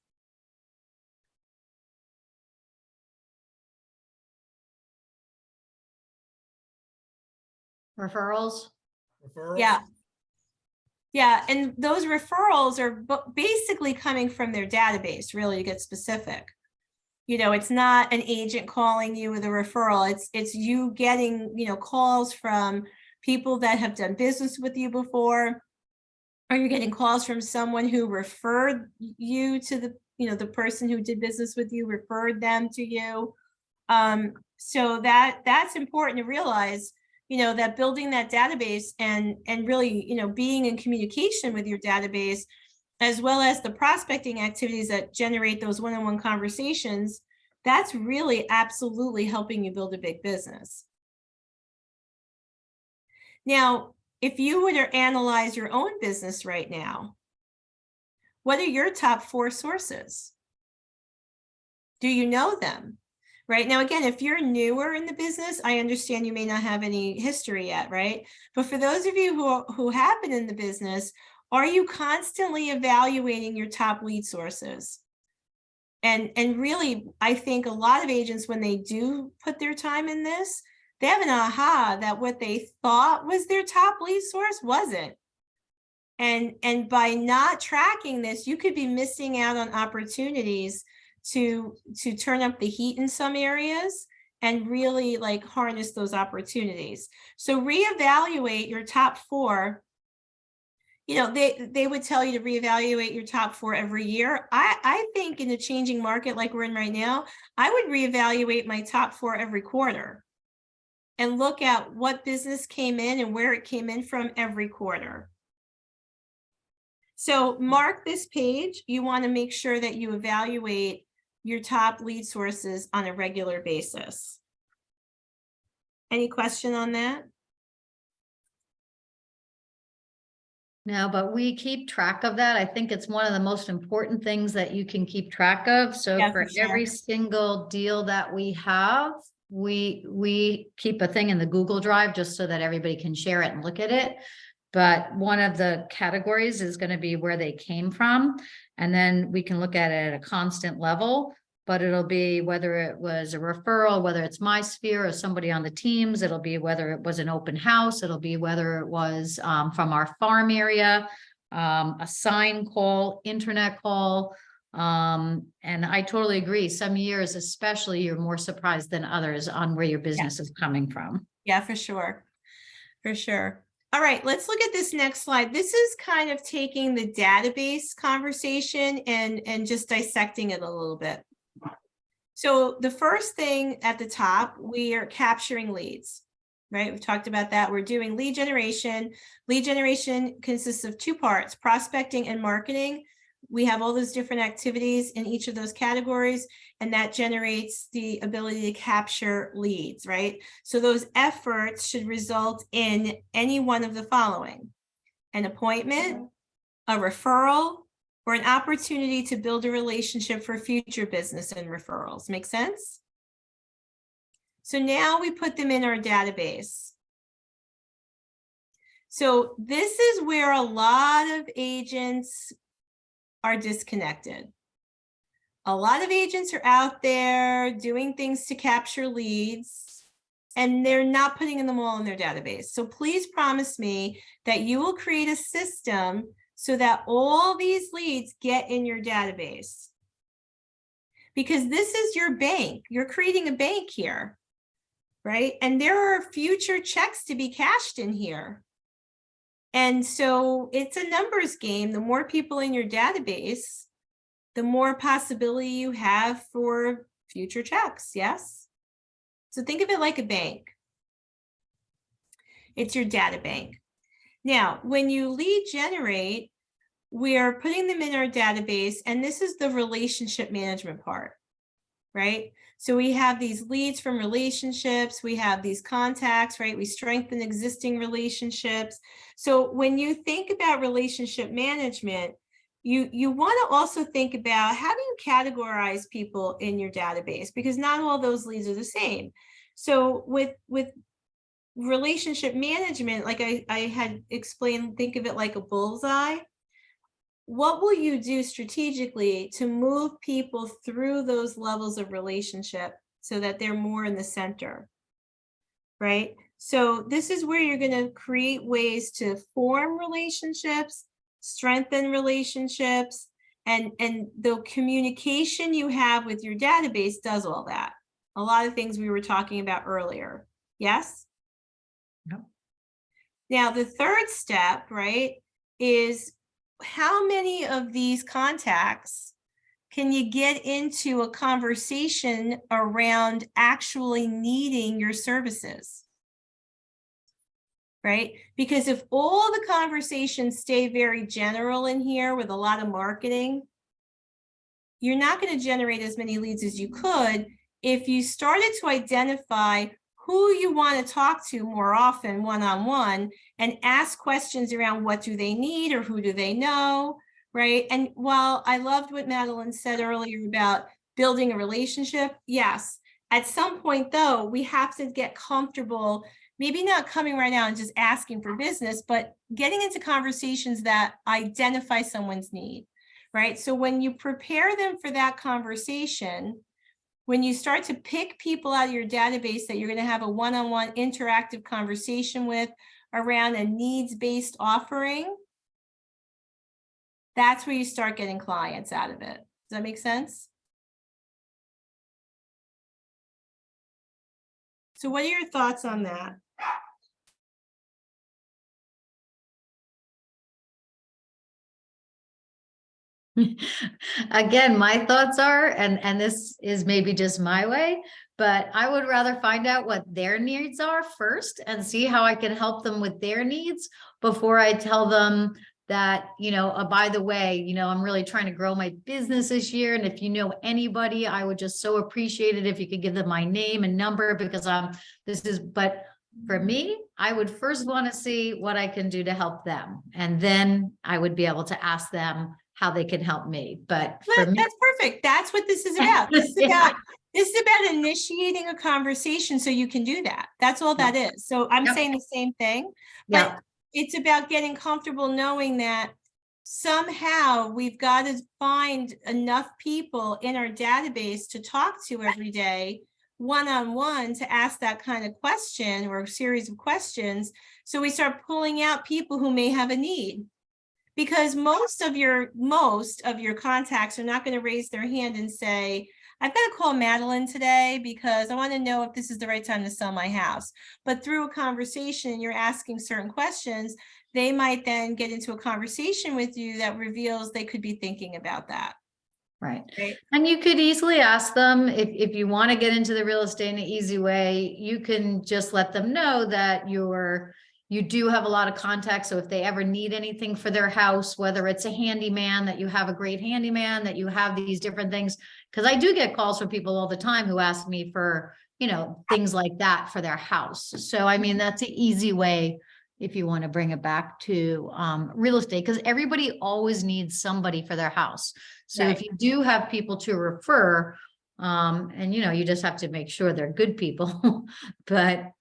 Speaker 4: Referrals?
Speaker 1: Yeah. Yeah, and those referrals are basically coming from their database, really, to get specific. You know, it's not an agent calling you with a referral. It's you getting, you know, calls from people that have done business with you before, or you're getting calls from someone who referred you to the, you know, the person who did business with you, referred them to you. So that's important to realize, you know, that building that database and really, you know, being in communication with your database, as well as the prospecting activities that generate those one-on-one conversations, that's really absolutely helping you build a big business. Now, if you were to analyze your own business right now, what are your top 4 sources? Do you know them? Right now, again, if you're newer in the business, I understand you may not have any history yet, right? But for those of you who have been in the business, are you constantly evaluating your top lead sources? And really, I think a lot of agents, when they do put their time in this, they have an aha that what they thought was their top lead source wasn't. And by not tracking this, you could be missing out on opportunities to turn up the heat in some areas and really like harness those opportunities. So reevaluate your top 4. You know, they would tell you to reevaluate your top 4 every year. I think in a changing market like we're in right now, I would reevaluate my top 4 every quarter and look at what business came in and where it came in from every quarter. So mark this page. You want to make sure that you evaluate your top lead sources on a regular basis. Any question on that?
Speaker 4: No, but we keep track of that. I think it's one of the most important things that you can keep track of. So
Speaker 1: Yeah,
Speaker 4: for
Speaker 1: for sure.
Speaker 4: every single deal that we have, we keep a thing in the Google Drive just so that everybody can share it and look at it. But one of the categories is going to be where they came from. And then we can look at it at a constant level, but it'll be whether it was a referral, whether it's my sphere or somebody on the teams, it'll be whether it was an open house, it'll be whether it was from our farm area, a sign call, internet call. And I totally agree. Some years, especially, you're more surprised than others on where your business is coming from.
Speaker 1: Yeah, for sure. For sure. All right, let's look at this next slide. This is kind of taking the database conversation and just dissecting it a little bit. So the first thing at the top, we are capturing leads, right? We've talked about that. We're doing lead generation. Lead generation consists of 2 parts, prospecting and marketing. We have all those different activities in each of those categories, and that generates the ability to capture leads, right? So those efforts should result in any one of the following: an appointment, a referral, or an opportunity to build a relationship for future business and referrals. Make sense? So now we put them in our database. So this is where a lot of agents are disconnected. A lot of agents are out there doing things to capture leads, and they're not putting them all in their database. So please promise me that you will create a system so that all these leads get in your database. Because this is your bank. You're creating a bank here, right? And there are future checks to be cashed in here. And so it's a numbers game. The more people in your database, the more possibility you have for future checks, yes? So think of it like a bank. It's your data bank. Now, when you lead generate, we are putting them in our database, and this is the relationship management part, right? So we have these leads from relationships, we have these contacts, right? We strengthen existing relationships. So when you think about relationship management, you want to also think about, how do you categorize people in your database? Because not all those leads are the same. So with relationship management, like I had explained, think of it like a bullseye. What will you do strategically to move people through those levels of relationship so that they're more in the center, right? So this is where you're going to create ways to form relationships, strengthen relationships, and the communication you have with your database does all that. A lot of things we were talking about earlier. Yes?
Speaker 4: Yep.
Speaker 1: Now, the third step, right, is how many of these contacts can you get into a conversation around actually needing your services? Right? Because if all the conversations stay very general in here with a lot of marketing, you're not going to generate as many leads as you could if you started to identify who you want to talk to more often one-on-one and ask questions around what do they need or who do they know, right? And while I loved what Madeline said earlier about building a relationship, yes, at some point though, we have to get comfortable, maybe not coming right now and just asking for business, but getting into conversations that identify someone's need, right? So when you prepare them for that conversation, when you start to pick people out of your database that you're going to have a one-on-one interactive conversation with around a needs-based offering, that's where you start getting clients out of it. Does that make sense? So what are your thoughts on that?
Speaker 4: Again, my thoughts are, and this is maybe just my way, but I would rather find out what their needs are first and see how I can help them with their needs before I tell them that, by the way, I'm really trying to grow my business this year. And if you know anybody, I would just so appreciate it if you could give them my name and number, because but for me, I would first want to see what I can do to help them. And then I would be able to ask them how they can help me. But for me,
Speaker 1: that's perfect. That's what this is about. This is about this is about initiating a conversation so you can do that. That's all that is. So I'm saying the same thing, but it's about getting comfortable knowing that somehow we've got to find enough people in our database to talk to every day, one-on-one, to ask that kind of question or a series of questions. So we start pulling out people who may have a need. Because most of your contacts are not going to raise their hand and say, I've got to call Madeline today because I want to know if this is the right time to sell my house. But through a conversation, you're asking certain questions, they might then get into a conversation with you that reveals they could be thinking about that.
Speaker 4: Right. And you could easily ask them, if you want to get into the real estate in an easy way, you can just let them know that you do have a lot of contacts. So if they ever need anything for their house, whether it's a handyman, that you have a great handyman, that you have these different things. Because I do get calls from people all the time who ask me for, things like that for their house. So, I mean, that's an easy way if you want to bring it back to real estate, because everybody always needs somebody for their house. So if you do have people to refer, And you just have to make sure they're good people, but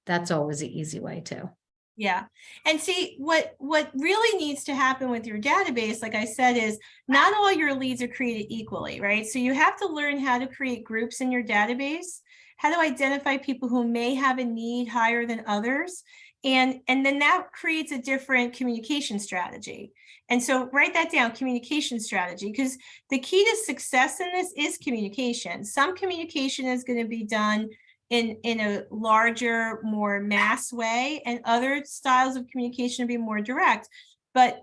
Speaker 4: that's always the easy way too.
Speaker 1: Yeah. And see, what really needs to happen with your database, like I said, is not all your leads are created equally, right? So you have to learn how to create groups in your database, how to identify people who may have a need higher than others. And then that creates a different communication strategy. And so write that down, communication strategy, because the key to success in this is communication. Some communication is going to be done in a larger, more mass way, and other styles of communication be more direct. But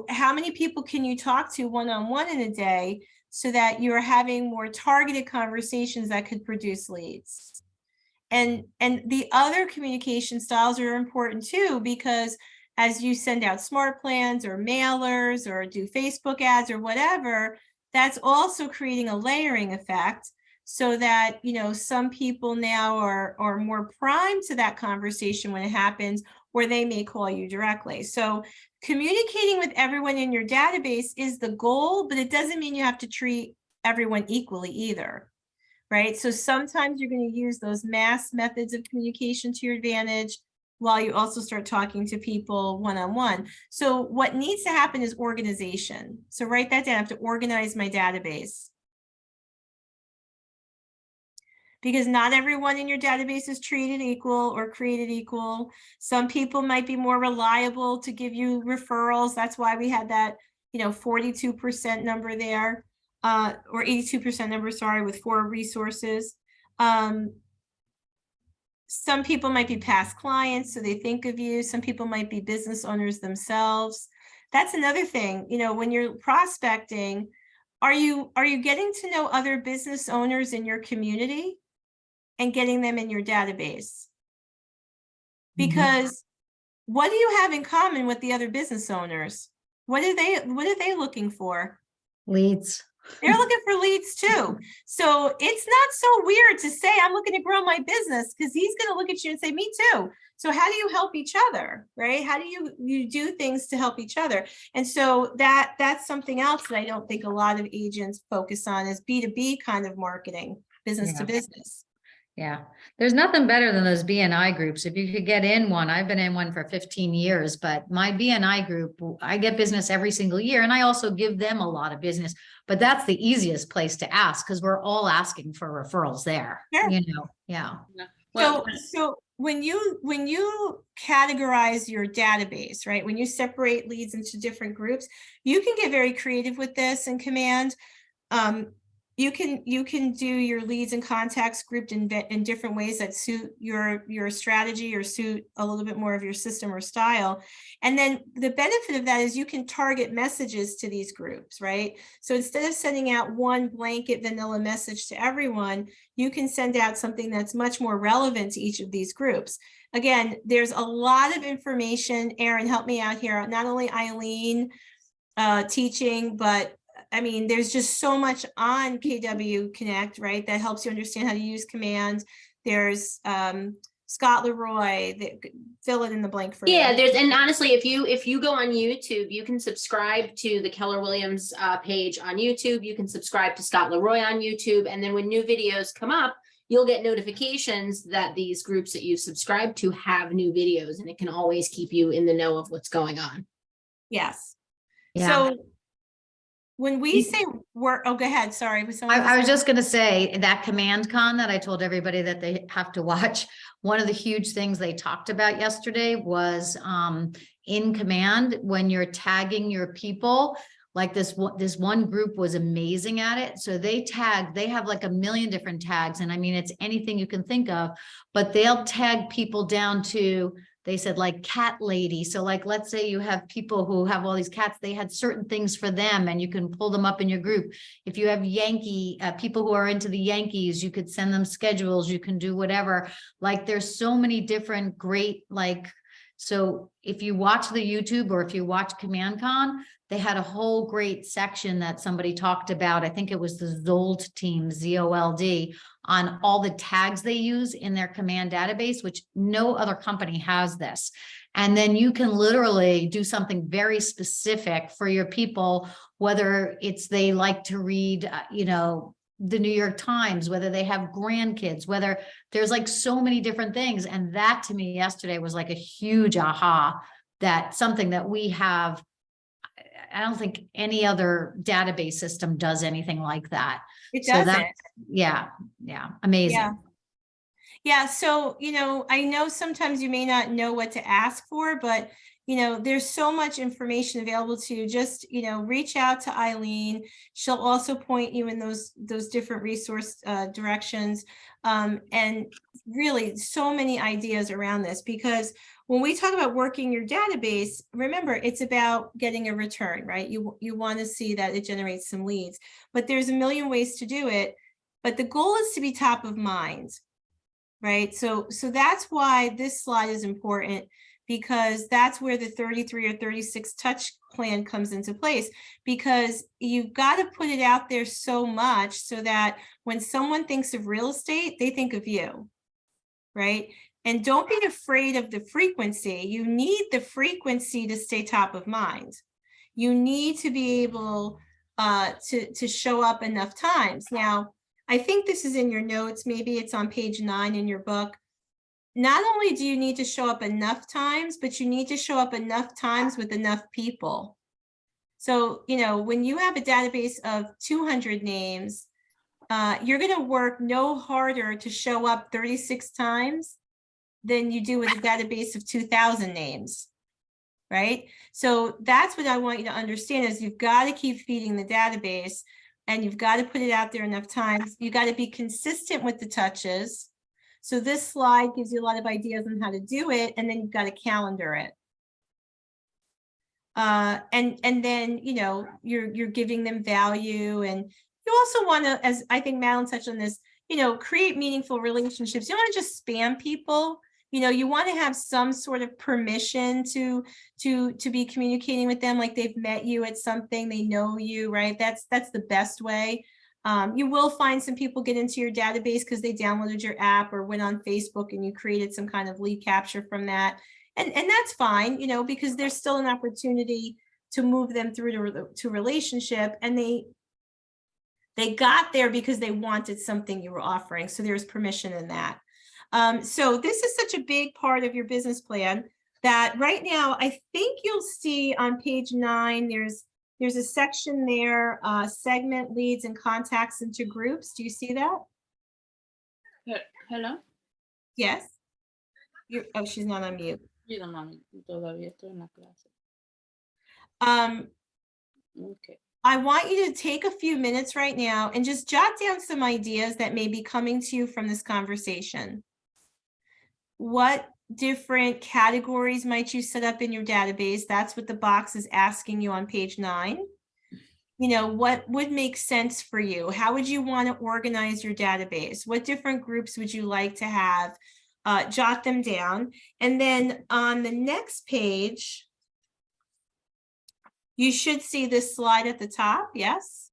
Speaker 1: how many people can you talk to one-on-one in a day so that you're having more targeted conversations that could produce leads? And the other communication styles are important too, because as you send out smart plans or mailers or do Facebook ads or whatever, that's also creating a layering effect, so that some people now are more primed to that conversation when it happens, or they may call you directly. So communicating with everyone in your database is the goal, but it doesn't mean you have to treat everyone equally either, right? So sometimes you're going to use those mass methods of communication to your advantage, while you also start talking to people one-on-one. So what needs to happen is organization. So write that down. I have to organize my database, because not everyone in your database is treated equal or created equal. Some people might be more reliable to give you referrals. That's why we had that 42% number there, or 82% number, sorry, with 4 resources. Some people might be past clients, so they think of you. Some people might be business owners themselves. That's another thing. When you're prospecting, are you getting to know other business owners in your community and getting them in your database? Because what do you have in common with the other business owners? What are they looking for?
Speaker 4: Leads.
Speaker 1: They're looking for leads too. So it's not so weird to say, I'm looking to grow my business, because he's going to look at you and say, me too. So how do you help each other, right? How do you do things to help each other? And so that's something else that I don't think a lot of agents focus on, is B2B kind of marketing, business to business.
Speaker 4: Yeah, there's nothing better than those BNI groups. If you could get in one, I've been in one for 15 years, but my BNI group, I get business every single year, and I also give them a lot of business, but that's the easiest place to ask, because we're all asking for referrals there,
Speaker 1: Sure.
Speaker 4: Yeah.
Speaker 3: Well,
Speaker 1: So when you categorize your database, right, when you separate leads into different groups, you can get very creative with this in Command. You can do your leads and contacts grouped in different ways that suit your strategy or suit a little bit more of your system or style. And then the benefit of that is you can target messages to these groups, right? So instead of sending out one blanket vanilla message to everyone, you can send out something that's much more relevant to each of these groups. Again, there's a lot of information. Erin, help me out here. Not only Eileen teaching, but I mean, there's just so much on KW Connect, right, that helps you understand how to use Command. There's Scott Leroy, fill it in the blank for
Speaker 2: Yeah,
Speaker 1: me.
Speaker 2: and honestly, if you go on YouTube, you can subscribe to the Keller Williams page on YouTube. You can subscribe to Scott Leroy on YouTube. And then when new videos come up, you'll get notifications that these groups that you subscribe to have new videos, and it can always keep you in the know of what's going on.
Speaker 1: Yes.
Speaker 4: Yeah.
Speaker 1: So when we say work, oh, go ahead. Sorry.
Speaker 4: I was just going to say that Command Con that I told everybody that they have to watch. One of the huge things they talked about yesterday was in Command, when you're tagging your people, like this one group was amazing at it. So they have like 1 million different tags. And I mean, it's anything you can think of, but they'll tag people down to, they said like cat lady. So like, let's say you have people who have all these cats, they had certain things for them, and you can pull them up in your group. If you have Yankee people who are into the Yankees, you could send them schedules, you can do whatever. Like there's so many different great, like, so if you watch the YouTube or if you watch Command Con, they had a whole great section that somebody talked about. I think it was the Zold team, ZOLD, on all the tags they use in their Command database, which no other company has this. And then you can literally do something very specific for your people, whether it's they like to read, the New York Times, whether they have grandkids, whether there's like so many different things. And that to me yesterday was like a huge aha, that something that we have. I don't think any other database system does anything like that.
Speaker 1: It
Speaker 4: So
Speaker 1: doesn't.
Speaker 4: that, yeah, amazing.
Speaker 1: Yeah. Yeah, so, I know sometimes you may not know what to ask for, but, there's so much information available to you. Just, reach out to Eileen. She'll also point you in those different resource directions. And really so many ideas around this, because when we talk about working your database, remember, it's about getting a return, right? You want to see that it generates some leads, but there's a million ways to do it. But the goal is to be top of mind. Right. So that's why this slide is important, because that's where the 33 or 36 touch plan comes into place, because you've got to put it out there so much so that when someone thinks of real estate, they think of you. Right. And don't be afraid of the frequency. You need the frequency to stay top of mind. You need to be able to show up enough times. Now, I think this is in your notes. Maybe it's on page 9 in your book. Not only do you need to show up enough times, but you need to show up enough times with enough people. So, when you have a database of 200 names, you're going to work no harder to show up 36 times than you do with a database of 2,000 names. Right? So that's what I want you to understand, is you've got to keep feeding the database, and you've got to put it out there enough times. You got to be consistent with the touches. So this slide gives you a lot of ideas on how to do it, and then you've got to calendar it. And then, you're giving them value, and you also want to, as I think Madeline touched on this, create meaningful relationships. You don't want to just spam people. You want to have some sort of permission to be communicating with them, like they've met you at something, they know you, right? That's the best way. You will find some people get into your database because they downloaded your app or went on Facebook and you created some kind of lead capture from that. And that's fine, because there's still an opportunity to move them through to relationship, and they got there because they wanted something you were offering. So there's permission in that. So this is such a big part of your business plan that right now, I think you'll see on page 9, there's a section there, segment leads and contacts into groups. Do you see that?
Speaker 3: Hello.
Speaker 1: Yes. Oh, she's not on mute.
Speaker 3: Diga, mami, todavía estoy en la clase. Okay.
Speaker 1: I want you to take a few minutes right now and just jot down some ideas that may be coming to you from this conversation. What different categories might you set up in your database? That's what the box is asking you on page 9. What would make sense for you? How would you want to organize your database? What different groups would you like to have? Jot them down. And then on the next page, you should see this slide at the top. Yes.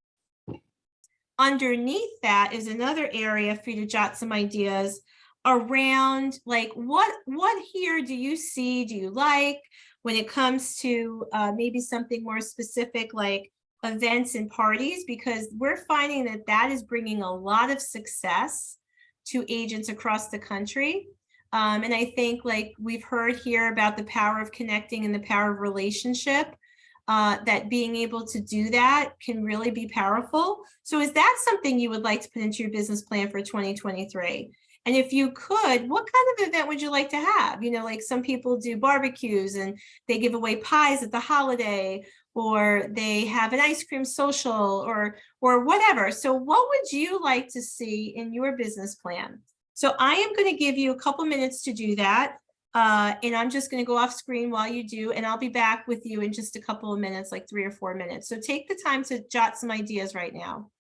Speaker 1: Underneath that is another area for you to jot some ideas around, like what here do you see, do you like when it comes to maybe something more specific like events and parties, because we're finding that is bringing a lot of success to agents across the country. And I think, like we've heard here about the power of connecting and the power of relationship, that being able to do that can really be powerful. So is that something you would like to put into your business plan for 2023? And if you could, what kind of event would you like to have? Like some people do barbecues and they give away pies at the holiday, or they have an ice cream social, or whatever. So what would you like to see in your business plan? So I am going to give you a couple minutes to do that. And I'm just going to go off screen while you do, and I'll be back with you in just a couple of minutes, like 3 or 4 minutes. So take the time to jot some ideas right now.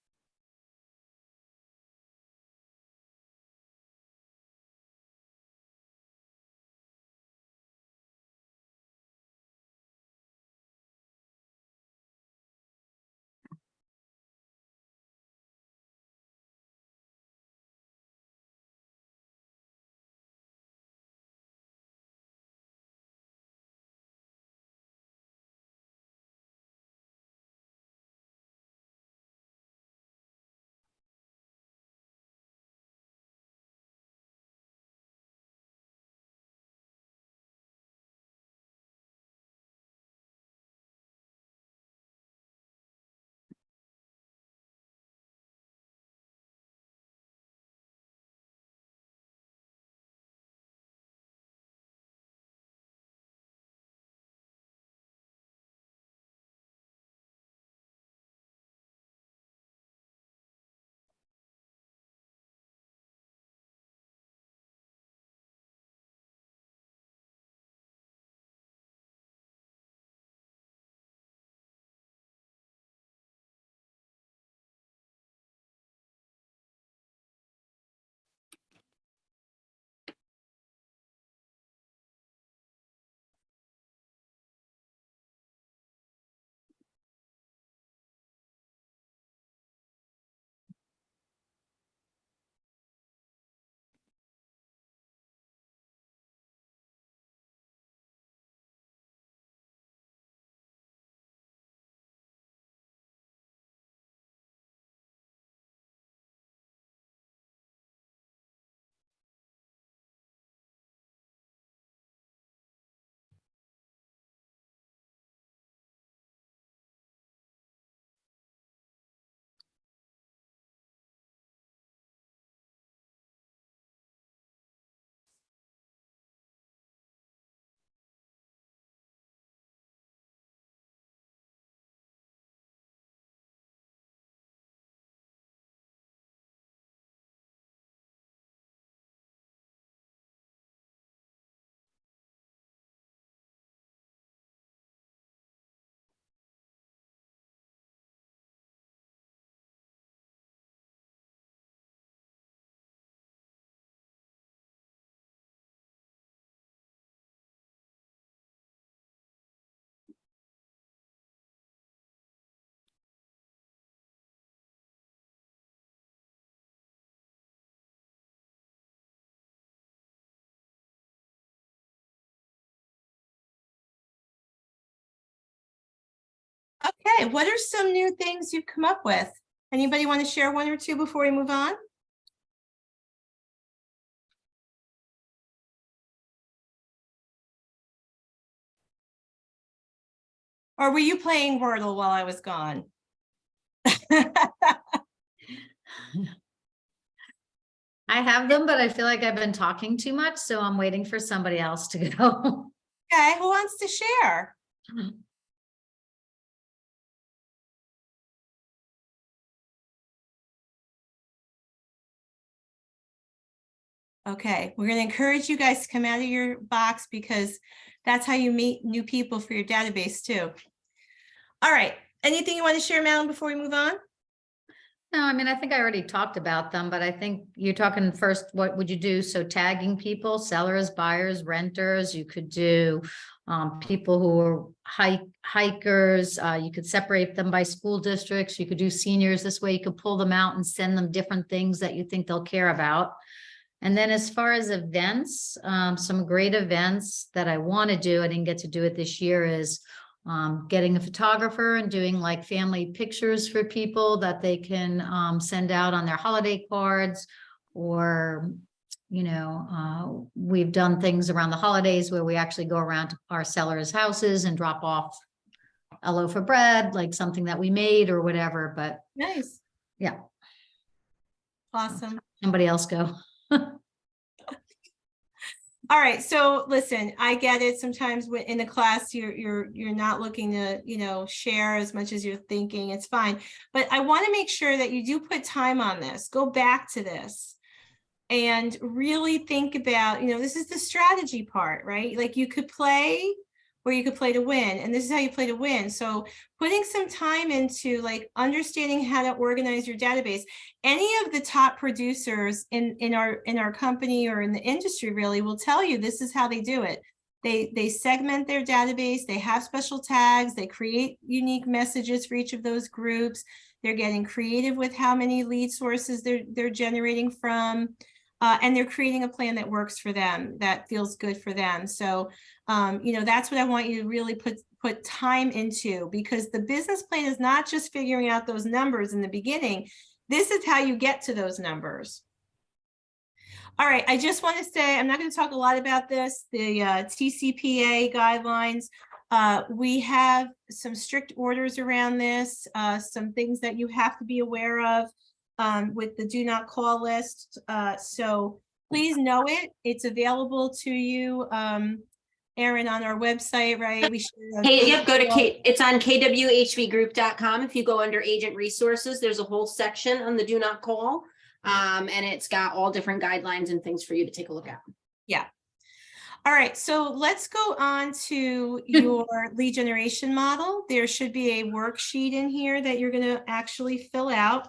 Speaker 1: Okay, what are some new things you've come up with? Anybody want to share one or two before we move on? Or were you playing Wordle while I was gone?
Speaker 4: I have them, but I feel like I've been talking too much, so I'm waiting for somebody else to go.
Speaker 1: Okay, who wants to share? Okay, we're going to encourage you guys to come out of your box because that's how you meet new people for your database too. All right, anything you want to share, Madeline, before we move on?
Speaker 4: No, I mean, I think I already talked about them, but I think you're talking first, what would you do? So tagging people, sellers, buyers, renters, you could do people who are hikers, you could separate them by school districts, you could do seniors this way, you could pull them out and send them different things that you think they'll care about. And then as far as events, some great events that I want to do, I didn't get to do it this year, is getting a photographer and doing like family pictures for people that they can send out on their holiday cards, or, you know, we've done things around the holidays where we actually go around to our sellers' houses and drop off a loaf of bread, like something that we made or whatever, but
Speaker 1: Nice.
Speaker 4: yeah.
Speaker 1: Awesome.
Speaker 4: Somebody else go.
Speaker 1: All right, so listen, I get it. Sometimes in a class, you're not looking to, you know, share as much as you're thinking. It's fine, but I want to make sure that you do put time on this. Go back to this and really think about, you know, this is the strategy part, right? Like you could play or you could play to win, and this is how you play to win. So putting some time into like understanding how to organize your database. Any of the top producers in our company or in the industry really will tell you this is how they do it. They segment their database, they have special tags, they create unique messages for each of those groups. They're getting creative with how many lead sources they're generating from. And they're creating a plan that works for them, that feels good for them. So, you know, that's what I want you to really put time into, because the business plan is not just figuring out those numbers in the beginning. This is how you get to those numbers. All right, I just want to say, I'm not going to talk a lot about this, the TCPA guidelines. We have some strict orders around this, some things that you have to be aware of. With the do not call list. So please know it. It's available to you, Erin, on our website, right? We should.
Speaker 2: Hey, yep, go to it's on kwhvgroup.com. If you go under agent resources, there's a whole section on the do not call. And it's got all different guidelines and things for you to take a look at.
Speaker 1: Yeah. All right, so let's go on to your lead generation model. There should be a worksheet in here that you're going to actually fill out.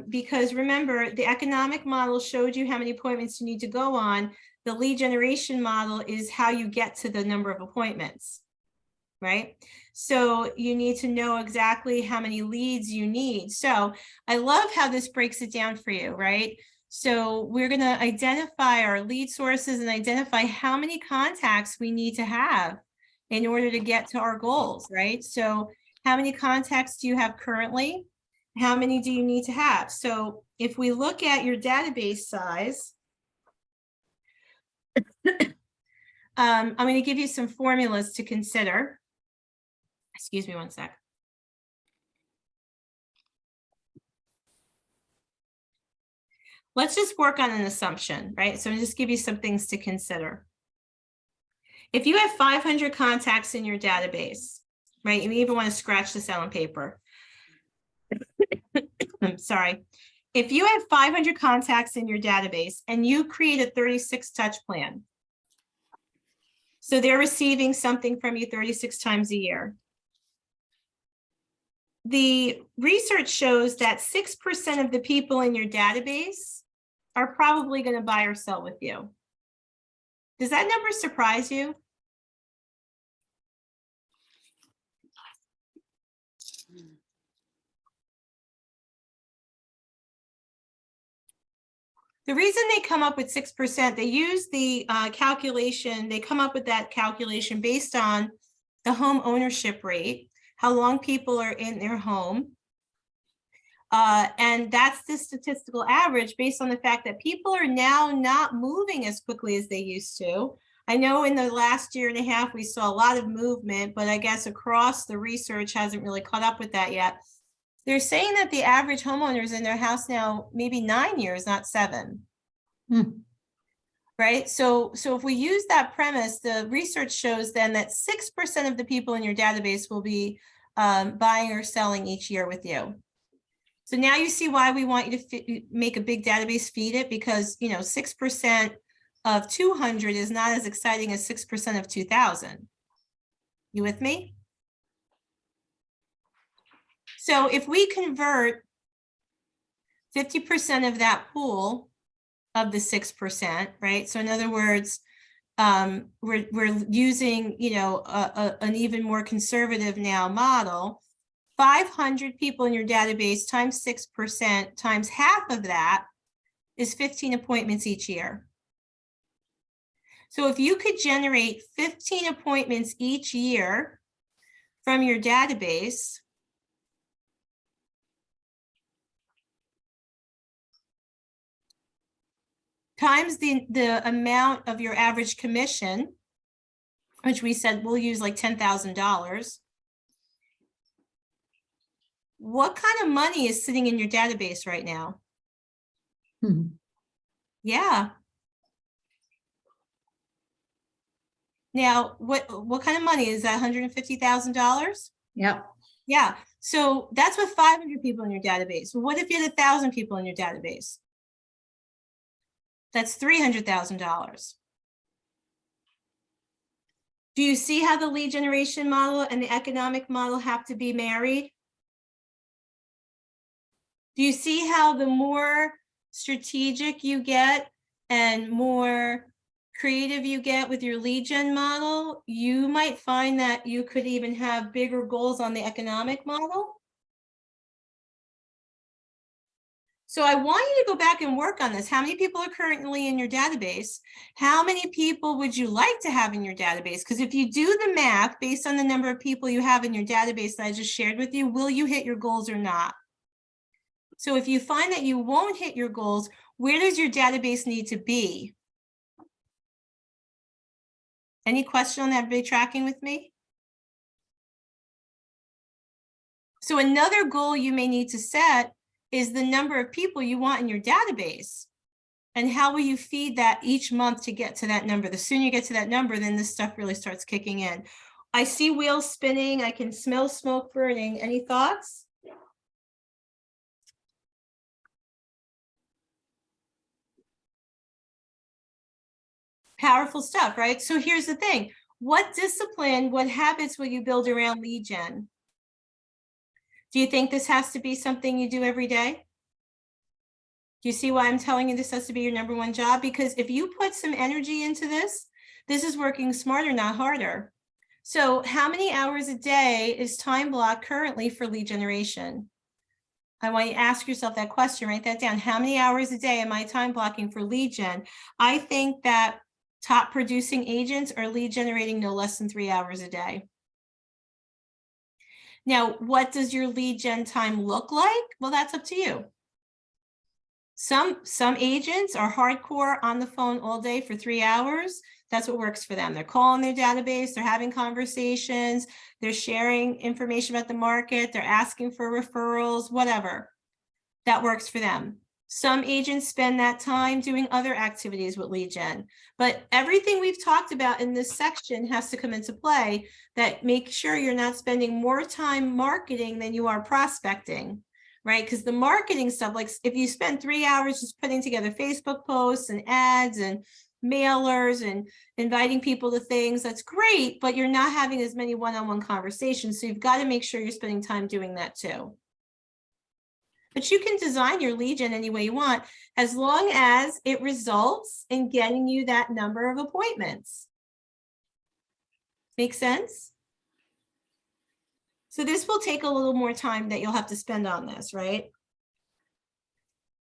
Speaker 1: Because remember, the economic model showed you how many appointments you need to go on. The lead generation model is how you get to the number of appointments, right? So you need to know exactly how many leads you need. So I love how this breaks it down for you, right? So we're going to identify our lead sources and identify how many contacts we need to have in order to get to our goals, right? So how many contacts do you have currently? How many do you need to have? So if we look at your database size, I'm going to give you some formulas to consider. Excuse me one sec. Let's just work on an assumption, right? So I'll just give you some things to consider. If you have 500 contacts in your database, right? You even want to scratch this out on paper. I'm sorry. If you have 500 contacts in your database and you create a 36 touch plan, so they're receiving something from you 36 times a year. The research shows that 6% of the people in your database are probably going to buy or sell with you. Does that number surprise you? The reason they come up with 6%, they use the calculation, they come up with that calculation based on the home ownership rate. how long people are in their home. And that's the statistical average based on the fact that people are now not moving as quickly as they used to. I know in the last year and a half, we saw a lot of movement, but I guess across the research hasn't really caught up with that yet. They're saying that the average homeowner is in their house now, maybe 9 years, not 7. Right? So if we use that premise, the research shows then that 6% of the people in your database will be buying or selling each year with you. So now you see why we want you to make a big database, feed it, because 6% of 200 is not as exciting as 6% of 2000. You with me? So if we convert 50% of that pool of the 6%, right? So in other words, we're using, an even more conservative now model. 500 people in your database times 6% times half of that is 15 appointments each year. So if you could generate 15 appointments each year from your database, times the amount of your average commission, which we said we'll use like $10,000. What kind of money is sitting in your database right now? Yeah. Now, what kind of money is that? $150,000?
Speaker 4: Yep.
Speaker 1: Yeah. So that's with 500 people in your database. What if you had 1,000 people in your database? That's $300,000. Do you see how the lead generation model and the economic model have to be married? Do you see how the more strategic you get and more creative you get with your lead gen model, you might find that you could even have bigger goals on the economic model? So I want you to go back and work on this. How many people are currently in your database? How many people would you like to have in your database? Because if you do the math based on the number of people you have in your database that I just shared with you, will you hit your goals or not? So if you find that you won't hit your goals, where does your database need to be? Any question on that? Be tracking with me? So another goal you may need to set is the number of people you want in your database. And how will you feed that each month to get to that number? The sooner you get to that number, then this stuff really starts kicking in. I see wheels spinning. I can smell smoke burning. Any thoughts? Powerful stuff, right? So here's the thing. What discipline, what habits will you build around lead gen? Do you think this has to be something you do every day? Do you see why I'm telling you this has to be your number one job? Because if you put some energy into this, this is working smarter, not harder. So how many hours a day is time blocked currently for lead generation? I want you to ask yourself that question, write that down. How many hours a day am I time blocking for lead gen? I think that top producing agents are lead generating no less than 3 hours a day. Now, what does your lead gen time look like? Well, that's up to you. Some agents are hardcore on the phone all day for 3 hours. That's what works for them. They're calling their database, they're having conversations, they're sharing information about the market, they're asking for referrals, whatever. That works for them. Some agents spend that time doing other activities with lead gen, but everything we've talked about in this section has to come into play that make sure you're not spending more time marketing than you are prospecting, right? Because the marketing stuff, like if you spend 3 hours just putting together Facebook posts and ads and mailers and inviting people to things, that's great, but you're not having as many one-on-one conversations. So you've got to make sure you're spending time doing that too. But you can design your lead gen any way you want, as long as it results in getting you that number of appointments. Make sense? So this will take a little more time that you'll have to spend on this, right?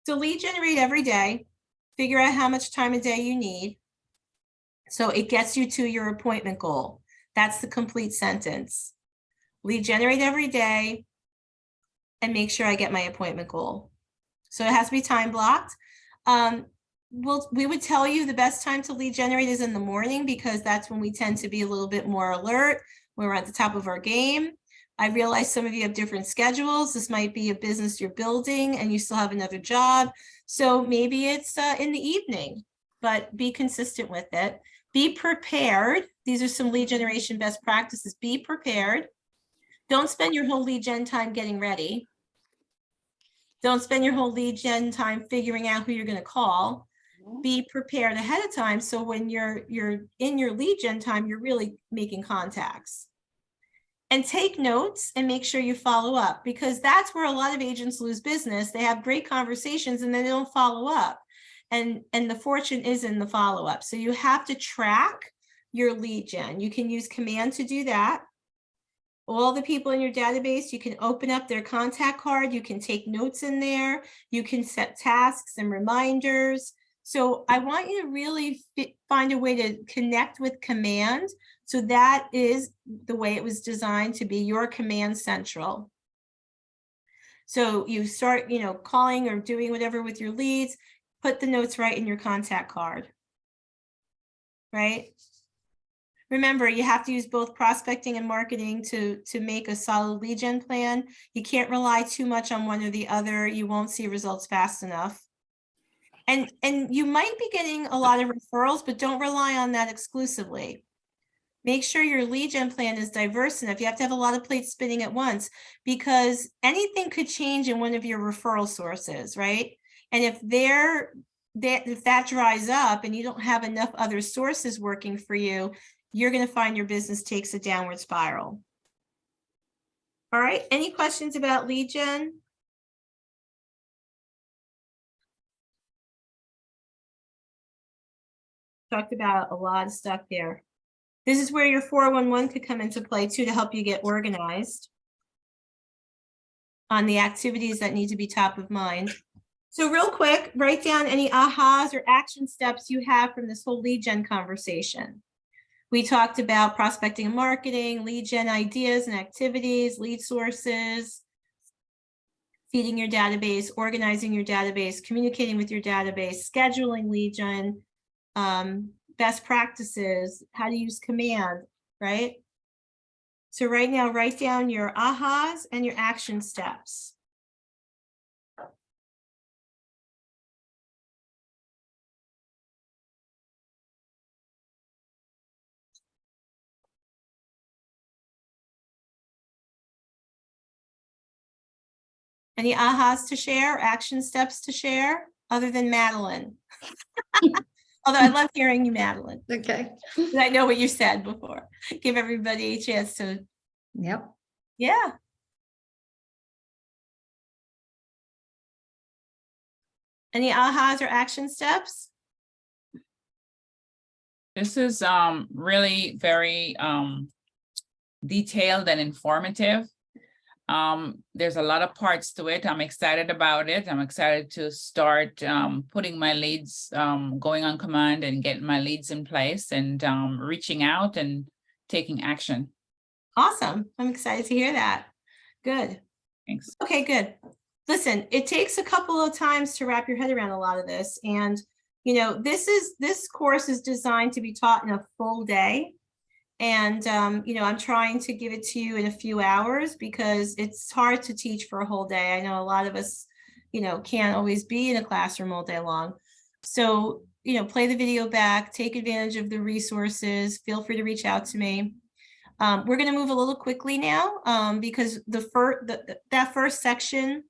Speaker 1: So lead generate every day, figure out how much time a day you need. So it gets you to your appointment goal. That's the complete sentence. lead generate every day, and make sure I get my appointment goal. So it has to be time blocked. We would tell you the best time to lead generate is in the morning, because that's when we tend to be a little bit more alert, when we're at the top of our game. I realize some of you have different schedules. This might be a business you're building and you still have another job. So maybe it's in the evening, but be consistent with it. Be prepared. These are some lead generation best practices. Be prepared. Don't spend your whole lead gen time getting ready. Don't spend your whole lead gen time figuring out who you're going to call. Be prepared ahead of time, so when you're in your lead gen time, you're really making contacts. And take notes and make sure you follow up, because that's where a lot of agents lose business. They have great conversations and then they don't follow up. And the fortune is in the follow-up. So you have to track your lead gen. You can use Command to do that. All the people in your database, you can open up their contact card. You can take notes in there. You can set tasks and reminders. So I want you to really find a way to connect with Command. So that is the way it was designed to be your command central. So you start, calling or doing whatever with your leads, put the notes right in your contact card, right? Remember, you have to use both prospecting and marketing to make a solid lead gen plan. You can't rely too much on one or the other. You won't see results fast enough. And you might be getting a lot of referrals, but don't rely on that exclusively. Make sure your lead gen plan is diverse enough. You have to have a lot of plates spinning at once, because anything could change in one of your referral sources, right? And if that dries up and you don't have enough other sources working for you, you're going to find your business takes a downward spiral. All right, any questions about lead gen? Talked about a lot of stuff there. This is where your 411 could come into play too, to help you get organized on the activities that need to be top of mind. So real quick, write down any ahas or action steps you have from this whole lead gen conversation. We talked about prospecting and marketing, lead gen ideas and activities, lead sources, feeding your database, organizing your database, communicating with your database, scheduling lead gen, best practices, how to use Command, right? So right now, write down your ahas and your action steps. Any ahas to share, action steps to share, other than Madeline? Although I love hearing you, Madeline.
Speaker 4: Okay.
Speaker 1: I know what you said before. Give everybody a chance to.
Speaker 4: Yep.
Speaker 1: Yeah. Any ahas or action steps?
Speaker 7: This is really very detailed and informative. There's a lot of parts to it. I'm excited about it. I'm excited to start putting my leads, going on Command and getting my leads in place, and reaching out and taking action. Awesome.
Speaker 1: I'm excited to hear that. Good.
Speaker 7: Thanks.
Speaker 1: Okay, good. Listen, it takes a couple of times to wrap your head around a lot of this. And, this course is designed to be taught in a full day. And, I'm trying to give it to you in a few hours, because it's hard to teach for a whole day. I know a lot of us, can't always be in a classroom all day long. So, play the video back, take advantage of the resources, feel free to reach out to me. We're going to move a little quickly now, because that first section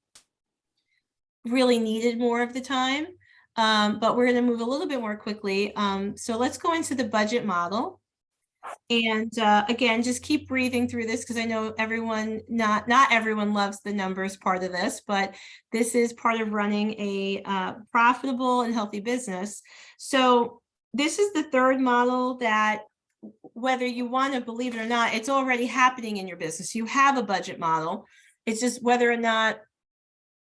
Speaker 1: really needed more of the time, but we're going to move a little bit more quickly. So let's go into the budget model. And again, just keep breathing through this, because I know not everyone loves the numbers part of this, but this is part of running a profitable and healthy business. So this is the third model that, whether you want to believe it or not, it's already happening in your business. You have a budget model. It's just whether or not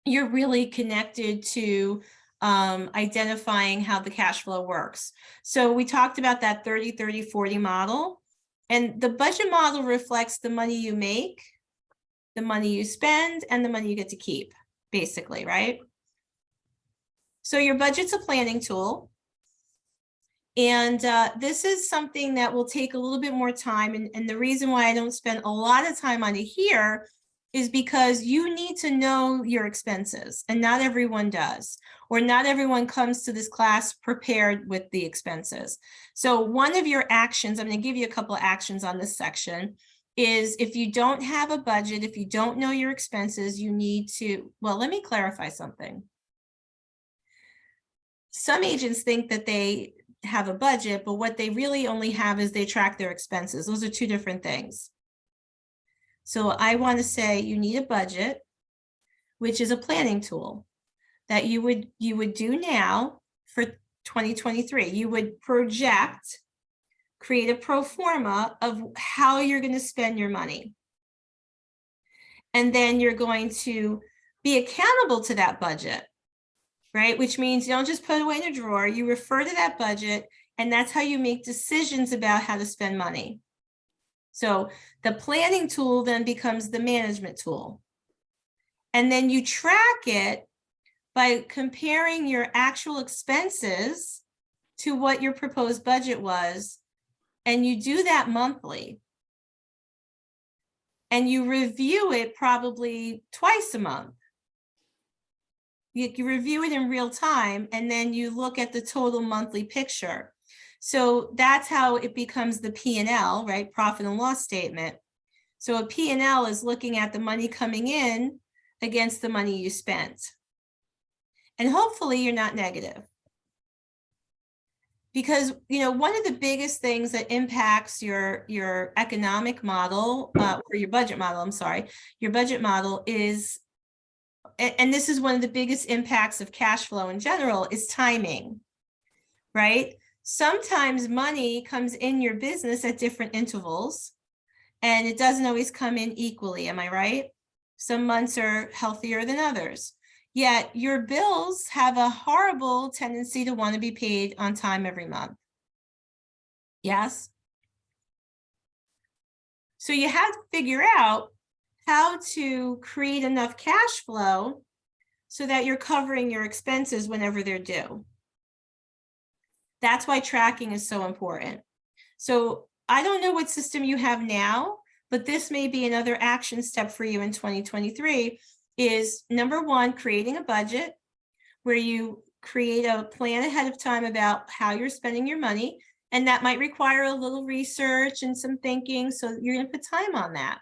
Speaker 1: you're really connected to identifying how the cash flow works. So we talked about that 30-30-40 model, and the budget model reflects the money you make the money you spend, and the money you get to keep, basically, right? So your budget's a planning tool. And this is something that will take a little bit more time. And the reason why I don't spend a lot of time on it here is because you need to know your expenses, and not everyone does, or not everyone comes to this class prepared with the expenses. So one of your actions, I'm going to give you a couple of actions on this section, is if you don't have a budget, if you don't know your expenses, you need to, well, let me clarify something. Some agents think that they have a budget, but what they really only have is they track their expenses. Those are two different things. So I want to say you need a budget, which is a planning tool that you would do now for 2023. You would project, create a pro forma of how you're going to spend your money. And then you're going to be accountable to that budget, right? Which means you don't just put it away in a drawer, you refer to that budget, and that's how you make decisions about how to spend money. So the planning tool then becomes the management tool. And then you track it by comparing your actual expenses to what your proposed budget was. And you do that monthly. And you review it probably twice a month. You review it in real time, and then you look at the total monthly picture. So that's how it becomes the P&L, right? Profit and loss statement. So a P&L is looking at the money coming in against the money you spent. And hopefully you're not negative. Because, you know, one of the biggest things that impacts your economic model, or your budget model, I'm sorry, your budget model is, and this is one of the biggest impacts of cash flow in general, is timing, right? Sometimes money comes in your business at different intervals, and it doesn't always come in equally. Am I right? Some months are healthier than others. Yet your bills have a horrible tendency to want to be paid on time every month. Yes? So you have to figure out how to create enough cash flow so that you're covering your expenses whenever they're due. That's why tracking is so important. So I don't know what system you have now, but this may be another action step for you in 2023, is number one, creating a budget where you create a plan ahead of time about how you're spending your money. And that might require a little research and some thinking. So you're going to put time on that.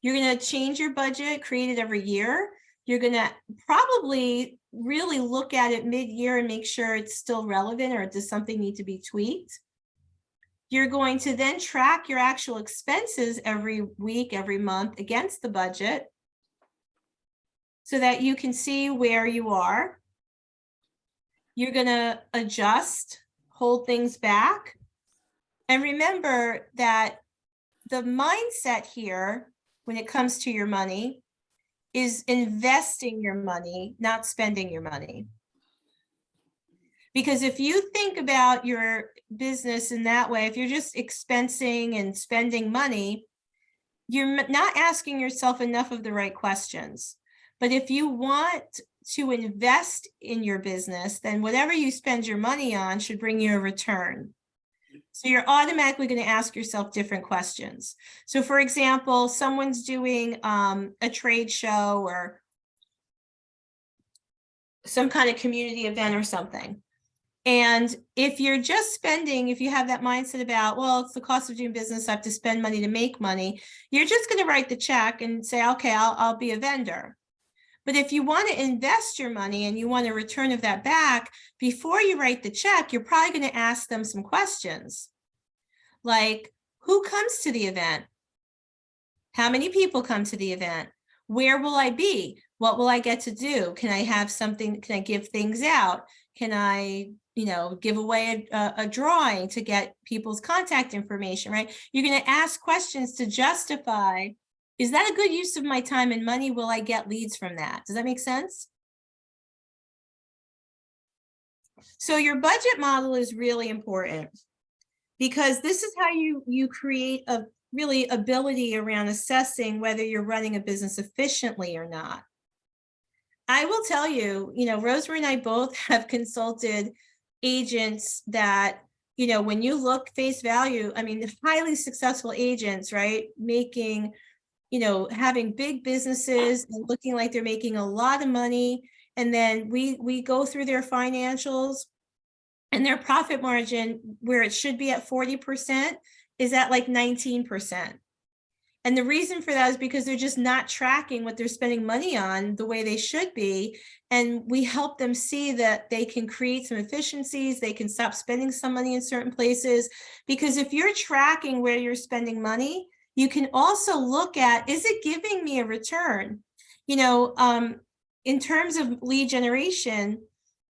Speaker 1: You're going to change your budget, create it every year. You're going to probably really look at it mid-year and make sure it's still relevant, or does something need to be tweaked. You're going to then track your actual expenses every week, every month against the budget so that you can see where you are. You're going to adjust, hold things back. And remember that the mindset here, when it comes to your money, is investing your money, not spending your money. Because if you think about your business in that way, if you're just expensing and spending money, you're not asking yourself enough of the right questions. But if you want to invest in your business, then whatever you spend your money on should bring you a return. So you're automatically going to ask yourself different questions. So for example, someone's doing a trade show or some kind of community event or something. And if you're just spending, if you have that mindset about, well, it's the cost of doing business, I have to spend money to make money, you're just going to write the check and say, okay, I'll be a vendor. But if you want to invest your money and you want a return of that back, before you write the check, you're probably going to ask them some questions. Like, who comes to the event? How many people come to the event? Where will I be? What will I get to do? Can I have something? Can I give things out? Can I, give away a drawing to get people's contact information, right? You're going to ask questions to justify, is that a good use of my time and money? Will I get leads from that? Does that make sense? So your budget model is really important, because this is how you create really ability around assessing whether you're running a business efficiently or not. I will tell you, Rosemary and I both have consulted agents that, when you look face value, I mean, highly successful agents, right? Making, having big businesses and looking like they're making a lot of money. And then we go through their financials, and their profit margin, where it should be at 40%, is at like 19%. And the reason for that is because they're just not tracking what they're spending money on the way they should be. And we help them see that they can create some efficiencies. They can stop spending some money in certain places. Because if you're tracking where you're spending money, you can also look at, is it giving me a return? In terms of lead generation,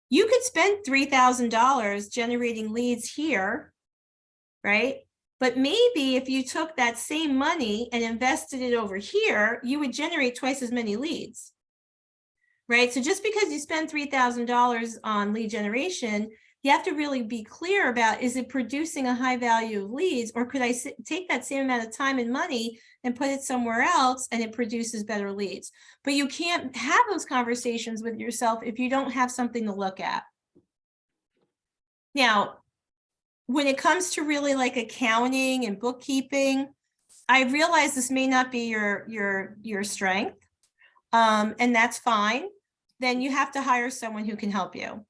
Speaker 1: you could spend $3,000 generating leads here, right? But maybe if you took that same money and invested it over here, you would generate twice as many leads, right? So just because you spend $3,000 on lead generation, you have to really be clear about, is it producing a high value of leads, or could I take that same amount of time and money and put it somewhere else and it produces better leads? But you can't have those conversations with yourself if you don't have something to look at. Now, when it comes to really like accounting and bookkeeping, I realize this may not be your strength, and that's fine. Then you have to hire someone who can help you.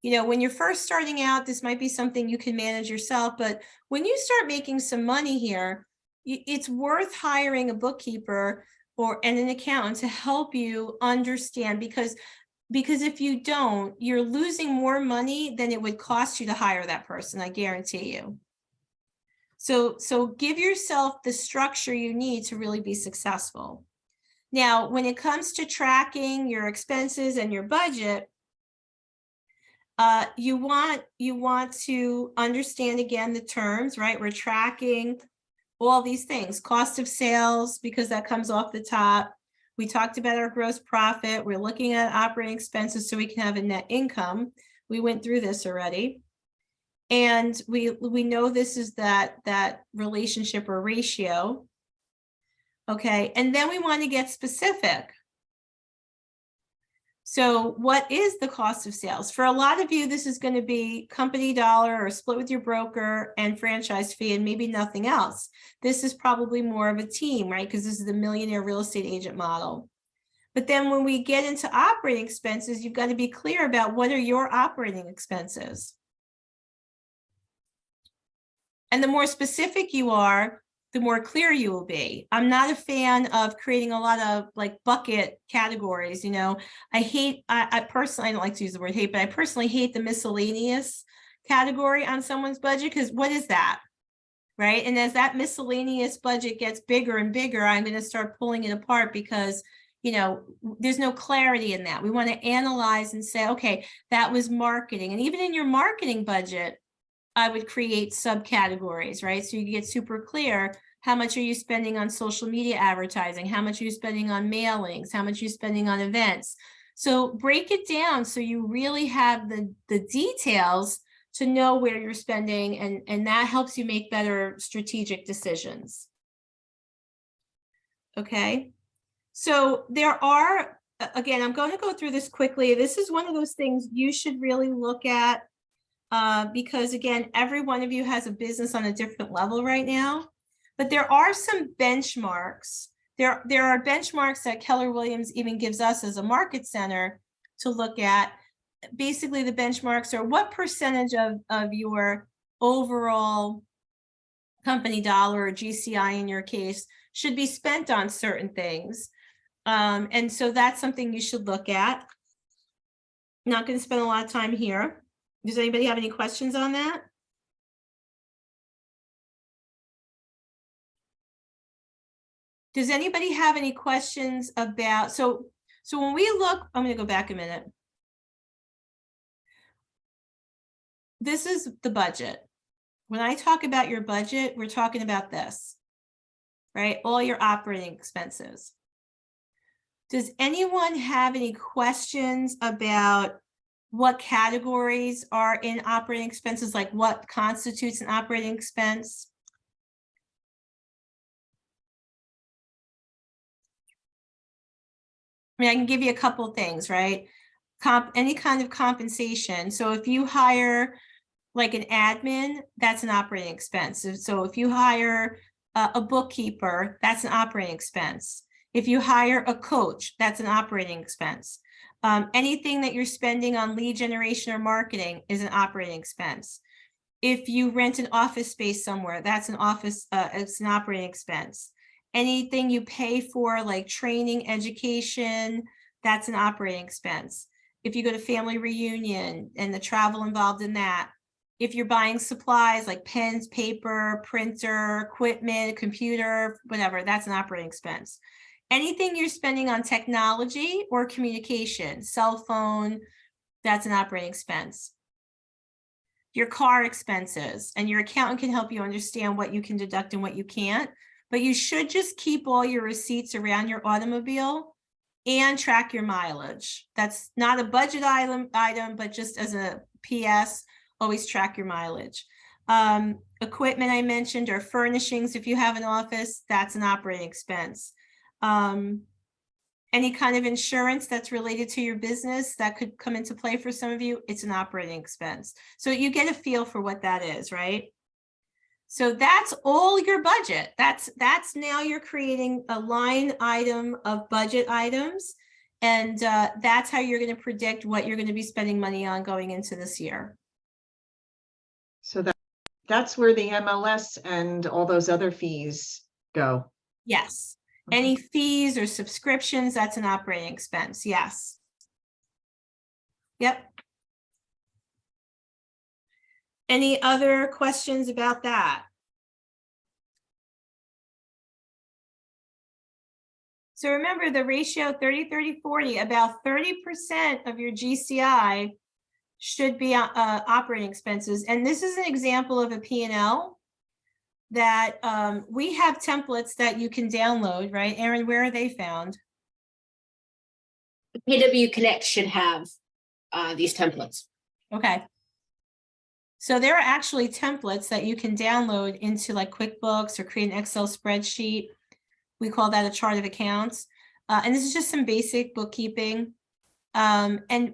Speaker 1: When you're first starting out, this might be something you can manage yourself, but when you start making some money here, it's worth hiring a bookkeeper and an accountant to help you understand, because if you don't, you're losing more money than it would cost you to hire that person, I guarantee you. So give yourself the structure you need to really be successful. Now, when it comes to tracking your expenses and your budget, you want to understand, again, the terms, right? We're tracking all these things, cost of sales, because that comes off the top. We talked about our gross profit. We're looking at operating expenses so we can have a net income. We went through this already. And we know this is that relationship or ratio. Okay, and then we want to get specific. So what is the cost of sales? For a lot of you, this is going to be company dollar or split with your broker and franchise fee and maybe nothing else. This is probably more of a team, right? Because this is the millionaire real estate agent model. But then when we get into operating expenses, you've got to be clear about what are your operating expenses. And the more specific you are, the more clear you will be. I'm not a fan of creating a lot of like bucket categories. I personally, I don't like to use the word hate, but I personally hate the miscellaneous category on someone's budget, because what is that? Right. And as that miscellaneous budget gets bigger and bigger, I'm going to start pulling it apart because, there's no clarity in that. We want to analyze and say, okay, that was marketing. And even in your marketing budget, I would create subcategories, right? So you get super clear. How much are you spending on social media advertising? How much are you spending on mailings? How much are you spending on events? So break it down so you really have the details to know where you're spending, and that helps you make better strategic decisions. Okay, so there are, again, I'm going to go through this quickly. This is one of those things you should really look at. Because again, every one of you has a business on a different level right now, but there are some benchmarks. There are benchmarks that Keller Williams even gives us as a market center to look at. Basically, the benchmarks are what percentage of your overall company dollar, or GCI in your case, should be spent on certain things. And so that's something you should look at. I'm not going to spend a lot of time here. Does anybody have any questions on that? Does anybody have any questions about, so when we look, I'm going to go back a minute. This is the budget. When I talk about your budget, we're talking about this, right? All your operating expenses. Does anyone have any questions about what categories are in operating expenses, like what constitutes an operating expense? mean, I can give you a couple things, right? Any kind of compensation. So if you hire like an admin, that's an operating expense. So if you hire a bookkeeper, that's an operating expense. If you hire a coach, that's an operating expense. Anything that you're spending on lead generation or marketing is an operating expense. If you rent an office space somewhere, that's it's an operating expense. Anything you pay for like training, education, that's an operating expense. If you go to family reunion and the travel involved in that, if you're buying supplies like pens, paper, printer, equipment, computer, whatever, that's an operating expense. Anything you're spending on technology or communication, cell phone, that's an operating expense. Your car expenses, and your accountant can help you understand what you can deduct and what you can't, but you should just keep all your receipts around your automobile and track your mileage. That's not a budget item, but just as a PS, always track your mileage. Equipment I mentioned, or furnishings, if you have an office, that's an operating expense. Any kind of insurance that's related to your business that could come into play for some of you, it's an operating expense. So you get a feel for what that is, right? So that's all your budget. That's now you're creating a line item of budget items. And that's how you're going to predict what you're going to be spending money on going into this year.
Speaker 6: So that's where the MLS and all those other fees go.
Speaker 1: Yes. Any fees or subscriptions, that's an operating expense. Yes. Yep. Any other questions about that? So remember the ratio 30-30-40, about 30% of your GCI should be operating expenses. And this is an example of a P&L that we have templates that you can download, right? Erin, where are they found?
Speaker 2: KW Connect should have these templates.
Speaker 1: Okay. So there are actually templates that you can download into like QuickBooks or create an Excel spreadsheet. We call that a chart of accounts. And this is just some basic bookkeeping. And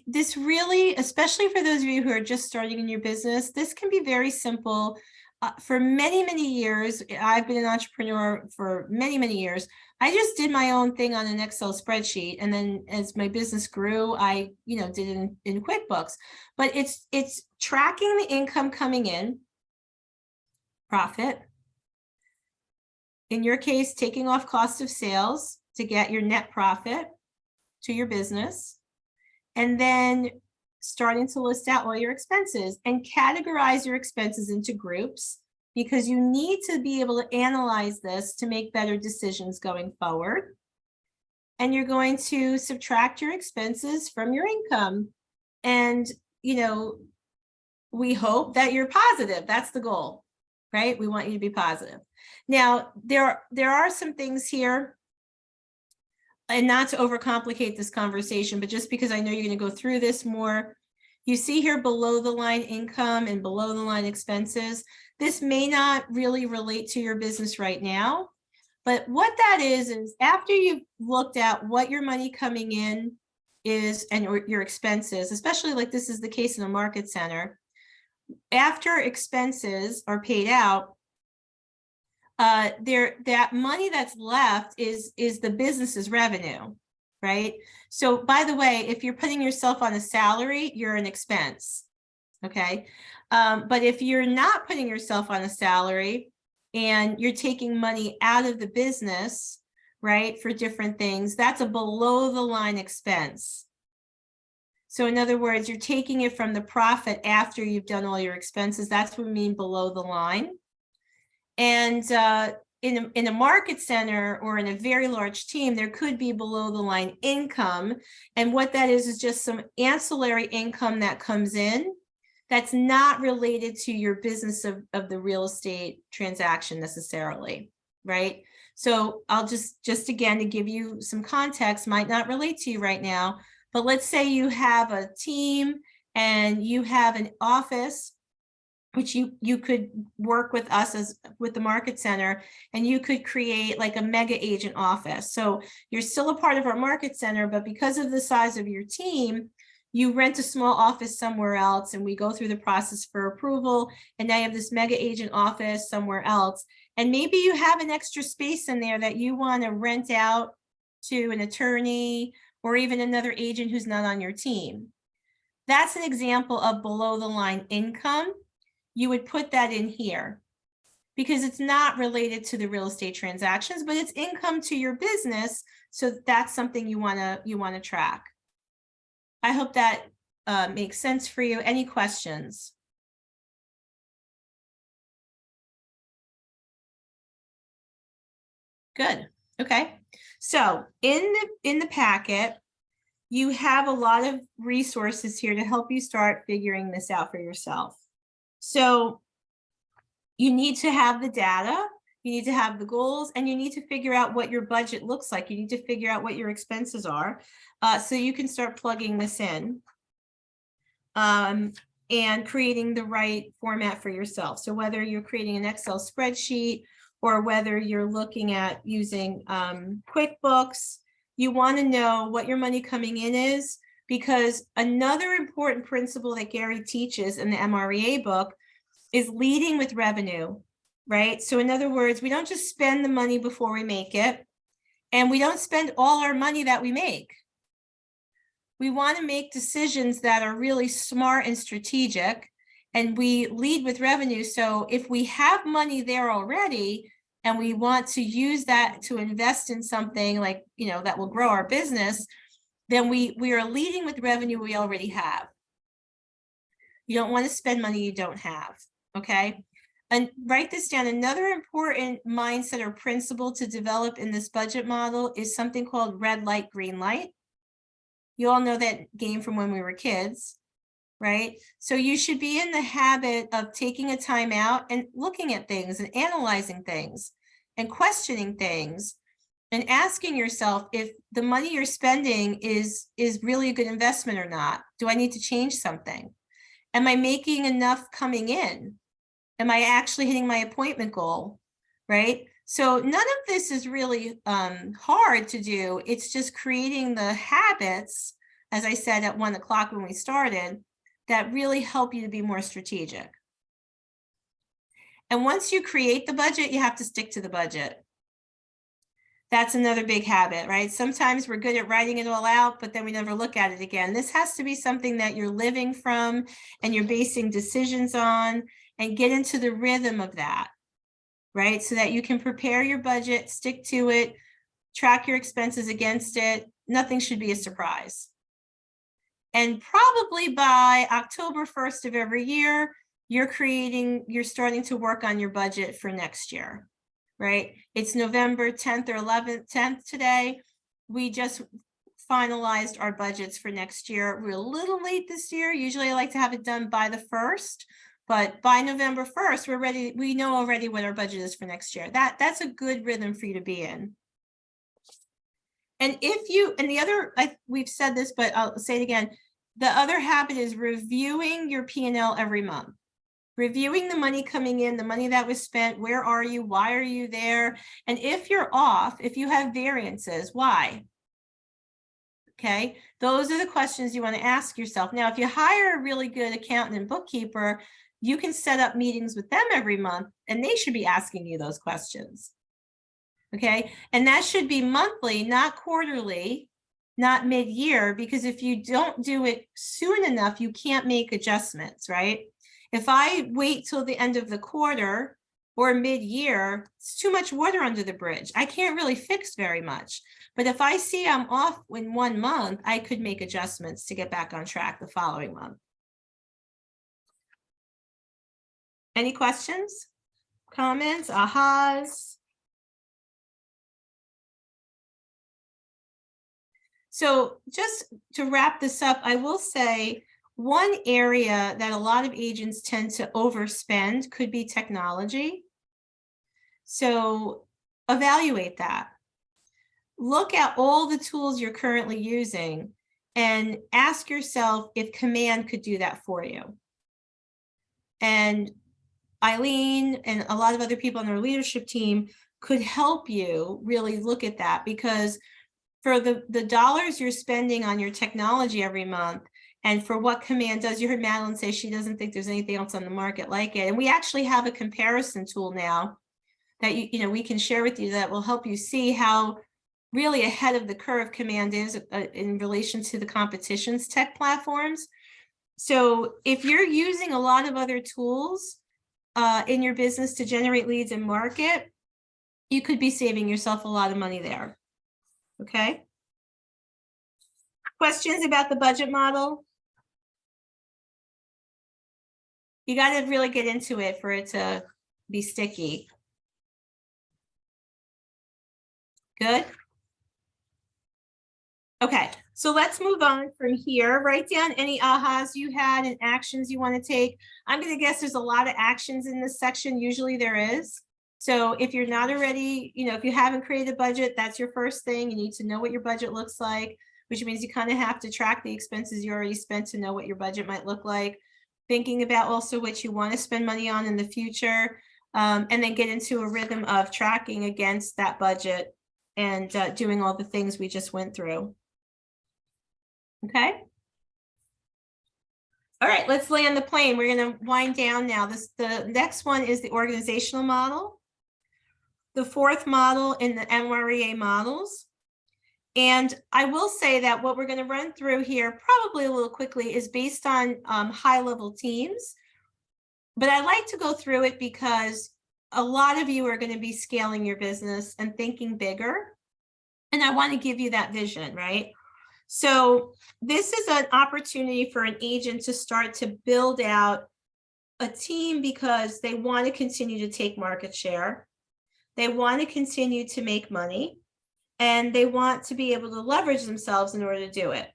Speaker 1: this really, especially for those of you who are just starting in your business, this can be very simple. For many, many years, I've been an entrepreneur for many, many years. I just did my own thing on an Excel spreadsheet. And then as my business grew, I, did it in QuickBooks. But it's tracking the income coming in, profit. In your case, taking off cost of sales to get your net profit to your business. And then starting to list out all your expenses and categorize your expenses into groups, because you need to be able to analyze this to make better decisions going forward. And you're going to subtract your expenses from your income. And, we hope that you're positive. That's the goal, right? We want you to be positive. Now, there are some things here, and not to overcomplicate this conversation, but just because I know you're going to go through this more, you see here below the line income and below the line expenses. This may not really relate to your business right now, but what that is after you've looked at what your money coming in is and your expenses, especially like this is the case in a market center, after expenses are paid out, that money that's left is the business's revenue, right? So by the way, if you're putting yourself on a salary, you're an expense, okay? But if you're not putting yourself on a salary and you're taking money out of the business, right, for different things, that's a below the line expense. So in other words, you're taking it from the profit after you've done all your expenses. That's what we mean below the line. And in a market center or in a very large team, there could be below the line income. And what that is just some ancillary income that comes in that's not related to your business of the real estate transaction necessarily, right? So I'll just again, to give you some context, might not relate to you right now, but let's say you have a team and you have an office which you could work with us as with the Market Center, and you could create like a mega agent office. So you're still a part of our Market Center, but because of the size of your team, you rent a small office somewhere else, and we go through the process for approval, and now you have this mega agent office somewhere else. And maybe you have an extra space in there that you want to rent out to an attorney or even another agent who's not on your team. That's an example of below the line income. You would put that in here because it's not related to the real estate transactions, but it's income to your business. So that's something you want to track. I hope that makes sense for you. Any questions? Good. Okay. So in the packet, you have a lot of resources here to help you start figuring this out for yourself. So you need to have the data, you need to have the goals, and you need to figure out what your budget looks like. You need to figure out what your expenses are, so you can start plugging this in and creating the right format for yourself. So whether you're creating an Excel spreadsheet or whether you're looking at using QuickBooks, you want to know what your money coming in is, because another important principle that Gary teaches in the MREA book is leading with revenue, right? So in other words, we don't just spend the money before we make it, and we don't spend all our money that we make. We want to make decisions that are really smart and strategic, and we lead with revenue. So if we have money there already, and we want to use that to invest in something like, that will grow our business, then we are leading with revenue we already have. You don't want to spend money you don't have, okay? And write this down. Another important mindset or principle to develop in this budget model is something called red light, green light. You all know that game from when we were kids, right? So you should be in the habit of taking a time out and looking at things and analyzing things and questioning things and asking yourself if the money you're spending is really a good investment or not. Do I need to change something? Am I making enough coming in? Am I actually hitting my appointment goal, right? So none of this is really hard to do. It's just creating the habits, as I said at 1 o'clock when we started, that really help you to be more strategic. And once you create the budget, you have to stick to the budget. That's another big habit, right? Sometimes we're good at writing it all out, but then we never look at it again. This has to be something that you're living from and you're basing decisions on, and get into the rhythm of that, right? So that you can prepare your budget, stick to it, track your expenses against it. Nothing should be a surprise. And probably by October 1st of every year, you're starting to work on your budget for next year, right? It's November 10th or 10th today. We just finalized our budgets for next year. We're a little late this year. Usually I like to have it done by the 1st, but by November 1st, we're ready. We know already what our budget is for next year. That's a good rhythm for you to be in. And we've said this, but I'll say it again. The other habit is reviewing your P&L every month. Reviewing the money coming in, the money that was spent, where are you, why are you there? And if you're off, if you have variances, why? Okay, those are the questions you want to ask yourself. Now, if you hire a really good accountant and bookkeeper, you can set up meetings with them every month, and they should be asking you those questions. Okay, and that should be monthly, not quarterly, not mid-year, because if you don't do it soon enough, you can't make adjustments, right? If I wait till the end of the quarter or mid-year, it's too much water under the bridge. I can't really fix very much. But if I see I'm off in 1 month, I could make adjustments to get back on track the following month. Any questions, comments, ahas? So just to wrap this up, I will say one area that a lot of agents tend to overspend could be technology. So evaluate that. Look at all the tools you're currently using and ask yourself if Command could do that for you. And Eileen and a lot of other people on our leadership team could help you really look at that, because for the dollars you're spending on your technology every month, and for what Command does, you heard Madeline say she doesn't think there's anything else on the market like it. And we actually have a comparison tool now that we can share with you that will help you see how really ahead of the curve Command is in relation to the competition's tech platforms. So if you're using a lot of other tools in your business to generate leads and market, you could be saving yourself a lot of money there. Okay. Questions about the budget model? You got to really get into it for it to be sticky. Good. Okay, so let's move on from here. Write down any ahas you had and actions you want to take. I'm going to guess there's a lot of actions in this section. Usually there is. So if you're not already, if you haven't created a budget, that's your first thing. You need to know what your budget looks like, which means you kind of have to track the expenses you already spent to know what your budget might look like. Thinking about also what you want to spend money on in the future, and then get into a rhythm of tracking against that budget and doing all the things we just went through. Okay. All right, let's land the plane. We're going to wind down now. The next one is the organizational model, the fourth model in the MREA models. And I will say that what we're going to run through here probably a little quickly is based on high-level teams. But I like to go through it because a lot of you are going to be scaling your business and thinking bigger. And I want to give you that vision, right? So this is an opportunity for an agent to start to build out a team because they want to continue to take market share. They want to continue to make money. And they want to be able to leverage themselves in order to do it.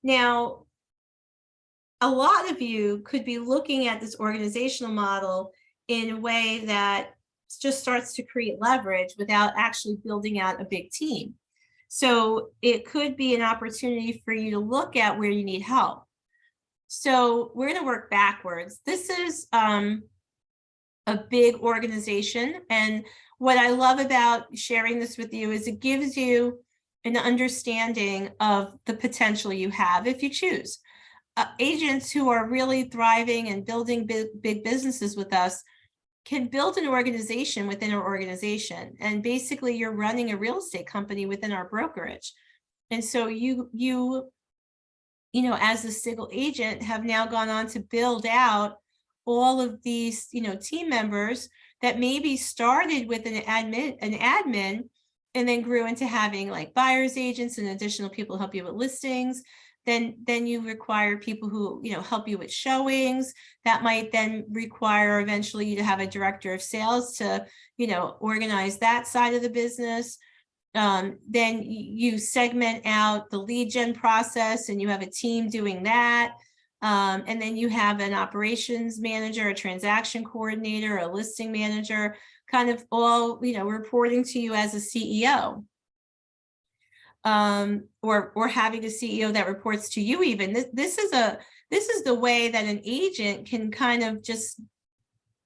Speaker 1: Now, a lot of you could be looking at this organizational model in a way that just starts to create leverage without actually building out a big team. So it could be an opportunity for you to look at where you need help. So we're going to work backwards. This is a big organization. And what I love about sharing this with you is it gives you an understanding of the potential you have if you choose. Agents who are really thriving and building big businesses with us can build an organization within our organization. And basically you're running a real estate company within our brokerage. And so you as a single agent have now gone on to build out all of these, team members that maybe started with an admin and then grew into having like buyer's agents and additional people help you with listings. Then you require people who, help you with showings. That might then require eventually you to have a director of sales to, organize that side of the business. Then you segment out the lead gen process and you have a team doing that. And then you have an operations manager, a transaction coordinator, a listing manager, kind of all, reporting to you as a CEO. Or having a CEO that reports to you even. This is the way that an agent can kind of just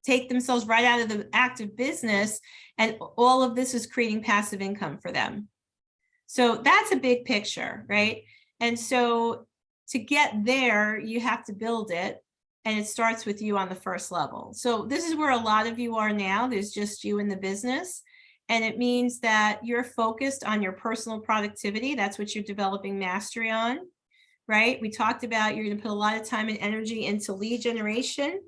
Speaker 1: take themselves right out of the active business, and all of this is creating passive income for them. So that's a big picture, right? And so to get there, you have to build it, and it starts with you on the first level. So this is where a lot of you are now. There's just you in the business. And it means that you're focused on your personal productivity. That's what you're developing mastery on, right? We talked about you're going to put a lot of time and energy into lead generation.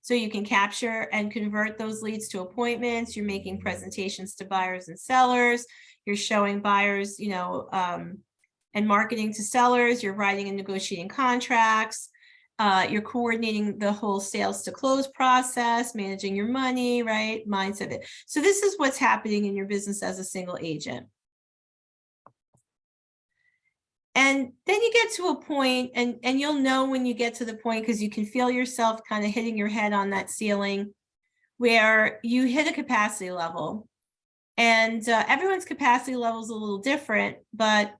Speaker 1: So you can capture and convert those leads to appointments. You're making presentations to buyers and sellers. You're showing buyers, and marketing to sellers. You're writing and negotiating contracts. You're coordinating the whole sales to close process, managing your money, right? Mindset. So this is what's happening in your business as a single agent. And then you get to a point, and you'll know when you get to the point, because you can feel yourself kind of hitting your head on that ceiling, where you hit a capacity level. And everyone's capacity level is a little different, but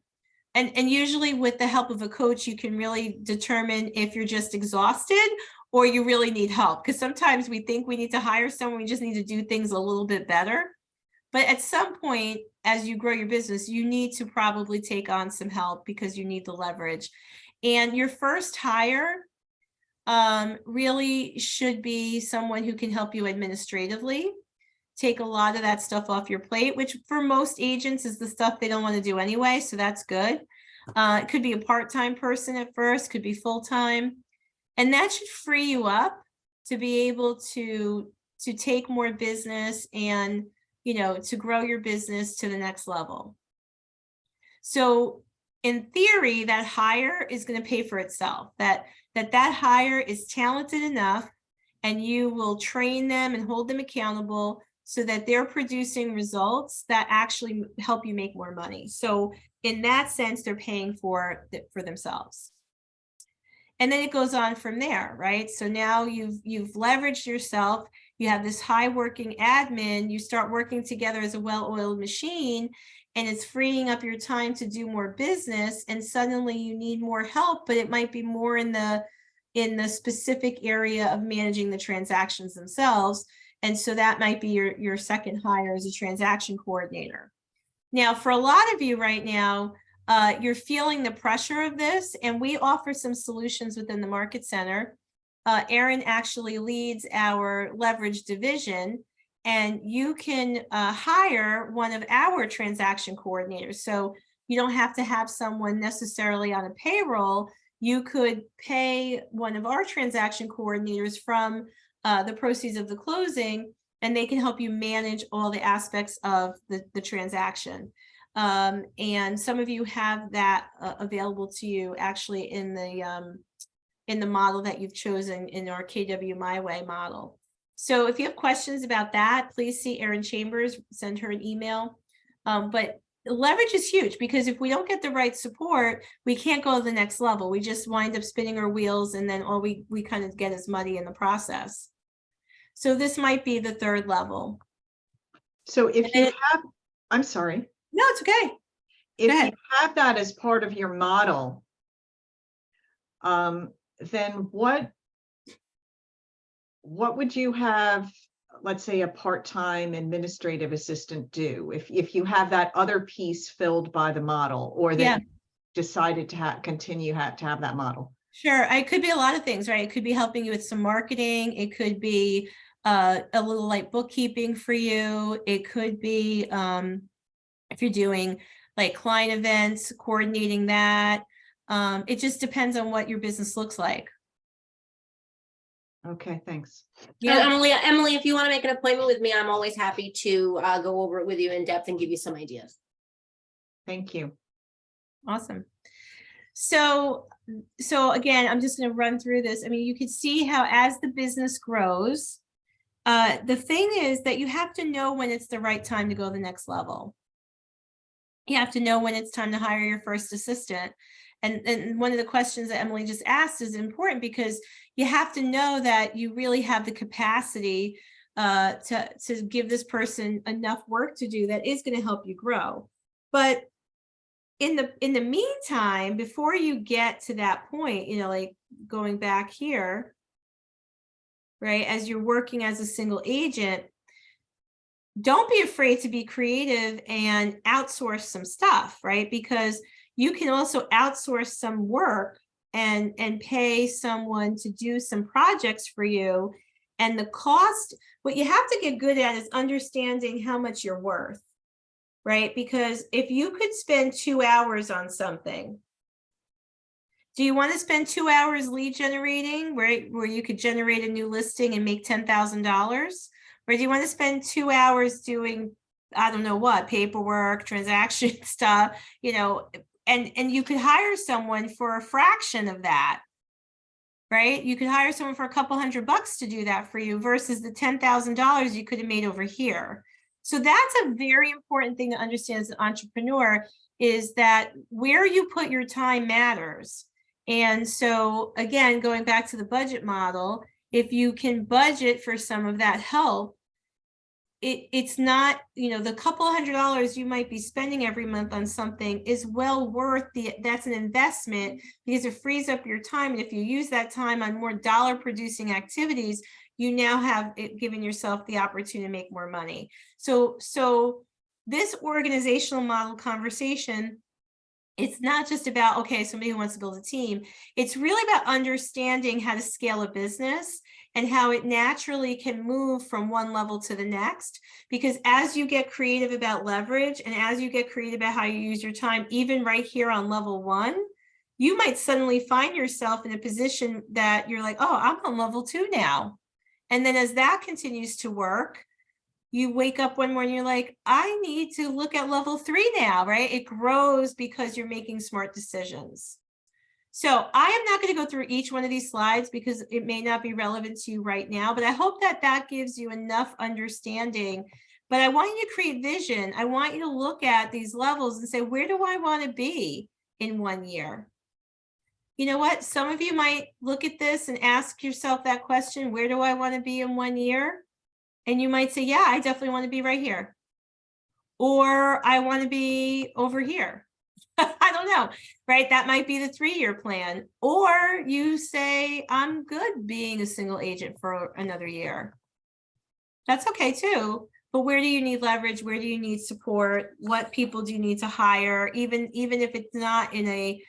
Speaker 1: and usually with the help of a coach, you can really determine if you're just exhausted or you really need help. Because sometimes we think we need to hire someone, we just need to do things a little bit better. But at some point, as you grow your business, you need to probably take on some help because you need the leverage. And your first hire really should be someone who can help you administratively, take a lot of that stuff off your plate, which for most agents is the stuff they don't want to do anyway. So that's good. It could be a part-time person at first, could be full-time. And that should free you up to be able to take more business and, you know, to grow your business to the next level. So in theory, that hire is going to pay for itself, that hire is talented enough, and you will train them and hold them accountable so that they're producing results that actually help you make more money. So in that sense, they're paying for themselves. And then it goes on from there, right? So now you've leveraged yourself. You have this high working admin. You start working together as a well-oiled machine, and it's freeing up your time to do more business. And suddenly you need more help, but it might be more in the specific area of managing the transactions themselves. And so that might be your second hire as a transaction coordinator. Now, for a lot of you right now, you're feeling the pressure of this, and we offer some solutions within the Market Center. Erin actually leads our leverage division, and you can hire one of our transaction coordinators. So you don't have to have someone necessarily on a payroll. You could pay one of our transaction coordinators from the proceeds of the closing, and they can help you manage all the aspects of the transaction. And some of you have that available to you actually in the model that you've chosen in our KW My Way model. So if you have questions about that, please see Erin Chambers, send her an email. But leverage is huge, because if we don't get the right support, we can't go to the next level. We just wind up spinning our wheels, and then all we kind of get is muddy in the process. So this might be the third level.
Speaker 6: So if you have, I'm sorry.
Speaker 1: No, it's okay.
Speaker 6: If you have that as part of your model, then what would you have, let's say, a part-time administrative assistant do if you have that other piece filled by the model, or that you decided to continue to have that model?
Speaker 1: Sure, it could be a lot of things, right? It could be helping you with some marketing. It could be a little light bookkeeping for you. It could be if you're doing like client events, coordinating that. It just depends on what your business looks like.
Speaker 6: Okay, thanks.
Speaker 2: Yeah, Emily, if you want to make an appointment with me, I'm always happy to go over it with you in depth and give you some ideas.
Speaker 6: Thank you.
Speaker 1: Awesome. So again, I'm just going to run through this. I mean, you can see how as the business grows, the thing is that you have to know when it's the right time to go to the next level. You have to know when it's time to hire your first assistant. And one of the questions that Emily just asked is important, because you have to know that you really have the capacity to give this person enough work to do that is going to help you grow. But in the meantime, before you get to that point, you know, like going back here, right, as you're working as a single agent, don't be afraid to be creative and outsource some stuff, right? Because you can also outsource some work and pay someone to do some projects for you. And the cost, what you have to get good at is understanding how much you're worth, right? Because if you could spend 2 hours on something, do you want to spend 2 hours lead generating where you could generate a new listing and make $10,000? Or do you want to spend 2 hours doing, I don't know what, paperwork, transaction stuff, you know, and you could hire someone for a fraction of that, right? You could hire someone for a couple $100 to do that for you versus the $10,000 you could have made over here. So that's a very important thing to understand as an entrepreneur, is that where you put your time matters. And so again, going back to the budget model, if you can budget for some of that help, it's not, the couple $100 you might be spending every month on something is well worth that's an investment, because it frees up your time. And if you use that time on more dollar producing activities, you now have given yourself the opportunity to make more money. So this organizational model conversation, it's not just about, okay, somebody who wants to build a team. It's really about understanding how to scale a business and how it naturally can move from one level to the next. Because as you get creative about leverage, and as you get creative about how you use your time, even right here on level 1, you might suddenly find yourself in a position that you're like, oh, I'm on level 2 now. And then as that continues to work, you wake up one morning, you're like, I need to look at level 3 now, right? It grows because you're making smart decisions. So I am not going to go through each one of these slides because it may not be relevant to you right now, but I hope that that gives you enough understanding. But I want you to create vision. I want you to look at these levels and say, where do I want to be in 1 year? You know what? Some of you might look at this and ask yourself that question, where do I want to be in 1 year? And you might say, yeah, I definitely want to be right here. Or I want to be over here. I don't know, right? That might be the 3-year plan. Or you say, I'm good being a single agent for another year. That's okay too. But where do you need leverage? Where do you need support? What people do you need to hire? Even if it's not in a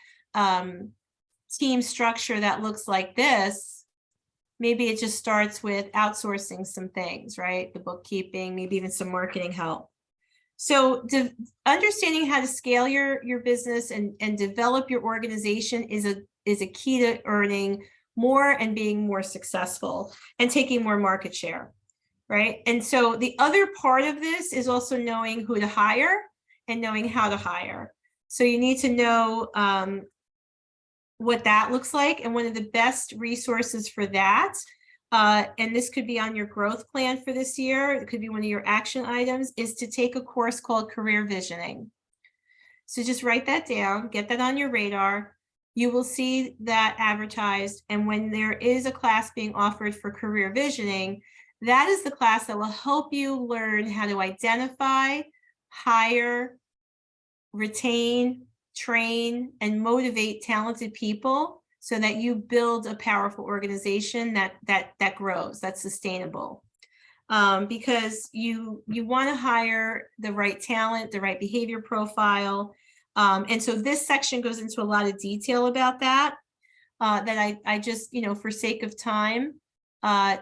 Speaker 1: team structure that looks like this, maybe it just starts with outsourcing some things, right? The bookkeeping, maybe even some marketing help. So understanding how to scale your business and develop your organization is a key to earning more and being more successful and taking more market share, right? And so the other part of this is also knowing who to hire and knowing how to hire. So you need to know what that looks like. And one of the best resources for that, and this could be on your growth plan for this year, it could be one of your action items, is to take a course called Career Visioning. So just write that down, get that on your radar. You will see that advertised. And when there is a class being offered for Career Visioning, that is the class that will help you learn how to identify, hire, retain, train, and motivate talented people so that you build a powerful organization that grows, that's sustainable. Because you want to hire the right talent, the right behavior profile. And so this section goes into a lot of detail about that, that I just, for sake of time, I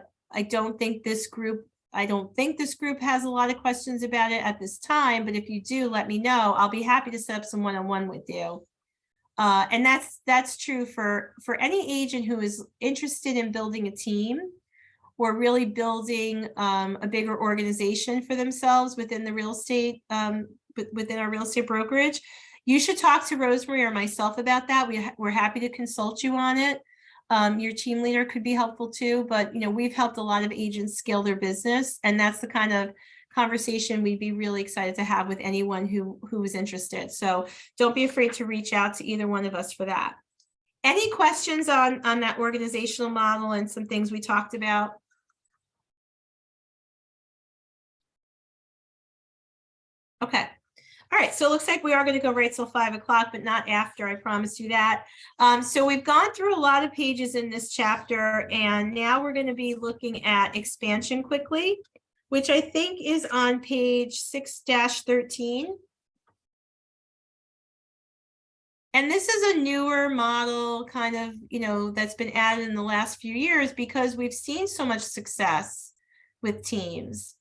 Speaker 1: don't think this group has a lot of questions about it at this time, but if you do, let me know. I'll be happy to set up some one-on-one with you. And that's true for any agent who is interested in building a team or really building a bigger organization for themselves within the real estate, within our real estate brokerage. You should talk to Rosemary or myself about that. We're happy to consult you on it. Your team leader could be helpful too, but we've helped a lot of agents scale their business, and that's the kind of conversation we'd be really excited to have with anyone who is interested. So don't be afraid to reach out to either one of us for that. Any questions on that organizational model and some things we talked about? Okay. All right, so it looks like we are going to go right till 5 o'clock, but not after, I promise you that. So we've gone through a lot of pages in this chapter, and now we're going to be looking at expansion quickly, which I think is on page 6-13. And this is a newer model kind of, that's been added in the last few years because we've seen so much success with teams.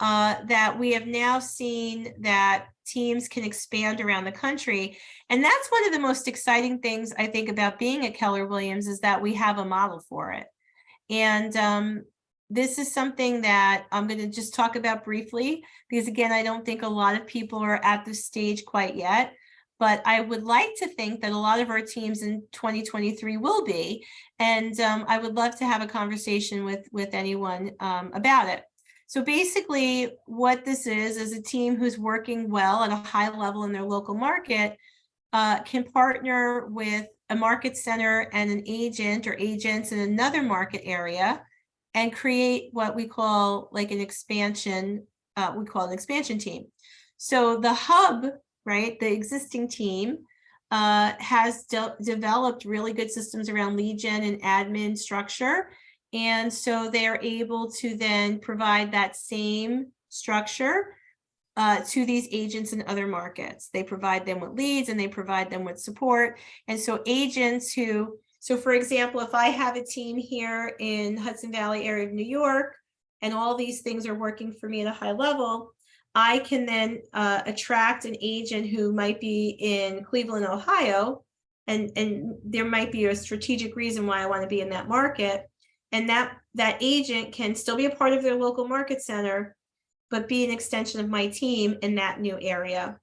Speaker 1: That we have now seen that teams can expand around the country. And that's one of the most exciting things I think about being at Keller Williams, is that we have a model for it. And this is something that I'm going to just talk about briefly, because again, I don't think a lot of people are at this stage quite yet. But I would like to think that a lot of our teams in 2023 will be. And I would love to have a conversation with anyone about it. So basically what this is a team who's working well at a high level in their local market can partner with a market center and an agent or agents in another market area and create what we call like an expansion we call it an expansion team. So the hub, right, the existing team has developed really good systems around lead gen and admin structure. And so they're able to then provide that same structure to these agents in other markets. They provide them with leads and they provide them with support. And so agents who, so for example, if I have a team here in Hudson Valley area of New York, and all these things are working for me at a high level, I can then attract an agent who might be in Cleveland, Ohio, and there might be a strategic reason why I want to be in that market. And that agent can still be a part of their local market center, but be an extension of my team in that new area.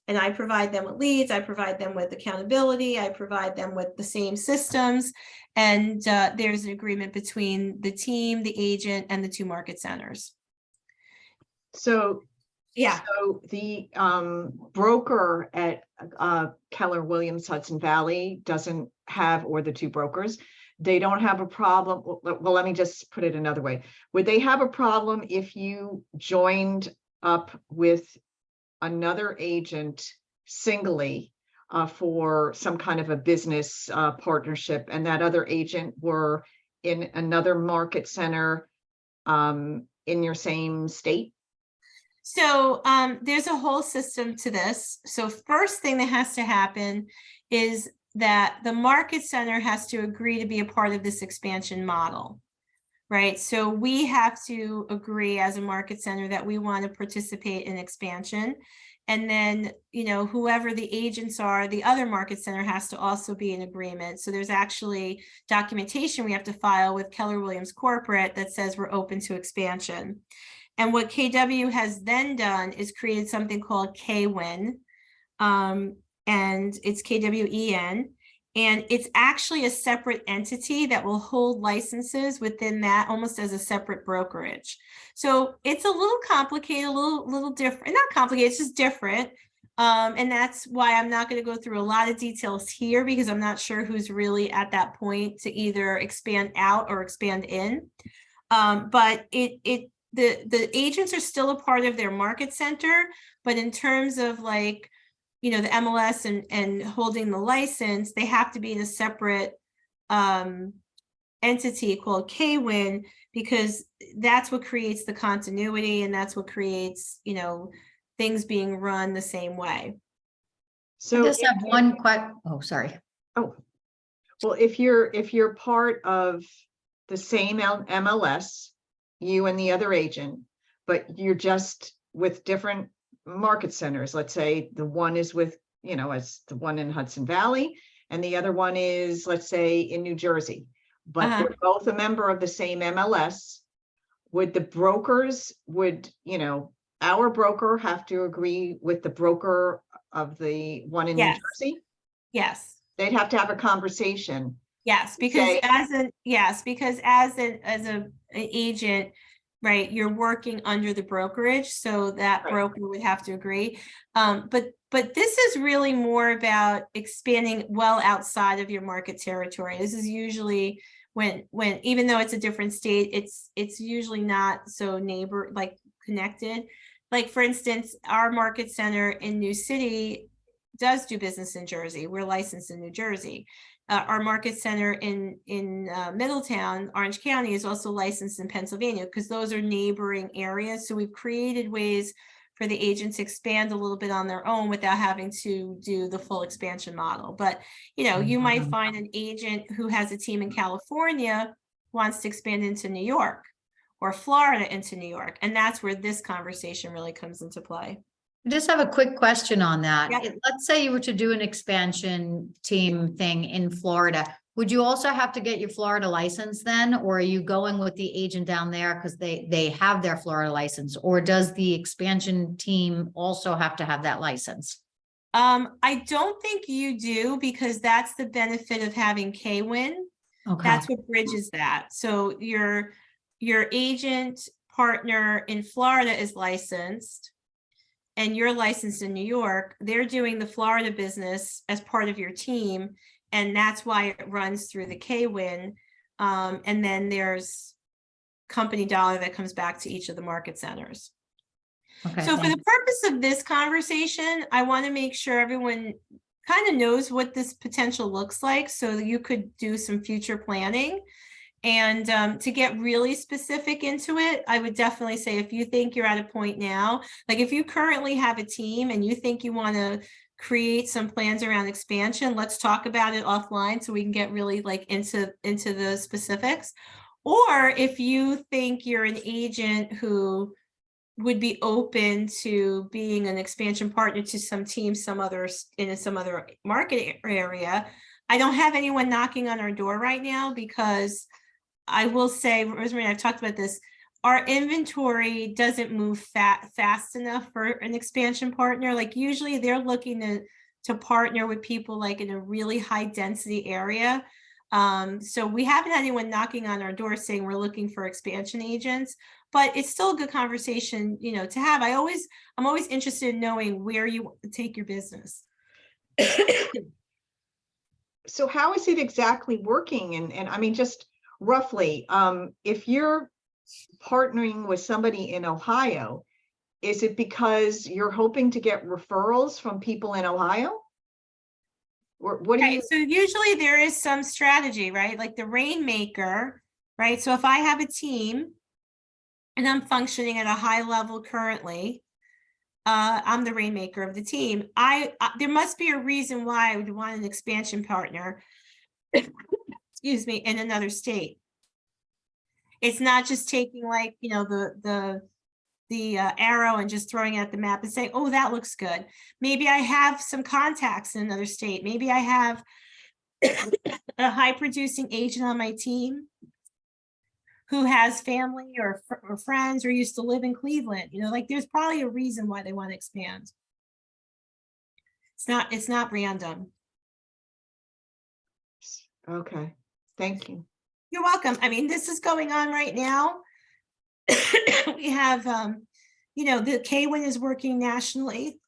Speaker 1: And I provide them with leads, I provide them with accountability, I provide them with the same systems. And there's an agreement between the team, the agent, and the two market centers.
Speaker 6: So,
Speaker 1: yeah.
Speaker 6: So the broker at Keller Williams Hudson Valley doesn't have, or the two brokers, they don't have a problem. Well, let me just put it another way. Would they have a problem if you joined up with another agent singly for some kind of a business partnership, and that other agent were in another market center in your same state?
Speaker 1: So there's a whole system to this. So first thing that has to happen is that the market center has to agree to be a part of this expansion model, right? So we have to agree as a market center that we want to participate in expansion. And then, you know, whoever the agents are, the other market center has to also be in agreement. So there's actually documentation we have to file with Keller Williams Corporate that says we're open to expansion. And what KW has then done is created something called KWIN, and it's KWEN. And it's actually a separate entity that will hold licenses within that, almost as a separate brokerage. So it's a little complicated, a little different, not complicated, it's just different. And that's why I'm not going to go through a lot of details here, because I'm not sure who's really at that point to either expand out or expand in. But the agents are still a part of their market center, but in terms of like, you know, the MLS and holding the license, they have to be in a separate entity called KWIN, because that's what creates the continuity and that's what creates, you know, things being run the same way.
Speaker 6: So
Speaker 4: I just have one question. Oh, sorry.
Speaker 6: Oh, well, if you're part of the same MLS, you and the other agent, but you're just with different market centers. Let's say the one is with, you know, as the one in Hudson Valley, and the other one is, let's say, in New Jersey, but they're both a member of the same MLS. Would the brokers, you know, our broker have to agree with the broker of the one in New Jersey?
Speaker 1: Yes.
Speaker 6: They'd have to have a conversation.
Speaker 1: Yes, because as an agent, right, you're working under the brokerage, so that broker would have to agree. But this is really more about expanding well outside of your market territory. This is usually when even though it's a different state, it's usually not so like connected. Like for instance, our market center in New City does do business in Jersey. We're licensed in New Jersey. Our market center in Middletown, Orange County, is also licensed in Pennsylvania, because those are neighboring areas. So we've created ways for the agents to expand a little bit on their own without having to do the full expansion model. But, you know, you might find an agent who has a team in California wants to expand into New York or Florida into New York. And that's where this conversation really comes into play.
Speaker 4: I just have a quick question on that.
Speaker 1: Yep.
Speaker 4: Let's say you were to do an expansion team thing in Florida. Would you also have to get your Florida license then? Or are you going with the agent down there because they have their Florida license? Or does the expansion team also have to have that license?
Speaker 1: I don't think you do, because that's the benefit of having KWIN.
Speaker 4: Okay.
Speaker 1: That's what bridges that. So your agent partner in Florida is licensed, and you're licensed in New York. They're doing the Florida business as part of your team, and that's why it runs through the KWIN. And then there's company dollar that comes back to each of the market centers.
Speaker 4: Okay,
Speaker 1: So for
Speaker 4: thank
Speaker 1: the purpose of this conversation, I want to make sure everyone kind of knows what this potential looks like so that you could do some future planning. And to get really specific into it, I would definitely say if you think you're at a point now, like if you currently have a team and you think you want to create some plans around expansion, let's talk about it offline so we can get really like into the specifics. Or if you think you're an agent who would be open to being an expansion partner to some team, some others in some other market area. I don't have anyone knocking on our door right now because I will say, Rosemary, I've talked about this. Our inventory doesn't move fast enough for an expansion partner. Like usually they're looking to partner with people like in a really high density area. So we haven't had anyone knocking on our door saying we're looking for expansion agents, but it's still a good conversation, you know, to have. I'm always interested in knowing where you take your business.
Speaker 6: So how is it exactly working? And I mean, just roughly, if you're partnering with somebody in Ohio, is it because you're hoping to get referrals from people in Ohio? Or what do
Speaker 1: Right,
Speaker 6: you?
Speaker 1: so usually there is some strategy, right? Like the rainmaker, right? So if I have a team and I'm functioning at a high level currently, I'm the rainmaker of the team. There must be a reason why I would want an expansion partner, excuse me, in another state. It's not just taking like, you know, the arrow and just throwing it at the map and saying, oh, that looks good. Maybe I have some contacts in another state. Maybe I have a high producing agent on my team who has family or friends or used to live in Cleveland. You know, like there's probably a reason why they want to expand. It's not random.
Speaker 6: Okay, thank you.
Speaker 1: You're welcome. I mean, this is going on right now. We have, you know, the K-Win is working nationally.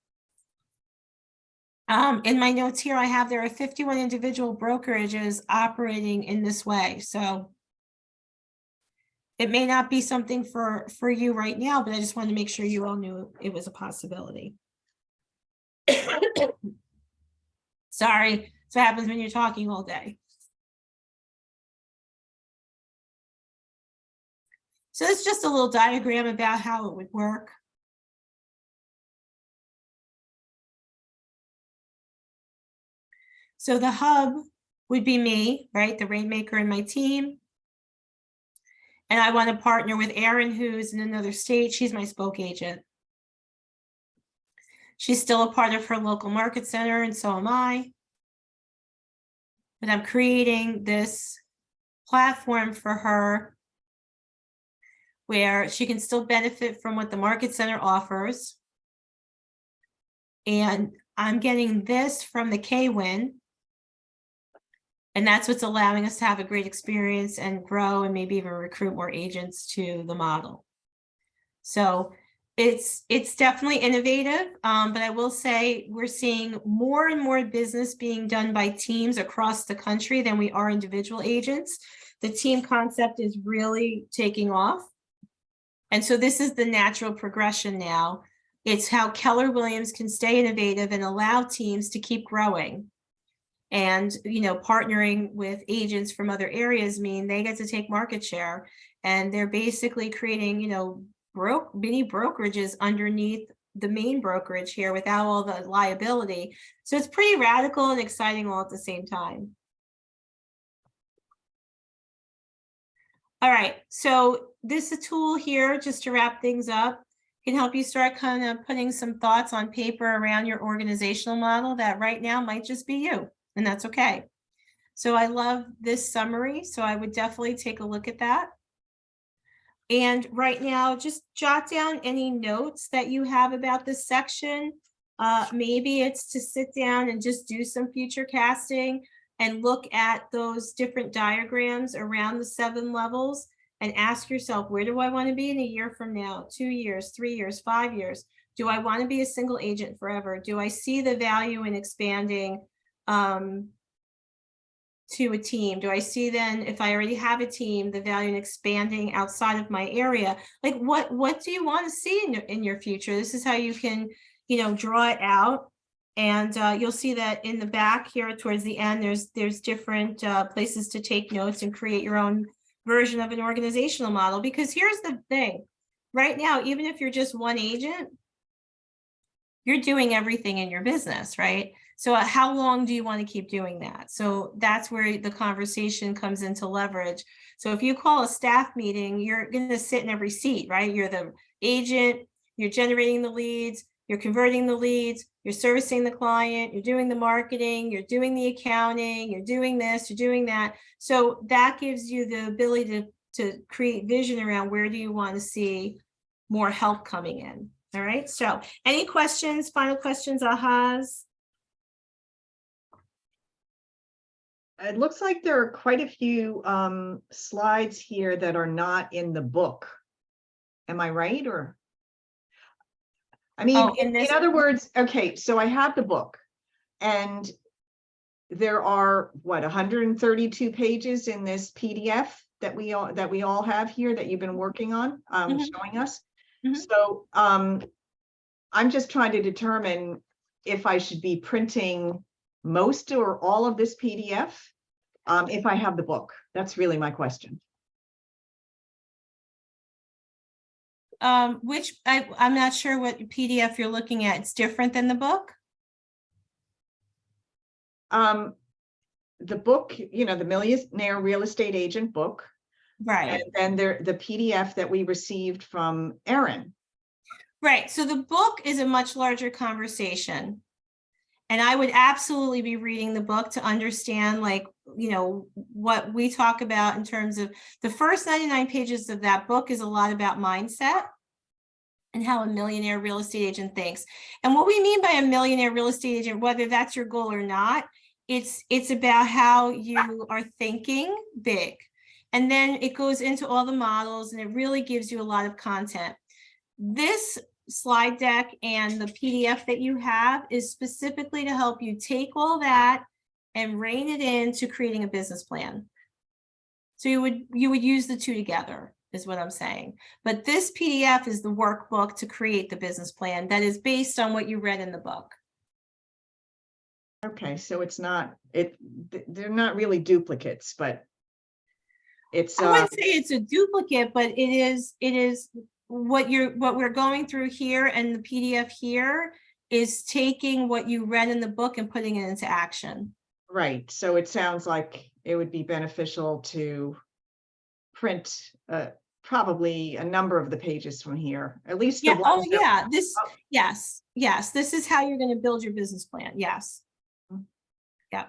Speaker 1: In my notes here, I have there are 51 individual brokerages operating in this way. So it may not be something for you right now, but I just wanted to make sure you all knew it was a possibility. Sorry, that's what happens when you're talking all day. So it's just a little diagram about how it would work. So the hub would be me, right? The rainmaker in my team. And I want to partner with Erin, who's in another state. She's my spoke agent. She's still a part of her local market center, and so am I. But I'm creating this platform for her where she can still benefit from what the market center offers. And I'm getting this from the K-Win. And that's what's allowing us to have a great experience and grow and maybe even recruit more agents to the model. So it's definitely innovative, but I will say we're seeing more and more business being done by teams across the country than we are individual agents. The team concept is really taking off. And so this is the natural progression now. It's how Keller Williams can stay innovative and allow teams to keep growing. And, you know, partnering with agents from other areas mean they get to take market share, and they're basically creating, you know, mini brokerages underneath the main brokerage here without all the liability. So it's pretty radical and exciting all at the same time. All right, so this tool here, just to wrap things up, can help you start kind of putting some thoughts on paper around your organizational model that right now might just be you, and that's okay. So I love this summary, so I would definitely take a look at that. And right now, just jot down any notes that you have about this section. Maybe it's to sit down and just do some future casting and look at those different diagrams around the 7 levels and ask yourself, where do I want to be in a year from now, 2 years, 3 years, 5 years? Do I want to be a single agent forever? Do I see the value in expanding to to a team? Do I see then, if I already have a team, the value in expanding outside of my area? Like what do you want to see in your future? This is how you can, draw it out. And you'll see that in the back here towards the end, there's different places to take notes and create your own version of an organizational model. Because here's the thing, right now, even if you're just one agent, you're doing everything in your business, right? So how long do you want to keep doing that? So that's where the conversation comes into leverage. So if you call a staff meeting, you're going to sit in every seat, right? You're the agent, you're generating the leads, you're converting the leads, you're servicing the client, you're doing the marketing, you're doing the accounting, you're doing this, you're doing that. So that gives you the ability to create vision around where do you want to see more help coming in. All right, so any questions, final questions, ahas?
Speaker 6: It looks like there are quite a few slides here that are not in the book. Am I right? Or, I mean,
Speaker 1: Oh,
Speaker 6: in other words, okay, so I have the book and there are what, 132 pages in this PDF that we all have here that you've been working on, showing us.
Speaker 1: Mhm.
Speaker 6: So I'm just trying to determine if I should be printing most or all of this PDF if I have the book. That's really my question.
Speaker 1: I'm not sure what PDF you're looking at. It's different than the book?
Speaker 6: The book, the Millionaire Real Estate Agent book.
Speaker 1: Right.
Speaker 6: And then the PDF that we received from Erin.
Speaker 1: Right. So the book is a much larger conversation. And I would absolutely be reading the book to understand, like, what we talk about in terms of the first 99 pages of that book is a lot about mindset and how a millionaire real estate agent thinks. And what we mean by a millionaire real estate agent, whether that's your goal or not, it's about how you are thinking big. And then it goes into all the models and it really gives you a lot of content. This slide deck and the PDF that you have is specifically to help you take all that and rein it into creating a business plan. So you would use the two together, is what I'm saying. But this PDF is the workbook to create the business plan that is based on what you read in the book.
Speaker 6: Okay, so they're not really duplicates, but it's
Speaker 1: I wouldn't say it's a duplicate, but it is what we're going through here, and the PDF here is taking what you read in the book and putting it into action.
Speaker 6: Right. So it sounds like it would be beneficial to print probably a number of the pages from here, at least.
Speaker 1: Yeah. Oh, yeah. Yes. This is how you're going to build your business plan. Yes. Yeah.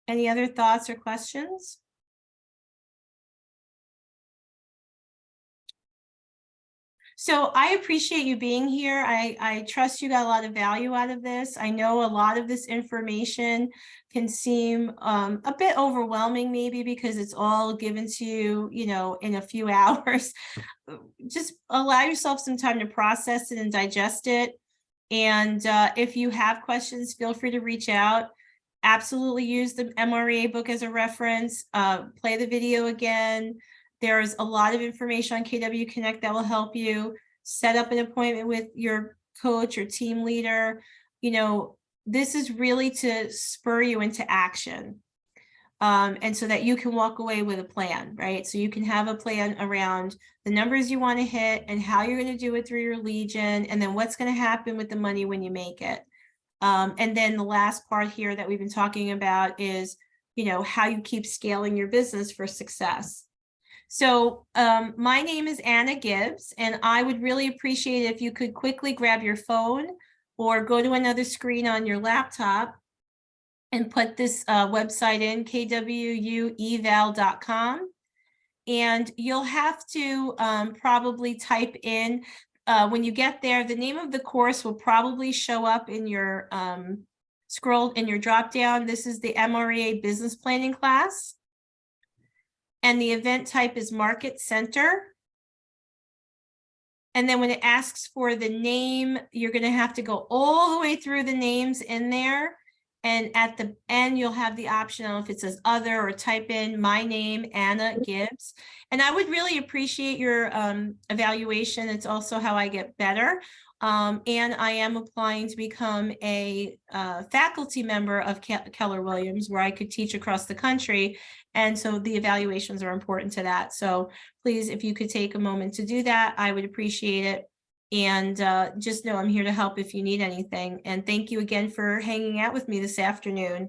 Speaker 1: Any other thoughts or questions? So I appreciate you being here. I trust you got a lot of value out of this. I know a lot of this information can seem a bit overwhelming, maybe because it's all given to you, in a few hours. Just allow yourself some time to process it and digest it. And if you have questions, feel free to reach out. Absolutely use the MREA book as a reference. Play the video again. There's a lot of information on KW Connect that will help you set up an appointment with your coach or team leader. This is really to spur you into action. And so that you can walk away with a plan, right? So you can have a plan around the numbers you want to hit and how you're going to do it through your Legion, and then what's going to happen with the money when you make it. And then the last part here that we've been talking about is, how you keep scaling your business for success. So my name is Anna Gibbs, and I would really appreciate it if you could quickly grab your phone or go to another screen on your laptop and put this website in, kwueval.com. And you'll have to probably type in, when you get there, the name of the course will probably show up in your drop down. This is the MREA business planning class. And the event type is Market Center. And then when it asks for the name, you're going to have to go all the way through the names in there And at the end, you'll have the option of if it says other or type in my name, Anna Gibbs. And I would really appreciate your evaluation. It's also how I get better. And I am applying to become a faculty member of Keller Williams, where I could teach across the country. And so the evaluations are important to that. So please, if you could take a moment to do that, I would appreciate it. And just know I'm here to help if you need anything. And thank you again for hanging out with me this afternoon.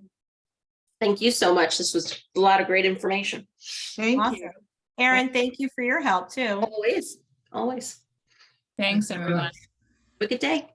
Speaker 2: Thank you so much. This was a lot of great information.
Speaker 6: Thank
Speaker 1: Awesome.
Speaker 6: you.
Speaker 1: Erin, thank you for your help too.
Speaker 2: Always, always.
Speaker 7: Thanks, everyone.
Speaker 2: Have a good day.